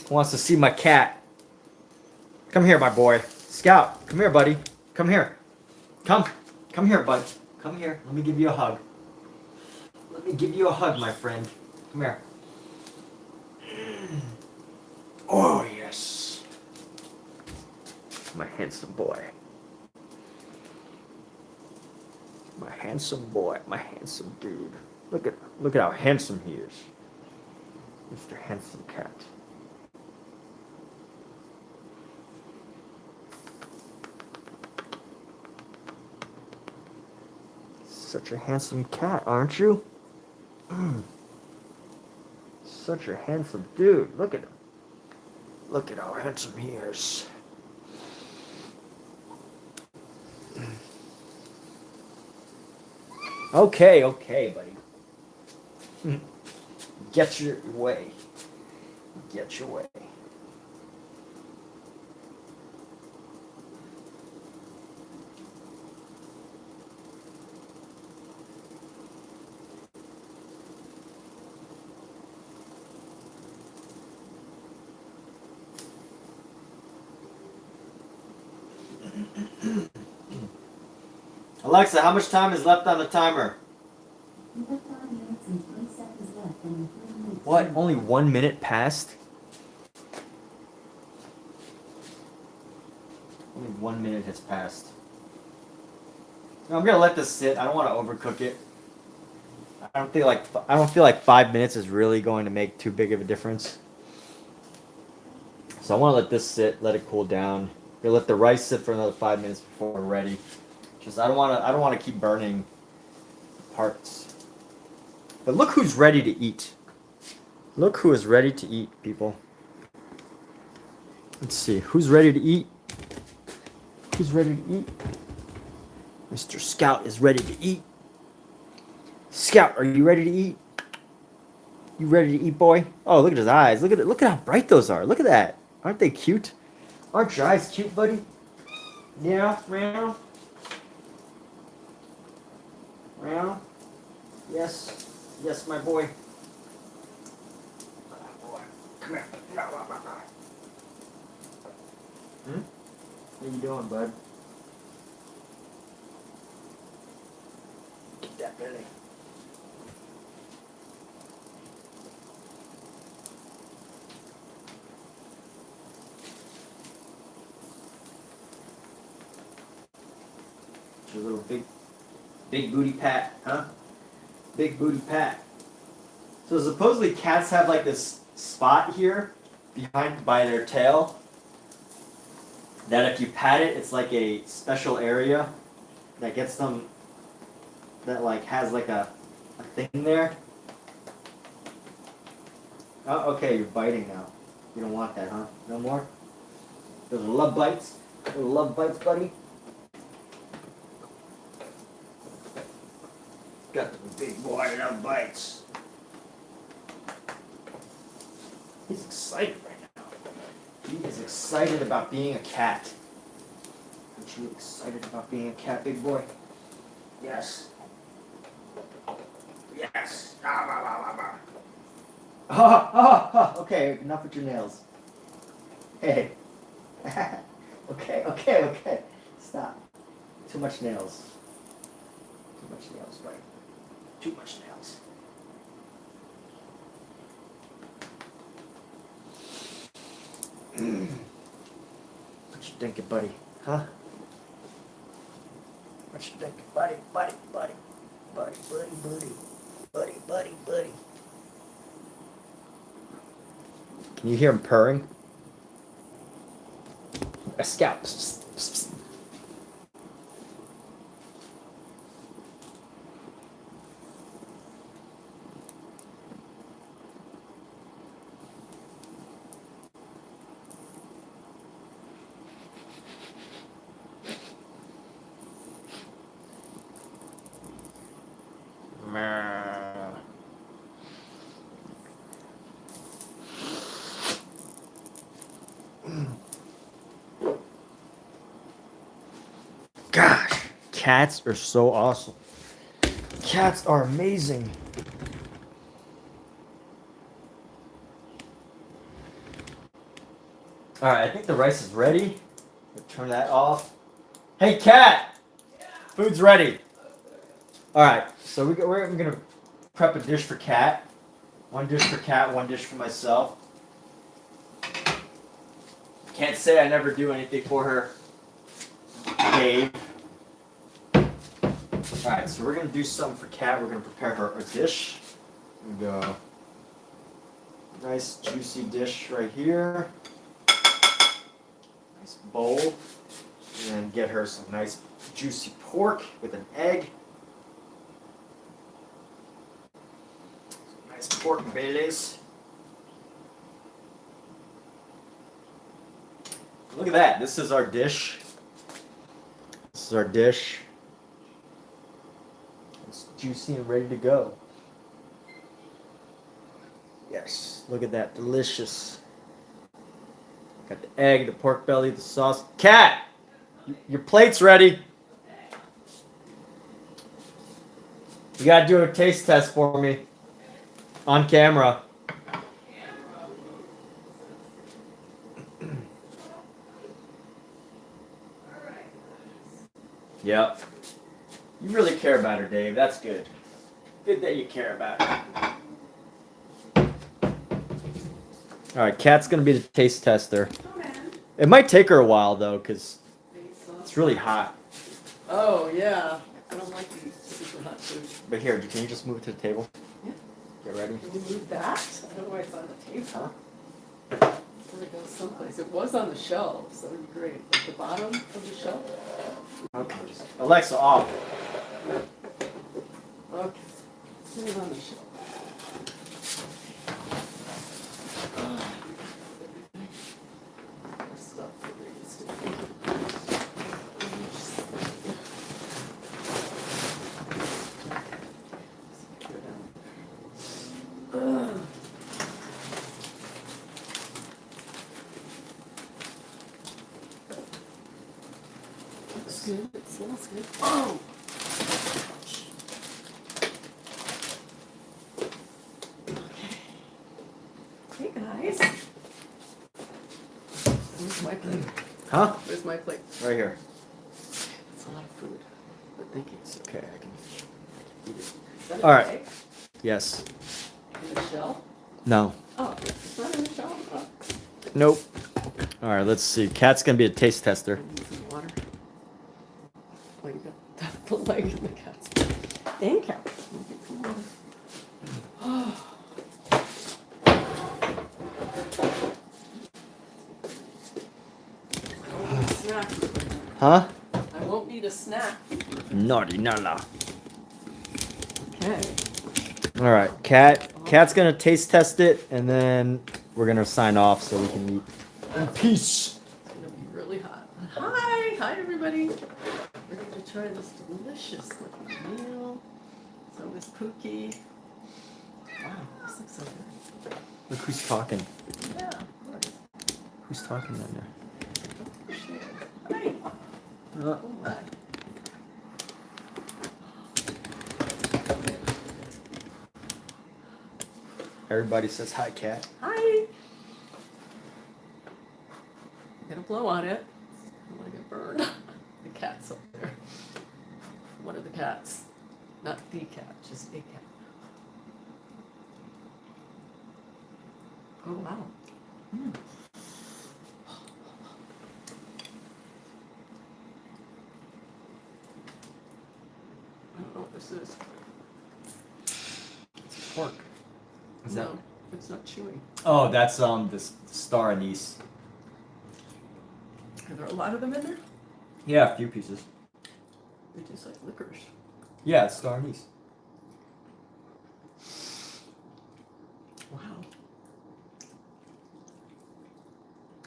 Speaker 1: Who wants to see my cat? Come here, my boy. Scout, come here, buddy. Come here. Come here, bud. Come here. Let me give you a hug. Let me give you a hug, my friend. Come here. Oh, yes. My handsome boy. My handsome boy. My handsome dude. Look at how handsome he is. Mr. Handsome Cat. Such a handsome cat, aren't you? Such a handsome dude. Look at him. Look at how handsome he is. Okay, buddy. Get your way. Get your way. Alexa, how much time is left on the timer?
Speaker 3: You have 5 minutes and 20 seconds left on your 3 minutes.
Speaker 1: What? Only 1 minute passed? Only 1 minute has passed. No, I'm gonna let this sit. I don't want to overcook it. I don't feel like 5 minutes is really going to make too big of a difference. So I want to let this sit, let it cool down. I'm gonna let the rice sit for another 5 minutes before we're ready. Just I don't want to keep burning parts. But look who's ready to eat. Look who is ready to eat, people. Let's see, who's ready to eat? Who's ready to eat? Mr. Scout is ready to eat. Scout, are you ready to eat? You ready to eat, boy? Oh, look at his eyes. Look at how bright those are. Look at that. Aren't they cute? Aren't your eyes cute, buddy? Yeah, meow. Meow. Yes. Yes, my boy. Come here. What you doing, bud? Get that belly. Your little big booty pat, huh? Big booty pat. So supposedly cats have like this spot here behind by their tail that if you pat it, it's like a special area that gets them, that like has like a thing there. Oh, okay, you're biting now. You don't want that, huh? No more? Those are love bites. Little love bites, buddy. Got the big boy love bites. He's excited right now. He is excited about being a cat. Aren't you excited about being a cat, big boy? Yes. Yes. Okay, enough with your nails. Hey. Okay. Stop. Too much nails. Too much nails, buddy. Too much nails. What you thinking, buddy? Huh? What you thinking, buddy? Buddy. Can you hear him purring? A scout. Gosh, cats are so awesome. Cats are amazing. Alright, I think the rice is ready. Turn that off. Hey, cat! Food's ready. All right, so we're gonna prep a dish for cat. One dish for cat, one dish for myself. Can't say I never do anything for her. Dave. Alright, so we're gonna do something for cat. We're gonna prepare her a dish. Here we go. Nice juicy dish right here. Nice bowl. And get her some nice juicy pork with an egg. Nice pork bellies. Look at that. This is our dish. This is our dish. It's juicy and ready to go. Yes, look at that. Delicious. Got the egg, the pork belly, the sauce. Cat! Your plate's ready. You gotta do a taste test for me. On camera. Yep. You really care about her, Dave. That's good. Good that you care about her. Alright, Kat's gonna be the taste tester. It might take her a while though, because it's really hot.
Speaker 2: Oh, yeah. I don't like these super hot food.
Speaker 1: But here, can you just move it to the table?
Speaker 2: Yeah.
Speaker 1: Get ready.
Speaker 2: Can you move that? I don't know why it's on the table. Where it goes someplace. It was on the shelf, so it'd be great. At the bottom of the shelf?
Speaker 1: Okay. Alexa, off.
Speaker 2: Okay. Put it on the shelf. Stuff that there used to be. Ugh. Looks good. It smells good. Oh! Hey guys. Where's my plate?
Speaker 1: Huh?
Speaker 2: Where's my plate?
Speaker 1: Right here.
Speaker 2: That's a lot of food. But thank you.
Speaker 1: It's okay. I can eat it.
Speaker 2: Is that
Speaker 1: All right.
Speaker 2: an egg
Speaker 1: Yes.
Speaker 2: in the shell?
Speaker 1: No.
Speaker 2: Oh, it's not in the shell? Oh.
Speaker 1: Nope. All right. Let's see. Kat's gonna be a taste tester.
Speaker 2: I need some water. Oh, you got the leg in the cat's. Thank you. Let me get some water. Oh. Snack.
Speaker 1: Huh?
Speaker 2: I won't need a snack.
Speaker 1: Naughty nala.
Speaker 2: Okay.
Speaker 1: All right. Kat's gonna taste test it, and then we're gonna sign off so we can eat in peace.
Speaker 2: It's gonna be really hot. Hi everybody. We're going to try this delicious looking meal. So this Pookie. Wow, this looks so good.
Speaker 1: Look who's talking.
Speaker 2: Yeah, of course.
Speaker 1: Who's talking down there?
Speaker 2: Hi.
Speaker 1: Uh,
Speaker 2: Oh my.
Speaker 1: Everybody says hi, Kat.
Speaker 2: Hi. I'm gonna blow on it. I don't want to get burned. The cat's up there. One of the cats. Not the cat, just a cat. Oh wow. Mm. I don't know what this is.
Speaker 1: It's pork. Is that?
Speaker 2: No, it's not chewing.
Speaker 1: Oh, that's this star anise.
Speaker 2: Are there a lot of them in there?
Speaker 1: Yeah, a few pieces.
Speaker 2: They taste like licorice.
Speaker 1: Yeah, it's star anise.
Speaker 2: Wow.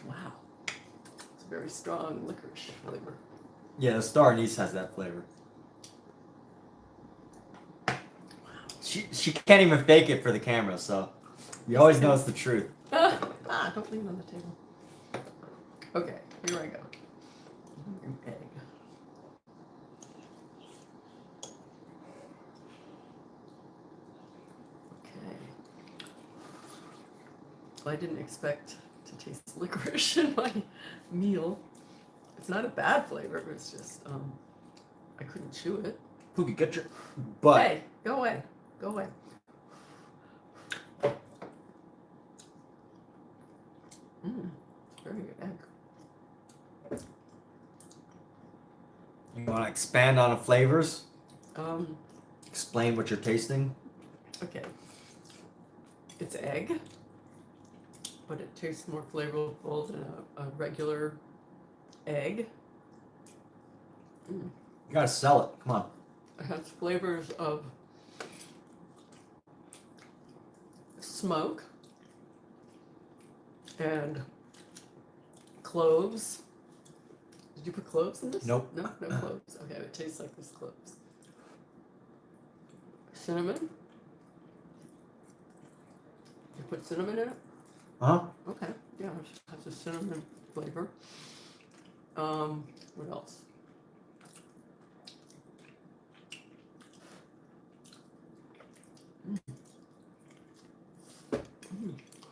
Speaker 2: Wow. It's a very strong licorice flavor.
Speaker 1: Yeah, the star anise has that flavor.
Speaker 2: Wow.
Speaker 1: She can't even fake it for the camera, so you always know it's the truth.
Speaker 2: Don't leave it on the table. Okay, here I go. An egg. Okay. Well, I didn't expect to taste licorice in my meal. It it's not a bad flavor. It's just I couldn't chew it.
Speaker 1: Pookie, get your butt.
Speaker 2: Hey, go away. Go away. Very good egg.
Speaker 1: You want to expand on the flavors?
Speaker 2: Um,
Speaker 1: Explain what you're tasting.
Speaker 2: okay. It's egg, but it tastes more flavorful than a regular egg.
Speaker 1: You gotta sell it. Come on.
Speaker 2: It has flavors of smoke and cloves. Did you put cloves in this?
Speaker 1: Nope.
Speaker 2: No cloves. Okay, it tastes like this cloves. Cinnamon. You put cinnamon in it?
Speaker 1: Huh?
Speaker 2: Okay. Yeah, it has a cinnamon flavor. What else?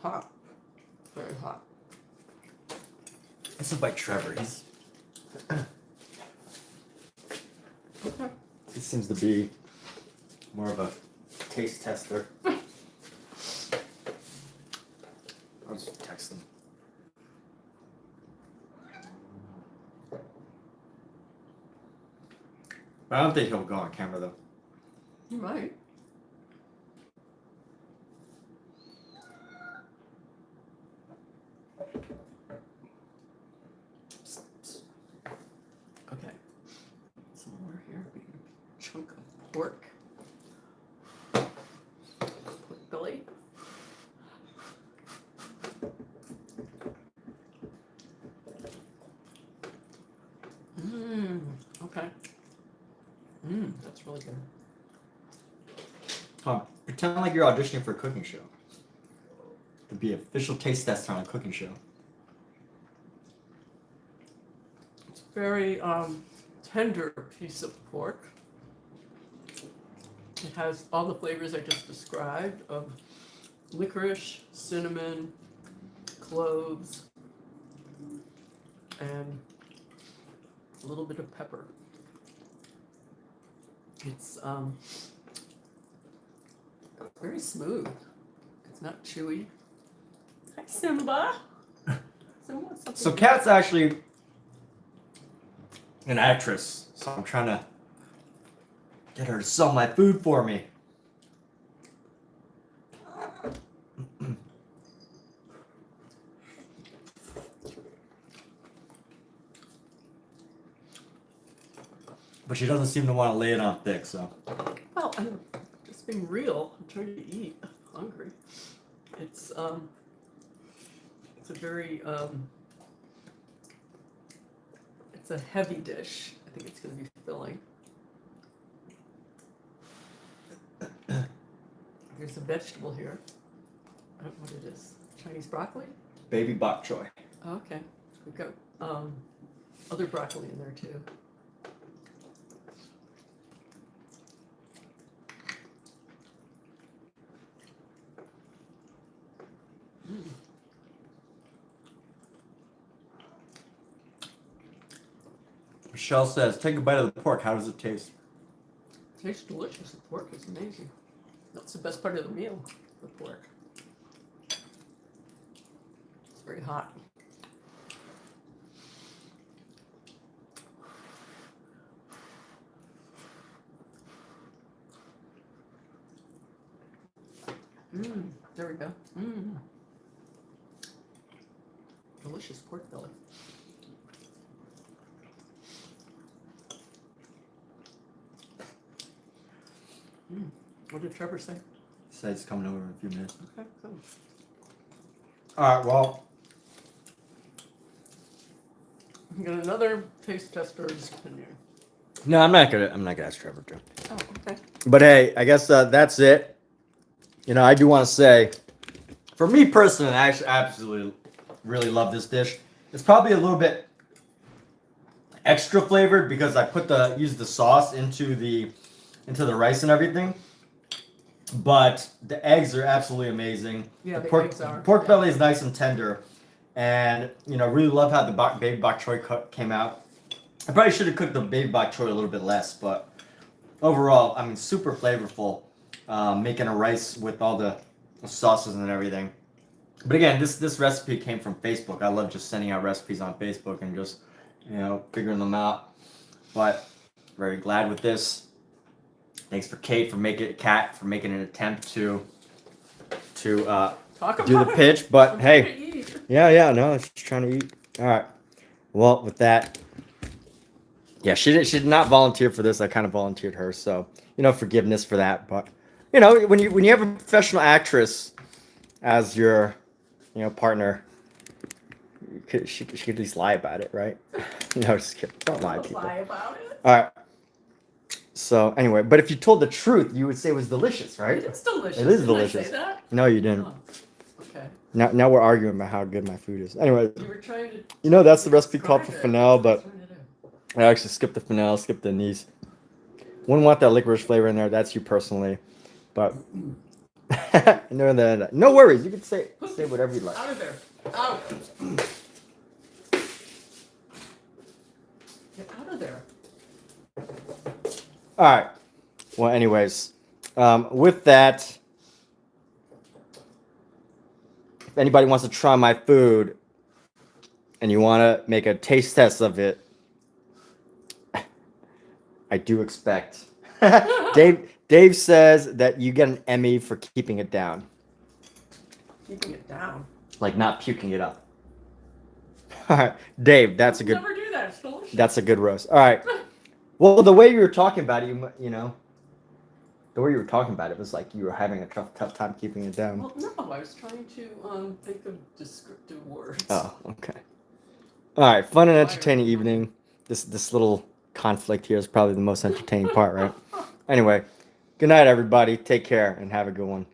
Speaker 2: Hot. Very hot.
Speaker 1: This is by Trevor. He's
Speaker 2: Okay.
Speaker 1: he seems to be more of a taste tester. I'll just text him. But I don't think he'll go on camera though.
Speaker 2: You might. Okay. Some more here. A chunk of pork. Pork belly. Okay. That's really good.
Speaker 1: Pretend like you're auditioning for a cooking show. To be an official taste tester on a cooking show.
Speaker 2: It's a very tender piece of pork. It has all the flavors I just described of licorice, cinnamon, cloves, and a little bit of pepper. It's very smooth. It's not chewy. Hi, Simba. Simba wants something.
Speaker 1: So Kat's actually an actress, so I'm trying to get her to sell my food for me. But she doesn't seem to want to lay it on thick, so.
Speaker 2: Well, I'm just being real. I'm trying to eat. I'm hungry. It's a very it's a heavy dish. I think it's going to be filling. There's a vegetable here. I don't know what it is. Chinese broccoli?
Speaker 1: Baby bok choy.
Speaker 2: Okay. We've got other broccoli in there too.
Speaker 1: Michelle says, take a bite of the pork. How does it taste?
Speaker 2: Tastes delicious. The pork is amazing. That's the best part of the meal, the pork. It's very hot. There we go. Delicious pork belly. What did Trevor say?
Speaker 1: He said it's coming over in a few minutes.
Speaker 2: Okay, cool.
Speaker 1: Alright, well,
Speaker 2: We got another taste tester's opinion.
Speaker 1: no, I'm not gonna ask Trevor to.
Speaker 2: Oh, okay.
Speaker 1: But hey, I guess that's it. You know, I do want to say, for me personally, I actually absolutely really love this dish. It's probably a little bit extra flavored because I used the sauce into the rice and everything. But the eggs are absolutely amazing.
Speaker 2: Yeah,
Speaker 1: the
Speaker 2: the eggs are.
Speaker 1: pork belly is nice and tender, and you know, really love how the baby bok choy came out. I probably should have cooked the baby bok choy a little bit less, but overall, I mean, super flavorful. Making a rice with all the sauces and everything. But again, this recipe came from Facebook. I love just sending out recipes on Facebook and just, figuring them out. But very glad with this. Thanks for Kat for making an attempt to
Speaker 2: Talk
Speaker 1: do the
Speaker 2: about it.
Speaker 1: pitch. But
Speaker 2: I'm
Speaker 1: hey,
Speaker 2: trying to eat.
Speaker 1: no, it's just trying to eat. All right. Well, with that, yeah, she did not volunteer for this. I kind of volunteered her, so forgiveness for that. But when you have a professional actress as your partner, she could at least lie about it, right? No, just kidding. Don't lie,
Speaker 2: Don't
Speaker 1: people.
Speaker 2: lie about it.
Speaker 1: All right. So anyway, but if you told the truth, you would say it was delicious, right?
Speaker 2: It is delicious.
Speaker 1: It is
Speaker 2: Didn't I
Speaker 1: delicious.
Speaker 2: say that?
Speaker 1: No, you didn't.
Speaker 2: Oh, okay.
Speaker 1: Now we're arguing about how good my food is. Anyway,
Speaker 2: You were trying to.
Speaker 1: that's the recipe called for
Speaker 2: describe it.
Speaker 1: fennel,
Speaker 2: That's
Speaker 1: but
Speaker 2: what I was trying to do.
Speaker 1: I actually skipped the fennel, skipped the anise. Wouldn't want that licorice flavor in there. That's you personally, but no worries. You can say whatever you like.
Speaker 2: Out of there. Out. Get out of there.
Speaker 1: All right. Well, anyways, with that, if anybody wants to try my food and you want to make a taste test of it, I do expect. Dave says that you get an Emmy for keeping it down,
Speaker 2: Keeping it down.
Speaker 1: like not puking it up. All right, Dave, that's a good.
Speaker 2: Never do that. It's delicious.
Speaker 1: That's a good roast. All right. Well, the way you were talking about it, the way you were talking about it was like you were having a tough time keeping it down.
Speaker 2: Well, no, I was trying to think of descriptive words.
Speaker 1: Oh, okay. All right, fun and entertaining evening. This little conflict here is probably the most entertaining part, right? Anyway, good night, everybody. Take care and have a good one.